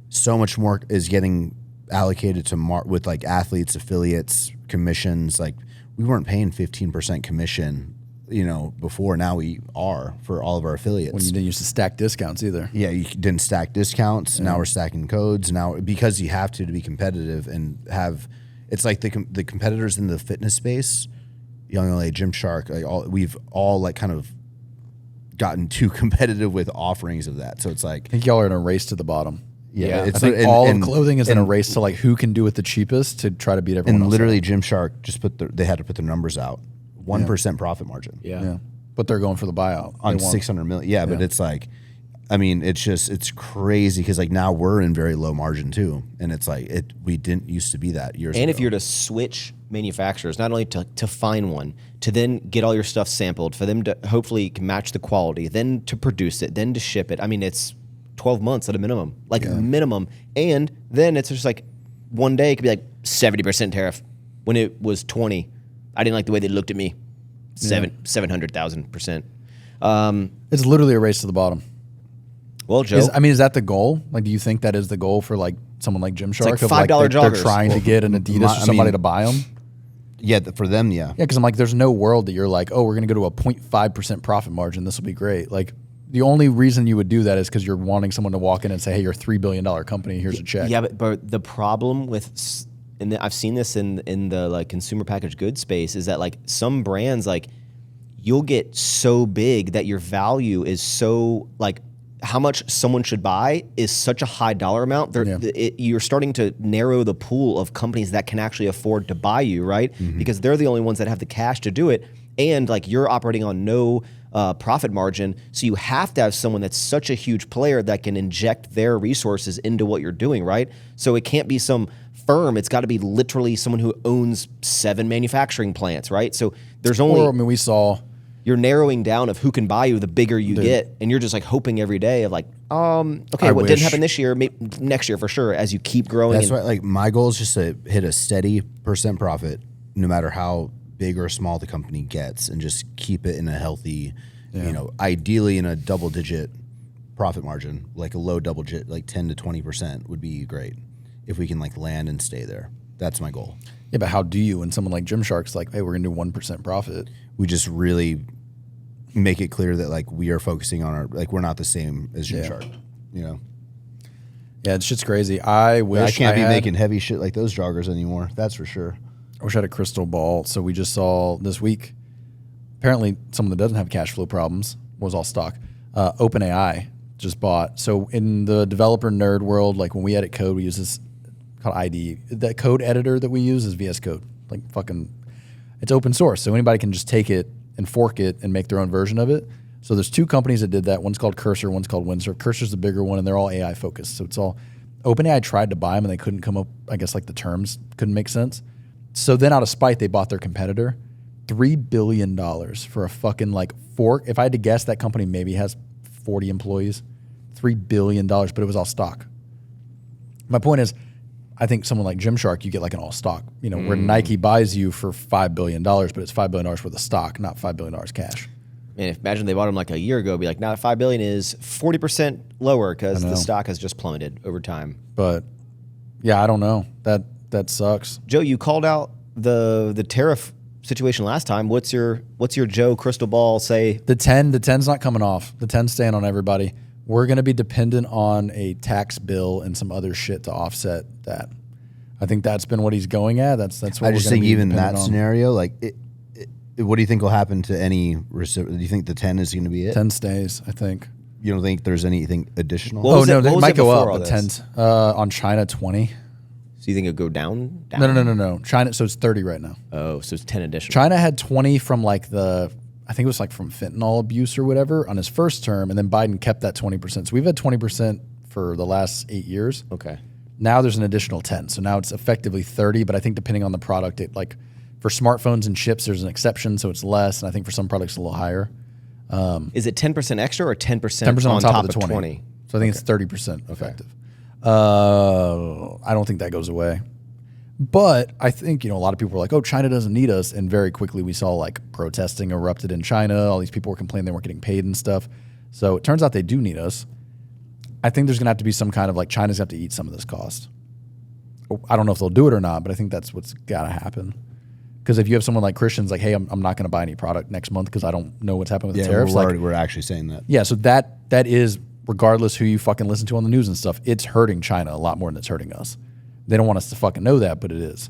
Speaker 2: so much more is getting allocated to with like athletes, affiliates, commissions. Like we weren't paying 15% commission. Before. Now we are for all of our affiliates.
Speaker 3: When you didn't used to stack discounts either.
Speaker 2: Yeah, you didn't stack discounts. Yeah. Now we're stacking codes. Now because you have to be competitive and have, it's like the competitors in the fitness space, Young LA, Gymshark, like we've all like kind of gotten too competitive with offerings of that. So it's like
Speaker 3: I think y'all are in a race to the bottom.
Speaker 2: Yeah,
Speaker 3: I think all of clothing is in a race to like who can do it the cheapest to try to beat everyone else.
Speaker 2: And literally, Gymshark just they had to put their numbers out. 1% profit margin.
Speaker 3: Yeah. But they're going for the buyout.
Speaker 2: On 600 million. Yeah, but it's like, I mean, it's crazy because like now we're in very low margin too. And it's like, we didn't used to be that years ago.
Speaker 1: And if you're to switch manufacturers, not only to find one, to then get all your stuff sampled, for them to hopefully match the quality, then to produce it, then to ship it. I mean, it's 12 months at a minimum, minimum. And then it's just like one day it could be like 70% tariff when it was 20. I didn't like the way they looked at me. 700,000%.
Speaker 3: It's literally a race to the bottom.
Speaker 1: Well, Joe,
Speaker 3: is that the goal? Like, do you think that is the goal for like someone like Gymshark?
Speaker 1: It's like $5
Speaker 3: they're
Speaker 1: joggers.
Speaker 3: trying to get an Adidas or somebody to buy them.
Speaker 2: Yeah, for them, yeah.
Speaker 3: Yeah, because I'm like, there's no world that you're like, oh, we're going to go to a 0.5% profit margin. This will be great. Like, the only reason you would do that is because you're wanting someone to walk in and say, hey, you're a $3 billion company. Here's a check.
Speaker 1: Yeah, but the problem with, and I've seen this in the like consumer packaged goods space, is that like some brands, like you'll get so big that your value is so like how much someone should buy is such a high dollar amount. You're starting to narrow the pool of companies that can actually afford to buy you, right? Because they're the only ones that have the cash to do it. And like you're operating on no profit margin. So you have to have someone that's such a huge player that can inject their resources into what you're doing, right? So it can't be some firm. It's got to be literally someone who owns 7 manufacturing plants, right? So there's only...
Speaker 3: Or, I mean, we saw...
Speaker 1: You're narrowing down of who can buy you the bigger you get, and you're just like hoping every day of like, okay, what didn't happen this year, maybe next year for sure. As you keep growing,
Speaker 2: that's why. Like my goal is just to hit a steady % profit, no matter how big or small the company gets, and just keep it in a healthy, ideally in a double-digit profit margin, like a low double-digit, like 10 to 20% would be great if we can like land and stay there. That's my goal.
Speaker 3: Yeah, but how do you when someone like Gymshark's like, hey, we're gonna do 1% profit?
Speaker 2: We just really make it clear that like we are focusing on our, like we're not the same as Gymshark,
Speaker 3: Yeah, it's shit's crazy. I wish
Speaker 2: I can't be making heavy shit like those joggers anymore. That's for sure.
Speaker 3: I wish I had a crystal ball. So we just saw this week, apparently someone that doesn't have cash flow problems was all stock. OpenAI just bought. So in the developer nerd world, like when we edit code, we use this called ID. The code editor that we use is VS Code. Like fucking, it's open source. So anybody can just take it and fork it and make their own version of it. So there's 2 companies that did that. One's called Cursor, one's called Windsurf. Cursor's the bigger one, and they're all AI focused. So it's all, OpenAI tried to buy them and they couldn't come up, I guess like the terms couldn't make sense. So then out of spite, they bought their competitor. $3 billion for a fucking like fork. If I had to guess, that company maybe has 40 employees. $3 billion, but it was all stock. My point is, I think someone like Gymshark, you get like an all stock, where Nike buys you for $5 billion, but it's $5 billion worth of stock, not $5 billion cash.
Speaker 1: Man, imagine they bought them like a year ago, be like, now $5 billion is 40% lower because the stock has just plummeted over time.
Speaker 3: But yeah, I don't know. That sucks.
Speaker 1: Joe, you called out the tariff situation last time. What's your Joe crystal ball say?
Speaker 3: The 10's not coming off. The 10's staying on everybody. We're going to be dependent on a tax bill and some other shit to offset that. I think that's been what he's going at. That's what
Speaker 2: I just think even that scenario, like, what do you think will happen to any? Do you think the 10 is going to be it?
Speaker 3: 10 stays, I think.
Speaker 2: You don't think there's anything additional?
Speaker 3: They might go up. But 10's on China 20.
Speaker 1: So you think it'll go down?
Speaker 3: No. China. So it's 30 right now.
Speaker 1: Oh, so it's 10 additional.
Speaker 3: China had 20 from like I think it was like from fentanyl abuse or whatever on his first term, and then Biden kept that 20%. So we've had 20% for the last 8 years.
Speaker 1: Okay.
Speaker 3: Now there's an additional 10. So now it's effectively 30, but I think depending on the product, it like for smartphones and chips, there's an exception, so it's less, and I think for some products a little higher.
Speaker 1: Is it 10% extra or 10%
Speaker 3: 10% on top of the
Speaker 1: 20?
Speaker 3: So I think it's 30% effective. I don't think that goes away. But I think, a lot of people were like, oh, China doesn't need us. And very quickly we saw like protesting erupted in China. All these people were complaining they weren't getting paid and stuff. So it turns out they do need us. I think there's going to have to be some kind of like China's have to eat some of this cost. I don't know if they'll do it or not, but I think that's what's got to happen. Because if you have someone like Christian's like, hey, I'm not going to buy any product next month because I don't know what's happening with the tariffs.
Speaker 2: We're actually saying that.
Speaker 3: Yeah, so that is, regardless who you fucking listen to on the news and stuff, it's hurting China a lot more than it's hurting us. They don't want us to fucking know that, but it is.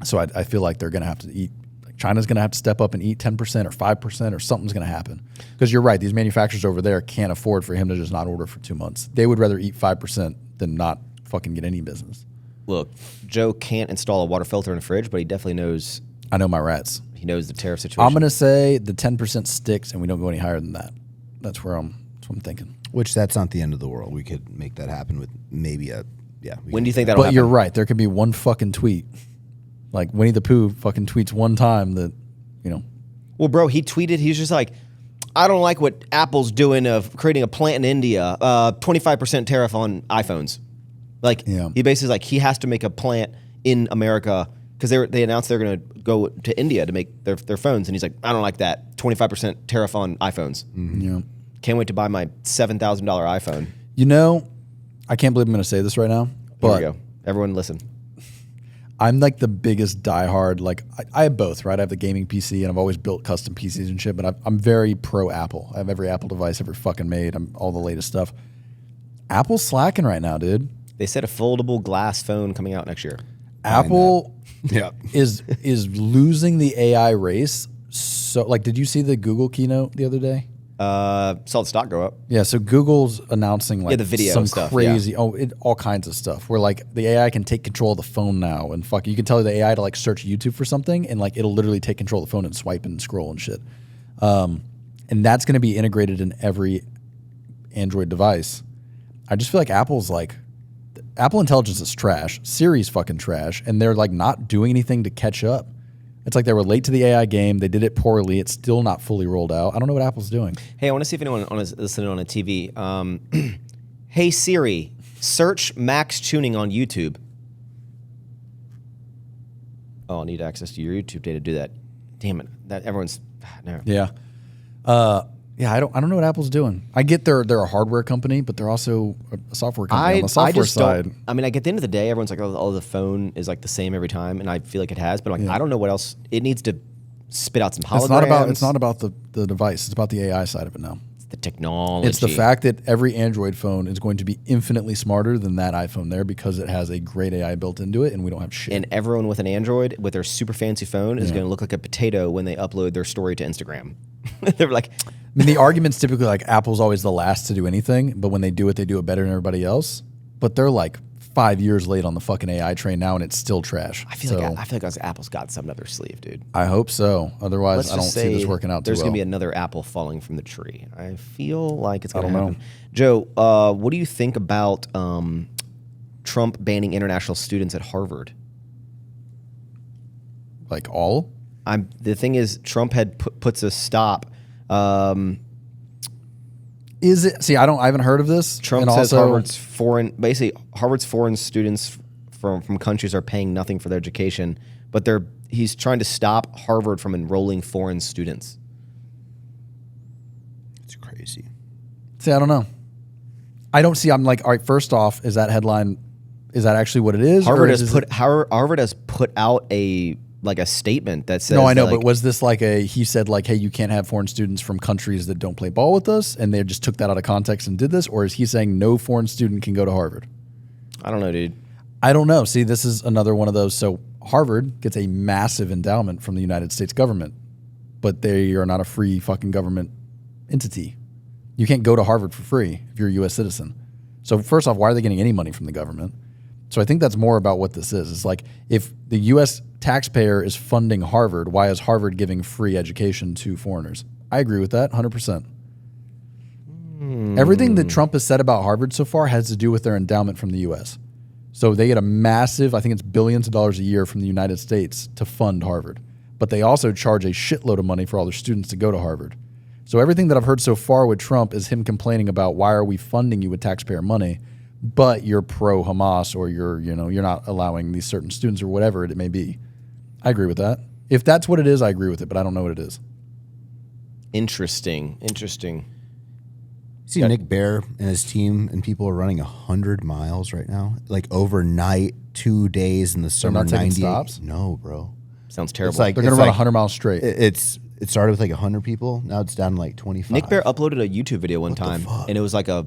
Speaker 3: So I feel like they're going to have to eat. China's going to have to step up and eat 10% or 5% or something's going to happen. Because you're right, these manufacturers over there can't afford for him to just not order for 2 months. They would rather eat 5% than not fucking get any business.
Speaker 1: Look, Joe can't install a water filter in a fridge, but he definitely knows.
Speaker 3: I know my rats.
Speaker 1: He knows the tariff situation.
Speaker 3: I'm going to say the 10% sticks and we don't go any higher than that. That's what I'm thinking.
Speaker 2: Which that's not the end of the world. We could make that happen with maybe
Speaker 1: when do you think that'll happen?
Speaker 3: But you're right. There could be one fucking tweet. Like Winnie the Pooh fucking tweets one time that,
Speaker 1: Well, bro, he tweeted, he's just like, I don't like what Apple's doing of creating a plant in India, 25% tariff on iPhones. Like, he basically like, he has to make a plant in America because they announced they're going to go to India to make their phones. And he's like, I don't like that. 25% tariff on iPhones.
Speaker 3: Yeah.
Speaker 1: Can't wait to buy my $7,000 iPhone.
Speaker 3: You know, I can't believe I'm going to say this right now, but
Speaker 1: Here we go. Everyone listen.
Speaker 3: I'm like the biggest diehard. Like I have both, right? I have the gaming PC and I've always built custom PCs and shit, but I'm very pro Apple. I have every Apple device ever fucking made. I'm all the latest stuff. Apple's slacking right now, dude.
Speaker 1: They said a foldable glass phone coming out next year.
Speaker 3: Apple is losing the AI race. So like, did you see the Google keynote the other day?
Speaker 1: Saw the stock go up.
Speaker 3: Yeah, so Google's announcing like
Speaker 1: the video
Speaker 3: some
Speaker 1: stuff,
Speaker 3: crazy, all kinds of stuff where like the AI can take control of the phone now and you can tell the AI to like search YouTube for something and like it'll literally take control of the phone and swipe and scroll and shit. And that's going to be integrated in every Android device. I just feel like Apple Intelligence is trash. Siri's fucking trash, and they're like not doing anything to catch up. It's like they were late to the AI game. They did it poorly. It's still not fully rolled out. I don't know what Apple's doing.
Speaker 1: Hey, I want to see if anyone is listening on a TV. Hey Siri, search Max Tuning on YouTube. Oh, I'll need access to your YouTube data to do that. Damn it! That everyone's no.
Speaker 3: Yeah. Yeah, I don't know what Apple's doing. I get they're a hardware company, but they're also a software company. On the software side,
Speaker 1: I mean, like at the end of the day, everyone's like, "Oh, the phone is like the same every time," and I feel like it has. But like, I don't know what else it needs to spit out some holograms.
Speaker 3: It's not about the device. It's about the AI side of it now.
Speaker 1: It's the technology.
Speaker 3: It's the fact that every Android phone is going to be infinitely smarter than that iPhone there because it has a great AI built into it, and we don't have shit.
Speaker 1: And everyone with an Android with their super fancy phone is going to look like a potato when they upload their story to Instagram. They're like.
Speaker 3: I mean, the argument's typically like Apple's always the last to do anything, but when they do it better than everybody else. But they're like 5 years late on the fucking AI train now, and it's still trash.
Speaker 1: I feel like Apple's got something up their sleeve, dude.
Speaker 3: I hope so. Otherwise, I don't see this working out too well.
Speaker 1: There's gonna be another apple falling from the tree. I feel like it's gonna happen. Joe, what do you think about Trump banning international students at Harvard?
Speaker 3: Like all?
Speaker 1: The thing is, Trump had puts a stop.
Speaker 3: Is it? See, I haven't heard of this.
Speaker 1: Trump says Harvard's foreign students from countries are paying nothing for their education, but he's trying to stop Harvard from enrolling foreign students.
Speaker 2: It's crazy.
Speaker 3: See, I don't know. I don't see. I'm like, all right. First off, is that headline? Is that actually what it is?
Speaker 1: Harvard has put out a statement that says.
Speaker 3: No, I know, but was this like he said like, hey, you can't have foreign students from countries that don't play ball with us, and they just took that out of context and did this, or is he saying no foreign student can go to Harvard?
Speaker 1: I don't know, dude.
Speaker 3: I don't know. See, this is another one of those. So Harvard gets a massive endowment from the United States government, but they are not a free fucking government entity. You can't go to Harvard for free if you're a U.S. citizen. So first off, why are they getting any money from the government? So I think that's more about what this is. It's like if the U.S. taxpayer is funding Harvard, why is Harvard giving free education to foreigners? I agree with that 100%. Everything that Trump has said about Harvard so far has to do with their endowment from the U.S. So they get a massive, I think it's billions of dollars a year from the United States to fund Harvard. But they also charge a shitload of money for all their students to go to Harvard. So everything that I've heard so far with Trump is him complaining about why are we funding you with taxpayer money, but you're pro-Hamas or you're not allowing these certain students or whatever it may be. I agree with that. If that's what it is, I agree with it, but I don't know what it is.
Speaker 1: Interesting.
Speaker 2: See Nick Bear and his team and people are running 100 miles right now, like overnight, 2 days in the summer.
Speaker 3: They're not taking stops?
Speaker 2: No, bro.
Speaker 1: Sounds terrible.
Speaker 2: It's like,
Speaker 3: They're going to run 100 miles straight.
Speaker 2: It started with like 100 people. Now it's down to like 25.
Speaker 1: Nick Bear uploaded a YouTube video one time, and it was like a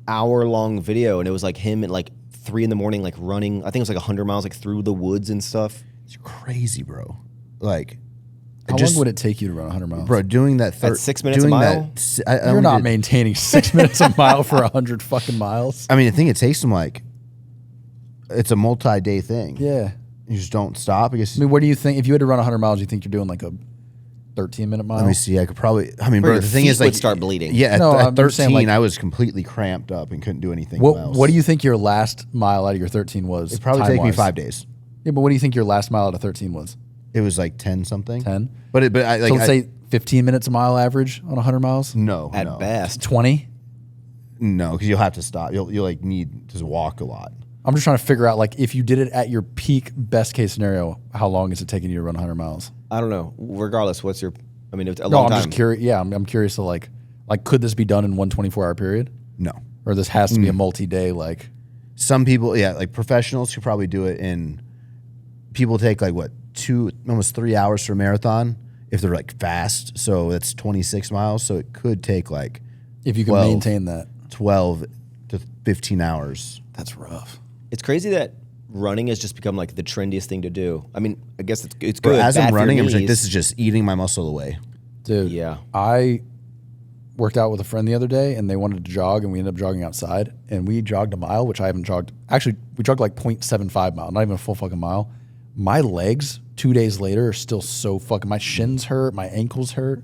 Speaker 1: hour-long video, and it was like him at like 3 a.m, like running. I think it was like 100 miles, like through the woods and stuff.
Speaker 2: It's crazy, bro. Like,
Speaker 3: how long would it take you to run 100 miles?
Speaker 2: Bro, doing that...
Speaker 1: At 6 minutes a mile?
Speaker 3: You're not maintaining 6 minutes a mile for 100 fucking miles.
Speaker 2: I mean, I think it takes them like... It's a multi-day thing.
Speaker 3: Yeah.
Speaker 2: You just don't stop, I guess.
Speaker 3: I mean, what do you think? If you had to run 100 miles, you think you're doing like a 13-minute mile?
Speaker 2: Let me see. I could probably... I mean, bro,
Speaker 1: your
Speaker 2: the thing
Speaker 1: feet
Speaker 2: is like...
Speaker 1: would start bleeding.
Speaker 2: Yeah, at 13,
Speaker 3: saying, like,
Speaker 2: I was completely cramped up and couldn't do anything else.
Speaker 3: What do you think your last mile out of your 13 was?
Speaker 2: It probably take me 5 days.
Speaker 3: Yeah, but what do you think your last mile out of 13 was?
Speaker 2: It was like 10 something.
Speaker 3: 10.
Speaker 2: But I like
Speaker 3: So let's say 15 minutes a mile average on 100 miles.
Speaker 2: no,
Speaker 1: At
Speaker 2: no.
Speaker 1: best.
Speaker 3: 20.
Speaker 2: No, because you'll have to stop. You'll like need to walk a lot.
Speaker 3: I'm just trying to figure out like if you did it at your peak best case scenario, how long is it taking you to run 100 miles?
Speaker 1: I don't know. Regardless, what's your? I mean, it's a
Speaker 3: No,
Speaker 1: long
Speaker 3: I'm
Speaker 1: time.
Speaker 3: just curious. Yeah, I'm curious to like could this be done in one 24-hour period,
Speaker 2: No.
Speaker 3: or this has to be a multi-day like?
Speaker 2: Some people, yeah, like professionals could probably do it in. People take like what, almost 3 hours for a marathon if they're like fast. So that's 26 miles. So it could take like
Speaker 3: If you can
Speaker 2: 12.
Speaker 3: maintain that.
Speaker 2: 12 to 15 hours.
Speaker 3: That's rough.
Speaker 1: It's crazy that running has just become like the trendiest thing to do. I mean, I guess it's
Speaker 2: But
Speaker 1: good.
Speaker 2: as
Speaker 1: bad
Speaker 2: I'm
Speaker 1: for your
Speaker 2: running, I'm just like,
Speaker 1: knees.
Speaker 2: this is just eating my muscle away.
Speaker 3: Dude,
Speaker 1: Yeah.
Speaker 3: I worked out with a friend the other day and they wanted to jog and we ended up jogging outside and we jogged a mile, which I haven't jogged. Actually, we jogged like 0.75 mile, not even a full fucking mile. My legs 2 days later are still so fucking, my shins hurt, my ankles hurt.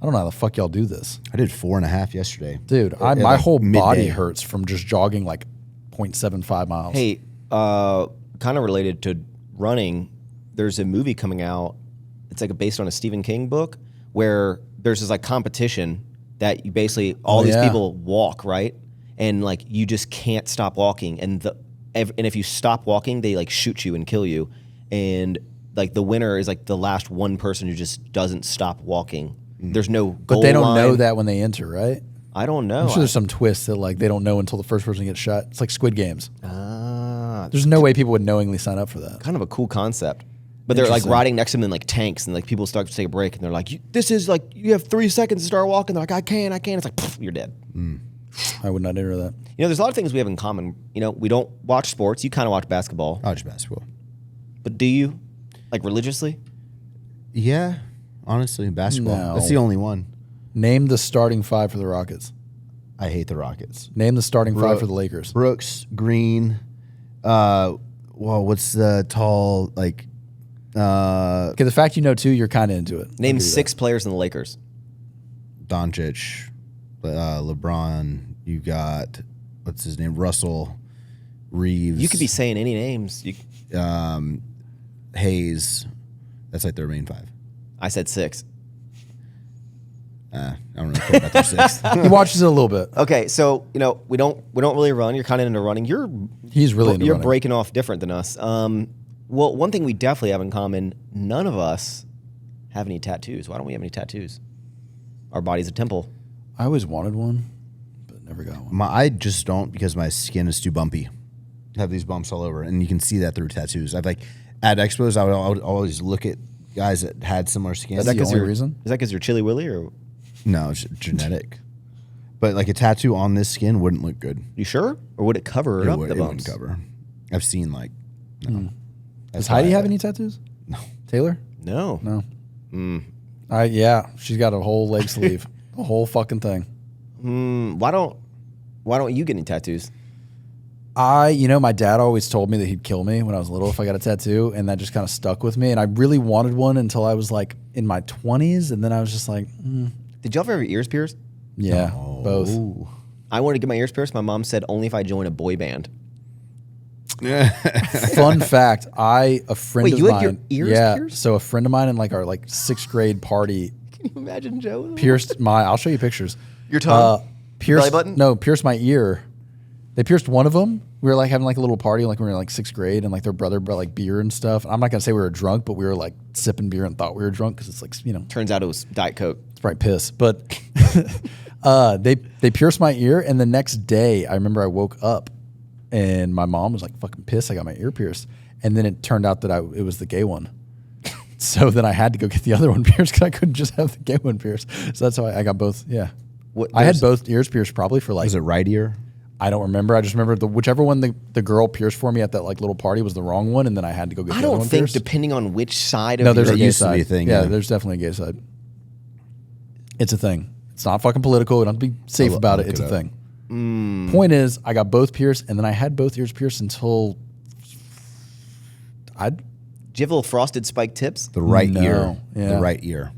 Speaker 3: I don't know how the fuck y'all do this.
Speaker 2: I did 4.5 yesterday.
Speaker 3: Dude, my
Speaker 2: like
Speaker 3: whole body
Speaker 2: midday.
Speaker 3: hurts from just jogging like 0.75 miles.
Speaker 1: Hey, kind of related to running, there's a movie coming out. It's like based on a Stephen King book where there's this like competition that you basically all these
Speaker 3: yeah.
Speaker 1: people walk, right? And like you just can't stop walking, and if you stop walking, they like shoot you and kill you, and like the winner is like the last one person who just doesn't stop walking. There's no goal
Speaker 3: but they don't know
Speaker 1: line.
Speaker 3: that when they enter, right?
Speaker 1: I don't know.
Speaker 3: I'm sure there's some twist that like they don't know until the first person gets shot. It's like Squid Games.
Speaker 1: Ah,
Speaker 3: There's no way people would knowingly sign up for that.
Speaker 1: kind of a cool concept. But they're like riding next to them in like tanks, and like people start to take a break, and they're like, "This is like you have 3 seconds to start walking." They're like, "I can't." It's like pfft, you're dead.
Speaker 3: I would not enter that.
Speaker 1: You know, there's a lot of things we have in common. You know, we don't watch sports. You kind of watch basketball,
Speaker 2: I watch basketball.
Speaker 1: but do you like religiously?
Speaker 2: Yeah, honestly, basketball.
Speaker 3: No.
Speaker 2: That's the only one.
Speaker 3: Name the starting five for the Rockets.
Speaker 2: I hate the Rockets.
Speaker 3: Name the starting five for the Lakers.
Speaker 2: Brooks, Green. What's the tall like?
Speaker 3: Okay, the fact you know two, you're kind of into it.
Speaker 1: Name
Speaker 3: I'll give you
Speaker 1: 6 players in the Lakers.
Speaker 2: Doncic, LeBron. You got what's his name? Russell, Reeves.
Speaker 1: You could be saying any names.
Speaker 2: Hayes. That's like their main 5.
Speaker 1: I said 6.
Speaker 2: I don't really care about their 6.
Speaker 3: that. He watches it a little bit.
Speaker 1: Okay, so you know we don't really run. You're kind of into running.
Speaker 3: He's really into
Speaker 1: you're
Speaker 3: running.
Speaker 1: breaking off different than us. Well, one thing we definitely have in common: none of us have any tattoos. Why don't we have any tattoos? Our body's a temple.
Speaker 3: I always wanted one, but never got one.
Speaker 2: I just don't because my skin is too bumpy. I have these bumps all over, and you can see that through tattoos. I've like at expos, I would always look at guys that had similar skin.
Speaker 3: That's the only reason?
Speaker 1: Is that because you're Chili Willy, or
Speaker 2: No, it's genetic. But like a tattoo on this skin wouldn't look good.
Speaker 1: you sure? Or would it cover up the
Speaker 2: It wouldn't
Speaker 1: bumps?
Speaker 2: cover. I've seen like. No.
Speaker 3: Does
Speaker 2: That's why
Speaker 3: Heidi
Speaker 2: I-
Speaker 3: have any tattoos?
Speaker 2: No.
Speaker 3: Taylor?
Speaker 1: No.
Speaker 3: No. Yeah, she's got a whole leg sleeve, the whole fucking thing.
Speaker 1: Why don't you get any tattoos?
Speaker 3: My dad always told me that he'd kill me when I was little if I got a tattoo, and that just kind of stuck with me. And I really wanted one until I was like in my 20s, and then I was just like,
Speaker 1: Did y'all ever have your ears pierced?
Speaker 3: yeah, both.
Speaker 2: Ooh.
Speaker 1: I wanted to get my ears pierced. My mom said only if I join a boy band.
Speaker 3: Fun fact: a friend
Speaker 1: Wait,
Speaker 3: of
Speaker 1: you
Speaker 3: mine,
Speaker 1: had your ears
Speaker 3: yeah.
Speaker 1: pierced?
Speaker 3: So a friend of mine in like our like 6th grade party
Speaker 1: Can you imagine, Joe?
Speaker 3: pierced my. I'll show you pictures.
Speaker 1: Your tongue?
Speaker 3: Pierced.
Speaker 1: Belly button?
Speaker 3: No, pierced my ear. They pierced one of them. We were like having like a little party, like we were in like 6th grade, and like their brother brought like beer and stuff. I'm not gonna say we were drunk, but we were like sipping beer and thought we were drunk because it's like
Speaker 1: Turns out it was Diet Coke.
Speaker 3: it's probably piss. But they pierced my ear, and the next day I remember I woke up and my mom was like fucking pissed I got my ear pierced, and then it turned out that it was the gay one. So then I had to go get the other one pierced because I couldn't just have the gay one pierced. So that's how I got both. Yeah, I had both ears pierced probably for like.
Speaker 2: Was it right ear?
Speaker 3: I don't remember. I just remember whichever one the girl pierced for me at that like little party was the wrong one, and then I had to go get the
Speaker 1: I
Speaker 3: other
Speaker 1: don't
Speaker 3: one
Speaker 1: think
Speaker 3: pierced.
Speaker 1: depending on which side of
Speaker 3: No, there's
Speaker 1: your
Speaker 3: a gay
Speaker 2: used to
Speaker 3: side.
Speaker 2: be a thing,
Speaker 3: Yeah,
Speaker 2: yeah.
Speaker 3: there's definitely a gay side. It's a thing. It's not fucking political. We don't have to be safe
Speaker 2: I'll
Speaker 3: about it.
Speaker 2: look
Speaker 3: It's
Speaker 2: it
Speaker 3: a
Speaker 2: up.
Speaker 3: thing. Point is, I got both pierced, and then I had both ears pierced until
Speaker 1: Do you have little frosted spike tips?
Speaker 2: The right
Speaker 3: No,
Speaker 2: ear.
Speaker 3: yeah.
Speaker 2: The right ear.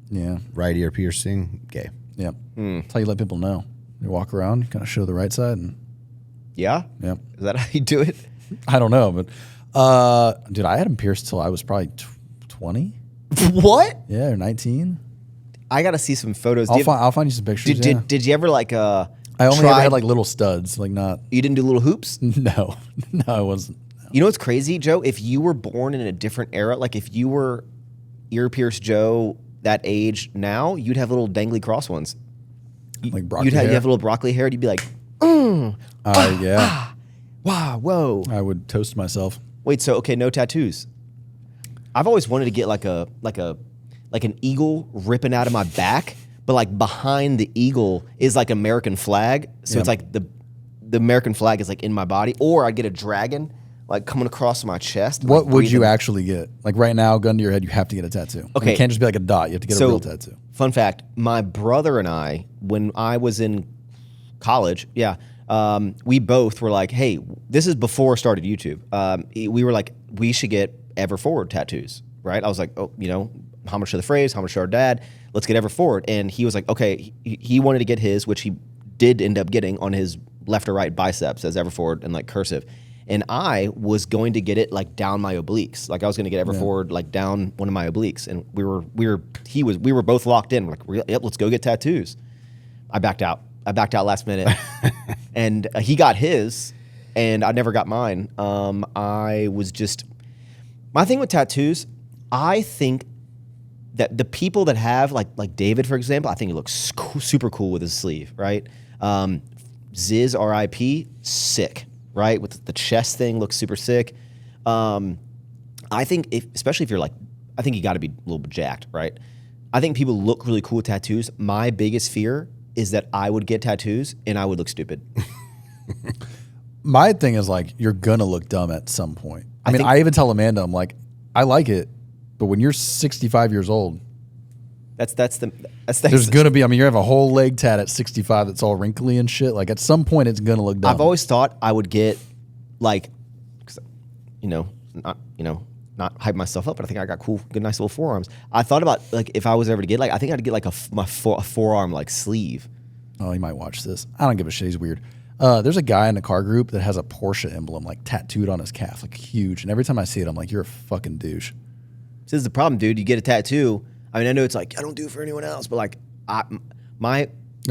Speaker 3: yeah.
Speaker 2: Right ear piercing. Gay.
Speaker 3: Yeah. That's how you let people know. You walk around, you kind of show the right side, and
Speaker 1: Yeah?
Speaker 3: yeah.
Speaker 1: Is that how you do it?
Speaker 3: I don't know, but dude, I had them pierced till I was probably 20.
Speaker 1: What?
Speaker 3: Yeah, or 19.
Speaker 1: I got to see some photos.
Speaker 3: I'll find you some pictures.
Speaker 1: Did you ever like
Speaker 3: I only ever had like little studs, like not.
Speaker 1: You didn't do little hoops?
Speaker 3: No, I wasn't. No.
Speaker 1: You know what's crazy, Joe? If you were born in a different era, like if you were ear pierced Joe that age now, you'd have little dangly cross ones.
Speaker 3: Like broccoli
Speaker 1: You'd
Speaker 3: hair?
Speaker 1: have a little broccoli hair. And you'd be like,
Speaker 3: Yeah.
Speaker 1: wow, whoa.
Speaker 3: I would toast myself.
Speaker 1: Wait, so okay, no tattoos. I've always wanted to get like an eagle ripping out of my back, but like behind the eagle is like American flag. So it's like the American flag is like in my body, or I'd get a dragon like coming across my chest.
Speaker 3: What
Speaker 1: like,
Speaker 3: would you
Speaker 1: breathing.
Speaker 3: actually get? Like right now, gun to your head, you have to get a tattoo.
Speaker 1: Okay.
Speaker 3: It can't just be like a dot. You have to get a real tattoo.
Speaker 1: Fun fact, my brother and I, when I was in college, we both were like, hey, this is before I started YouTube. We were like, we should get ever forward tattoos, right? I was like, oh, you know, how much to the phrase, how much to our dad, let's get ever forward. And he was like, okay, he wanted to get his, which he did end up getting on his left or right biceps as ever forward and like cursive. And I was going to get it like down my obliques. Like I was going to get ever forward like down one of my obliques. And we were both locked in. We're like, yep, let's go get tattoos. I backed out last minute. And he got his and I never got mine. I was just, my thing with tattoos, I think that the people that have like David, for example, I think he looks super cool with his sleeve, right? Ziz, R.I.P., sick, right? With the chest thing, looks super sick. I think, especially if you're like, I think you got to be a little bit jacked, right? I think people look really cool with tattoos. My biggest fear is that I would get tattoos and I would look stupid.
Speaker 3: My thing is like, you're going to look dumb at some point. I even tell Amanda, I'm like, I like it, but when you're 65 years old,
Speaker 1: that's
Speaker 3: there's going to be, you have a whole leg tat at 65 that's all wrinkly and shit. Like at some point, it's going to look dumb.
Speaker 1: I've always thought I would get like, not hype myself up, but I think I got cool, good, nice little forearms. I thought about like if I was ever to get like, I think I'd get like a forearm like sleeve.
Speaker 3: Oh, he might watch this. I don't give a shit. He's weird. There's a guy in the car group that has a Porsche emblem like tattooed on his calf, like huge. And every time I see it, I'm like, you're a fucking douche.
Speaker 1: This is the problem, dude. You get a tattoo. I mean, I know it's like I don't do it for anyone else, but like
Speaker 3: You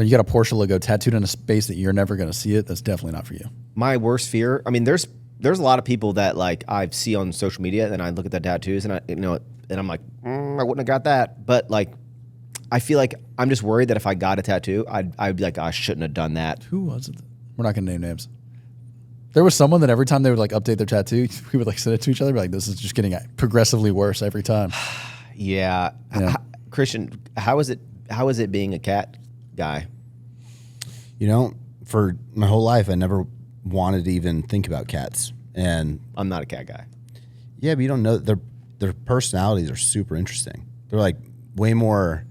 Speaker 3: got a Porsche logo tattooed in a space that you're never going to see it. That's definitely not for you.
Speaker 1: My worst fear. I mean, there's a lot of people that like I see on social media, and I look at the tattoos, and I'm like, I wouldn't have got that. But like, I feel like I'm just worried that if I got a tattoo, I'd be like, I shouldn't have done that.
Speaker 3: Who was it? We're not going to name names. There was someone that every time they would like update their tattoo, we would like send it to each other. Be like, this is just getting progressively worse every time.
Speaker 1: Yeah. Christian, how is it being a cat guy?
Speaker 2: You know, for my whole life, I never wanted to even think about cats. And
Speaker 1: I'm not a cat guy.
Speaker 2: yeah, but you don't know their personalities are super interesting. They're like way more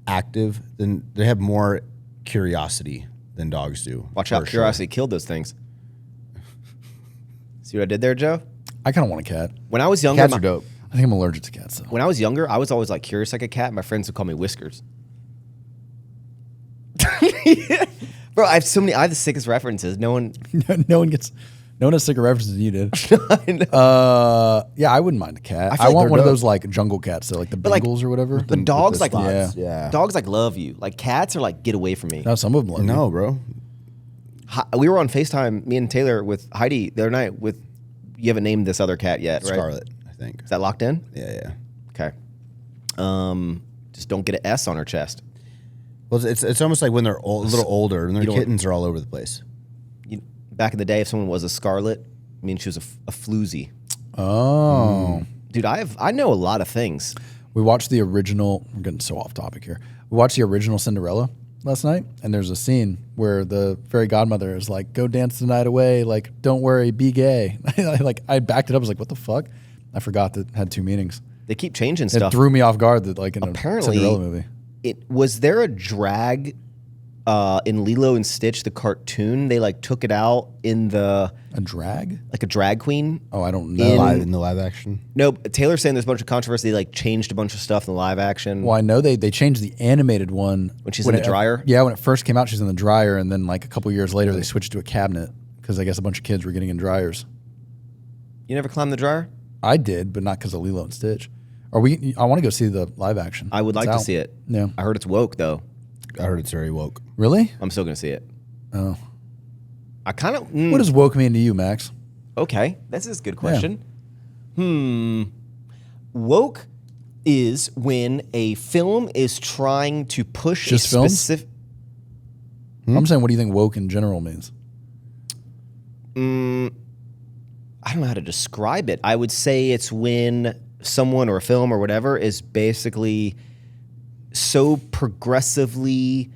Speaker 2: active than they have more curiosity than dogs do.
Speaker 1: Watch out, curiosity killed those things. See what I did there, Joe?
Speaker 3: I kind of want a cat.
Speaker 1: When I was younger,
Speaker 2: Cats are dope.
Speaker 3: I think I'm allergic to cats, though.
Speaker 1: When I was younger, I was always like curious like a cat. My friends would call me Whiskers. Bro, I have the sickest references. No one
Speaker 3: has sicker references than you did.
Speaker 1: I know.
Speaker 3: Yeah, I wouldn't mind a cat.
Speaker 2: feel
Speaker 3: I
Speaker 2: like
Speaker 3: want
Speaker 2: they're
Speaker 3: one of
Speaker 2: dope.
Speaker 3: those like jungle cats, so like the
Speaker 1: like,
Speaker 3: Bengals or whatever.
Speaker 1: But dogs like
Speaker 2: spots,
Speaker 3: yeah.
Speaker 1: dogs like love you. Like cats are like get away from me.
Speaker 3: No, some of them love
Speaker 2: No,
Speaker 3: you.
Speaker 2: bro.
Speaker 1: We were on FaceTime, me and Taylor with Heidi the other night. With you haven't named this other cat yet, right?
Speaker 2: Scarlet, I think.
Speaker 1: Is that locked in?
Speaker 2: Yeah.
Speaker 1: Okay. Just don't get an S on her chest.
Speaker 2: Well, it's almost like when they're a little older and their
Speaker 1: You know what-
Speaker 2: kittens are all over the place.
Speaker 1: Back in the day, if someone was a scarlet, I mean she was a floozy.
Speaker 3: Oh.
Speaker 1: Dude, I know a lot of things.
Speaker 3: We watched the original. We're getting so off topic here. We watched the original Cinderella last night, and there's a scene where the fairy godmother is like, "Go dance the night away. Like, don't worry, be gay." I backed it up. I was like, "What the fuck?" I forgot that it had two meanings.
Speaker 1: They keep changing
Speaker 3: It
Speaker 1: stuff.
Speaker 3: threw me off guard that like in
Speaker 1: Apparently,
Speaker 3: a Cinderella movie.
Speaker 1: Was there a drag in Lilo and Stitch the cartoon? They like took it out in
Speaker 3: A drag?
Speaker 1: like a drag queen.
Speaker 3: Oh, I don't know.
Speaker 2: In the live action.
Speaker 1: No, Taylor's saying there's a bunch of controversy. They like changed a bunch of stuff in the live action.
Speaker 3: Well, I know they changed the animated one
Speaker 1: When she's in the dryer?
Speaker 3: Yeah, when it first came out, she's in the dryer, and then like a couple years later, they switched to a cabinet because I guess a bunch of kids were getting in dryers.
Speaker 1: You never climbed the dryer?
Speaker 3: I did, but not because of Lilo and Stitch. Are we? I want to go see the live action.
Speaker 1: I would like to see it.
Speaker 3: Yeah.
Speaker 1: I heard it's woke though.
Speaker 2: I heard it's very woke.
Speaker 3: Really?
Speaker 1: I'm still gonna see it.
Speaker 3: Oh.
Speaker 1: I kind of.
Speaker 3: What does woke mean to you, Max?
Speaker 1: Okay, this is a good question. Woke is when a film is trying to push
Speaker 3: Just
Speaker 1: a
Speaker 3: films?
Speaker 1: specific.
Speaker 3: I'm saying, what do you think woke in general means?
Speaker 1: I don't know how to describe it. I would say it's when someone or a film or whatever is basically so progressively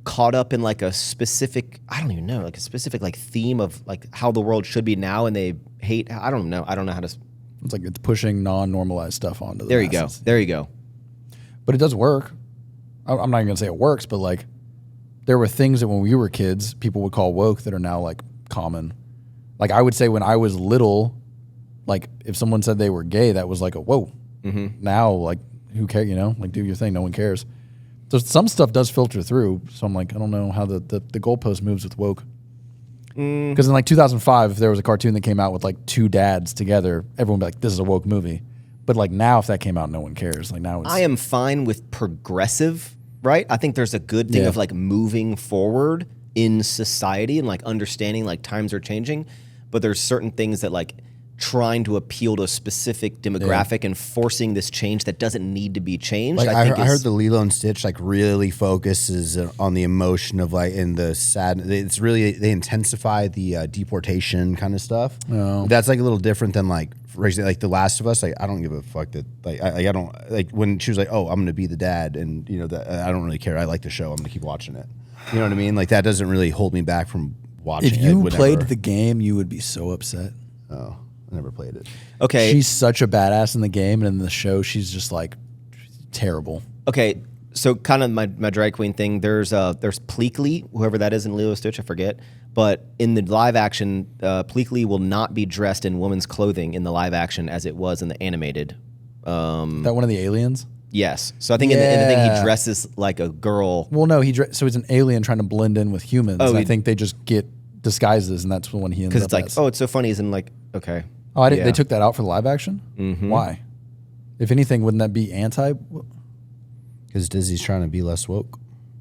Speaker 1: caught up in like a specific, I don't even know, like a specific like theme of like how the world should be now, and they hate. I don't know how to.
Speaker 3: It's like it's pushing non-normalized stuff onto the
Speaker 1: There you go.
Speaker 3: masses.
Speaker 1: There you go.
Speaker 3: But it does work. I'm not even gonna say it works, but like there were things that when we were kids, people would call woke that are now like common. Like I would say when I was little, like if someone said they were gay, that was like a whoa. Now, like who cares? You know, like do your thing. No one cares. So some stuff does filter through. So I'm like, I don't know how the goalpost moves with woke. Because in like 2005, if there was a cartoon that came out with like two dads together, everyone would be like, this is a woke movie. But like now, if that came out, no one cares. Like now,
Speaker 1: I am fine with progressive, right? I think there's a good thing
Speaker 3: Yeah.
Speaker 1: of like moving forward in society and like understanding like times are changing, but there's certain things that like trying to appeal to a specific demographic and forcing this change that doesn't need to be changed.
Speaker 2: Like
Speaker 1: I think
Speaker 2: I heard the Lilo and Stitch like really focuses on the emotion of like in the sad. It's really they intensify the deportation kind of stuff.
Speaker 3: Oh.
Speaker 2: That's like a little different than like for example, like The Last of Us. Like I don't give a fuck that like I don't like when she was like, oh, I'm gonna be the dad, and you know that I don't really care. I like the show. I'm gonna keep watching it. You know what I mean? Like that doesn't really hold me back from watching.
Speaker 3: If
Speaker 2: it
Speaker 3: you
Speaker 2: whenever.
Speaker 3: played the game, you would be so upset.
Speaker 2: Oh, I never played it.
Speaker 1: okay.
Speaker 3: She's such a badass in the game, and in the show, she's just like terrible.
Speaker 1: Okay, so kind of my drag queen thing. There's Pleakley, whoever that is in Lilo and Stitch, I forget. But in the live action, Pleakley will not be dressed in women's clothing in the live action as it was in the animated.
Speaker 3: That one of the aliens?
Speaker 1: Yes. So I think in the thing
Speaker 3: Yeah.
Speaker 1: he dresses like a girl.
Speaker 3: Well, no, so he's an alien trying to blend in with humans.
Speaker 1: Oh,
Speaker 3: I think they just get disguises, and that's when he ends up
Speaker 1: Because it's like,
Speaker 3: as.
Speaker 1: oh, it's so funny. He's in like, okay.
Speaker 3: Oh, I didn't,
Speaker 1: Yeah.
Speaker 3: they took that out for the live action? Why? If anything, wouldn't that be anti?
Speaker 2: Because Disney's trying to be less woke.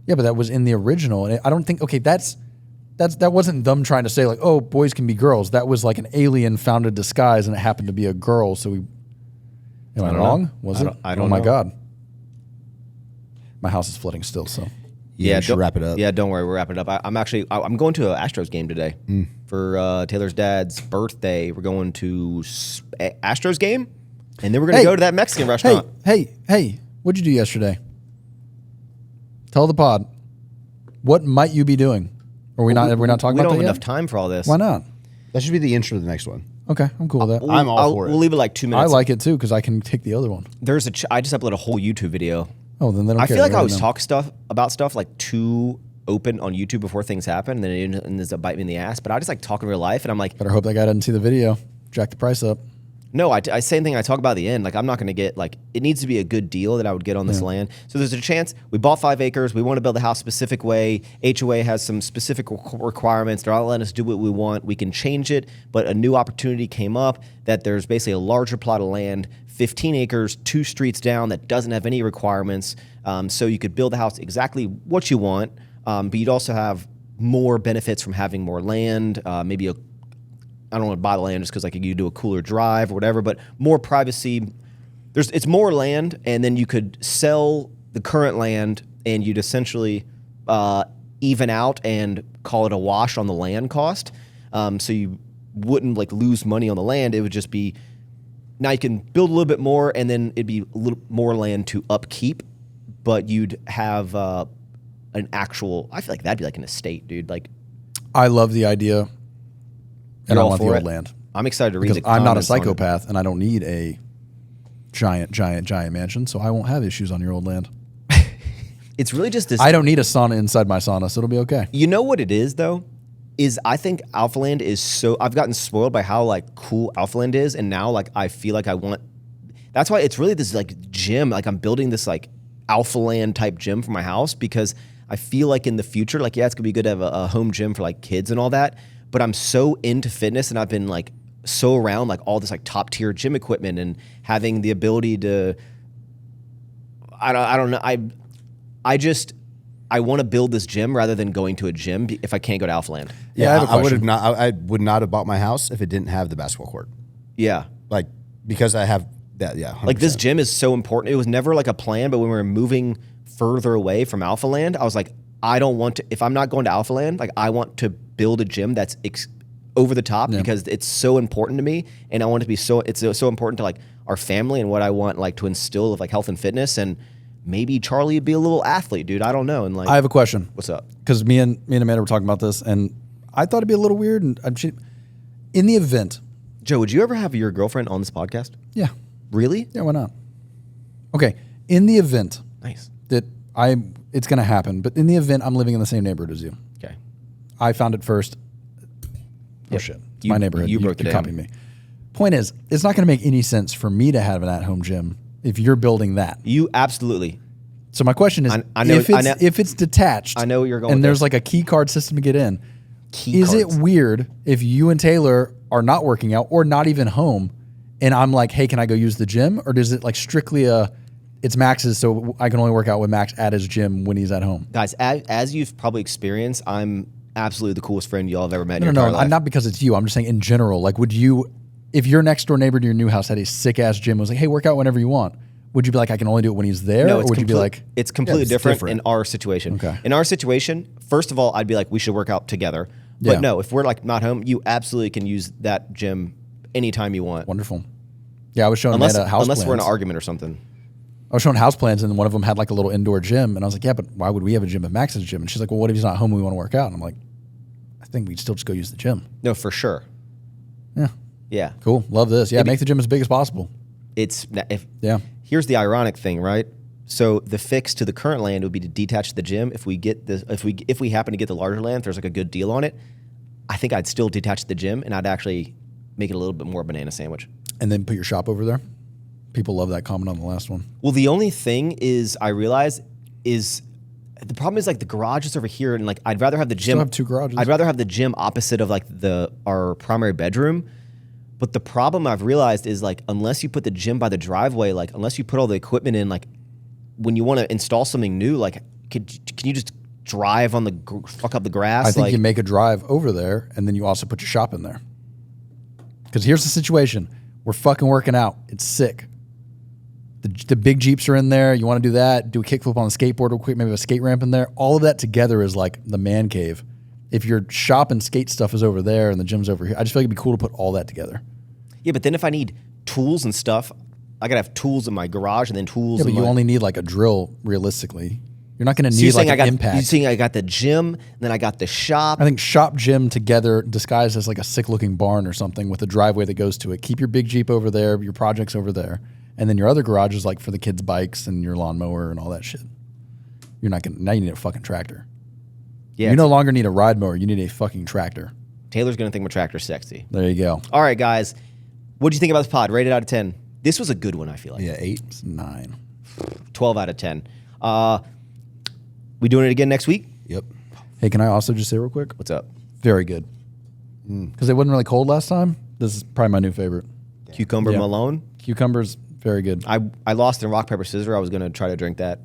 Speaker 3: Yeah, but that was in the original, and I don't think. Okay, that wasn't them trying to say like, oh, boys can be girls. That was like an alien found a disguise, and it happened to be a girl. So we. Am I
Speaker 1: don't
Speaker 3: wrong?
Speaker 1: know.
Speaker 3: Was
Speaker 1: I
Speaker 3: it?
Speaker 1: don't- I don't
Speaker 3: Oh my
Speaker 1: know.
Speaker 3: god. My house is flooding still. So
Speaker 2: Yeah, we should
Speaker 1: don't-
Speaker 2: wrap it up.
Speaker 1: Yeah, don't worry, we're wrapping it up. I'm going to an Astros game today for Taylor's dad's birthday. We're going to Astros game, and then we're going to
Speaker 3: Hey.
Speaker 1: go to that Mexican restaurant.
Speaker 3: Hey! What'd you do yesterday? Tell the pod. What might you be doing? We're not talking
Speaker 1: we
Speaker 3: about
Speaker 1: don't
Speaker 3: that
Speaker 1: have
Speaker 3: yet?
Speaker 1: enough time for all this.
Speaker 3: Why not?
Speaker 2: That should be the intro to the next one.
Speaker 3: Okay, I'm cool with that.
Speaker 2: I'm all for it.
Speaker 1: We'll leave it like 2
Speaker 3: I
Speaker 1: minutes.
Speaker 3: like it too because I can take the other one.
Speaker 1: There's I just uploaded a whole YouTube video.
Speaker 3: Oh, then they don't
Speaker 1: I
Speaker 3: care.
Speaker 1: feel like
Speaker 3: They
Speaker 1: I
Speaker 3: already
Speaker 1: always
Speaker 3: know.
Speaker 1: talk about stuff like too open on YouTube before things happen, and then it ends up biting me in the ass. But I just like talk in real life, and I'm like,
Speaker 3: Better hope that guy doesn't see the video. Jack the price up.
Speaker 1: no, I same thing I talk about at the end. Like I'm not going to get like it needs to be a good deal that I would get on this land. So there's a chance we bought 5 acres. We want to build a house specific way. HOA has some specific requirements. They're not letting us do what we want. We can change it, but a new opportunity came up that there's basically a larger plot of land, 15 acres, 2 streets down that doesn't have any requirements. So you could build the house exactly what you want, but you'd also have more benefits from having more land, maybe I don't want to buy the land just because like you do a cooler drive or whatever, but more privacy. It's more land, and then you could sell the current land, and you'd essentially even out and call it a wash on the land cost. So you wouldn't like lose money on the land. It would just be now you can build a little bit more, and then it'd be a little more land to upkeep, but you'd have an actual. I feel like that'd be like an estate, dude. Like
Speaker 3: I love the idea. And
Speaker 1: You're
Speaker 3: I
Speaker 1: all
Speaker 3: want the
Speaker 1: for
Speaker 3: old
Speaker 1: it?
Speaker 3: land.
Speaker 1: I'm excited to read
Speaker 3: Because
Speaker 1: the
Speaker 3: I'm not a
Speaker 1: comments on it.
Speaker 3: psychopath and I don't need a giant mansion, so I won't have issues on your old land.
Speaker 1: It's really just this.
Speaker 3: I don't need a sauna inside my sauna, so it'll be okay.
Speaker 1: You know what it is though? Is I think Alphaland is so I've gotten spoiled by how like cool Alphaland is, and now like I feel like I want that's why it's really this like gym. Like I'm building this like Alphaland type gym for my house because I feel like in the future, like yeah, it's gonna be good to have a home gym for like kids and all that. But I'm so into fitness, and I've been like so around like all this like top tier gym equipment and having the ability to, I don't know. I want to build this gym rather than going to a gym if I can't go to Alphaland.
Speaker 3: Yeah, I have a
Speaker 2: I would
Speaker 3: question.
Speaker 2: have not. I would not have bought my house if it didn't have the basketball court.
Speaker 1: Yeah.
Speaker 2: Like because I have that. Yeah, 100%.
Speaker 1: Like this gym is so important. It was never like a plan, but when we were moving further away from Alphaland, I was like, I don't want to, if I'm not going to Alphaland, like I want to build a gym that's over the top because it's so important to me. And I want it to be it's so important to like our family and what I want like to instill of like health and fitness. And maybe Charlie would be a little athlete, dude. I don't know. And like,
Speaker 3: I have a question.
Speaker 1: What's up?
Speaker 3: Because me and Amanda were talking about this, and I thought it'd be a little weird. And in the event,
Speaker 1: Joe, would you ever have your girlfriend on this podcast?
Speaker 3: yeah,
Speaker 1: Really?
Speaker 3: yeah, why not? Okay, in the event
Speaker 1: Nice.
Speaker 3: that it's going to happen, but in the event I'm living in the same neighborhood as you,
Speaker 1: Okay.
Speaker 3: I found it first. Oh
Speaker 1: Yep.
Speaker 3: shit, it's
Speaker 1: You-
Speaker 3: my neighborhood.
Speaker 1: you broke the dam.
Speaker 3: copied me. Point is, it's not going to make any sense for me to have an at-home gym if you're building that.
Speaker 1: You absolutely.
Speaker 3: So my question is,
Speaker 1: I know-
Speaker 3: if it's detached,
Speaker 1: I know where you're going
Speaker 3: and
Speaker 1: with
Speaker 3: there's
Speaker 1: this.
Speaker 3: like a key card system to get in.
Speaker 1: Key
Speaker 3: Is
Speaker 1: cards.
Speaker 3: it weird if you and Taylor are not working out or not even home, and I'm like, hey, can I go use the gym, or does it like strictly it's Max's, so I can only work out with Max at his gym when he's at home?
Speaker 1: Guys, as you've probably experienced, I'm absolutely the coolest friend y'all have ever met in
Speaker 3: No,
Speaker 1: your
Speaker 3: no,
Speaker 1: entire
Speaker 3: no,
Speaker 1: life.
Speaker 3: not because it's you. I'm just saying in general. Like, would you, if your next door neighbor to your new house had a sick ass gym, and was like, hey, work out whenever you want, would you be like, I can only do it when he's there,
Speaker 1: No,
Speaker 3: or
Speaker 1: it's
Speaker 3: would you be like,
Speaker 1: it's completely
Speaker 2: it's
Speaker 1: different,
Speaker 2: different.
Speaker 1: in our situation.
Speaker 3: Okay.
Speaker 1: In our situation, first of all, I'd be like, we should work out together. But
Speaker 3: Yeah.
Speaker 1: no, if we're like not home, you absolutely can use that gym anytime you want.
Speaker 3: wonderful? Yeah, I was showing
Speaker 1: Unless
Speaker 3: Amanda house
Speaker 1: we're in
Speaker 3: plans.
Speaker 1: an argument or something.
Speaker 3: I was showing house plans, and one of them had like a little indoor gym, and I was like, yeah, but why would we have a gym if Max has a gym? And she's like, well, what if he's not home and we want to work out? And I'm like, I think we'd still just go use the gym.
Speaker 1: No, for sure.
Speaker 3: Yeah,
Speaker 1: Yeah.
Speaker 3: cool. Love this. Yeah, make the gym as big as possible. Yeah.
Speaker 1: Here's the ironic thing, right? So the fix to the current land would be to detach the gym. If we happen to get the larger land, if there's like a good deal on it, I think I'd still detach the gym and I'd actually make it a little bit more banana sandwich.
Speaker 3: And then put your shop over there. People love that comment on the last one.
Speaker 1: Well, the only thing is I realize is the problem is like the garage is over here and like I'd rather have the gym.
Speaker 3: Still have two garages.
Speaker 1: I'd rather have the gym opposite of like our primary bedroom. But the problem I've realized is like unless you put the gym by the driveway, like unless you put all the equipment in, like when you want to install something new, like can you just drive on fuck up the grass?
Speaker 3: I think
Speaker 1: like,
Speaker 3: you make a drive over there, and then you also put your shop in there. Because here's the situation. We're fucking working out. It's sick. The big Jeeps are in there. You want to do that, do a kickflip on the skateboard real quick, maybe a skate ramp in there. All of that together is like the man cave. If your shop and skate stuff is over there and the gym's over here, I just feel like it'd be cool to put all that together.
Speaker 1: Yeah, but then if I need tools and stuff, I gotta have tools in my garage and then tools.
Speaker 3: Yeah, but
Speaker 1: in
Speaker 3: you
Speaker 1: my,
Speaker 3: only need like a drill realistically. You're not going to
Speaker 1: So you're
Speaker 3: need like
Speaker 1: saying
Speaker 3: an
Speaker 1: You're
Speaker 3: impact.
Speaker 1: saying I got the gym, and then I got the shop.
Speaker 3: I think shop gym together disguised as like a sick looking barn or something with a driveway that goes to it. Keep your big Jeep over there, your projects over there. And then your other garage is like for the kids' bikes and your lawnmower and all that shit. Now you need a fucking tractor.
Speaker 1: Yeah,
Speaker 3: You no longer need a ride mower. You need a fucking tractor.
Speaker 1: Taylor's gonna think my tractor's sexy.
Speaker 3: There you go.
Speaker 1: All right, guys, what do you think about this pod? Rated out of 10. This was a good one. I feel like
Speaker 2: Yeah, 8.
Speaker 3: It's 9.
Speaker 1: 12 out of 10. We doing it again next week?
Speaker 2: Yep.
Speaker 3: Hey, can I also just say real quick?
Speaker 1: What's up?
Speaker 3: Very good. Because it wasn't really cold last time. This is probably my new favorite.
Speaker 1: Cucumber
Speaker 3: Yeah.
Speaker 1: Malone.
Speaker 3: Cucumbers, very good.
Speaker 1: I lost in rock paper scissors. I was gonna try to drink that.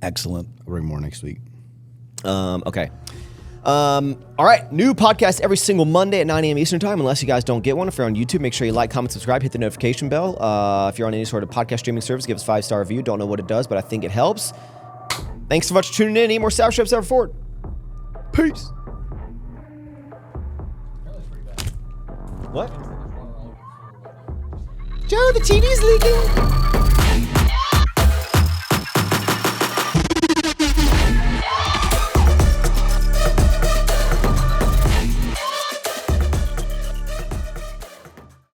Speaker 3: Excellent.
Speaker 2: I'll bring more next week.
Speaker 1: Okay. All right. New podcast every single Monday at 9 a.m. Eastern time. Unless you guys don't get one, if you're on YouTube, make sure you like, comment, subscribe, hit the notification bell. If you're on any sort of podcast streaming service, give us a 5-star review. Don't know what it does, but I think it helps. Thanks so much for tuning in. Need more sour strips ever forward. Peace. What? Joe, the TV's leaking.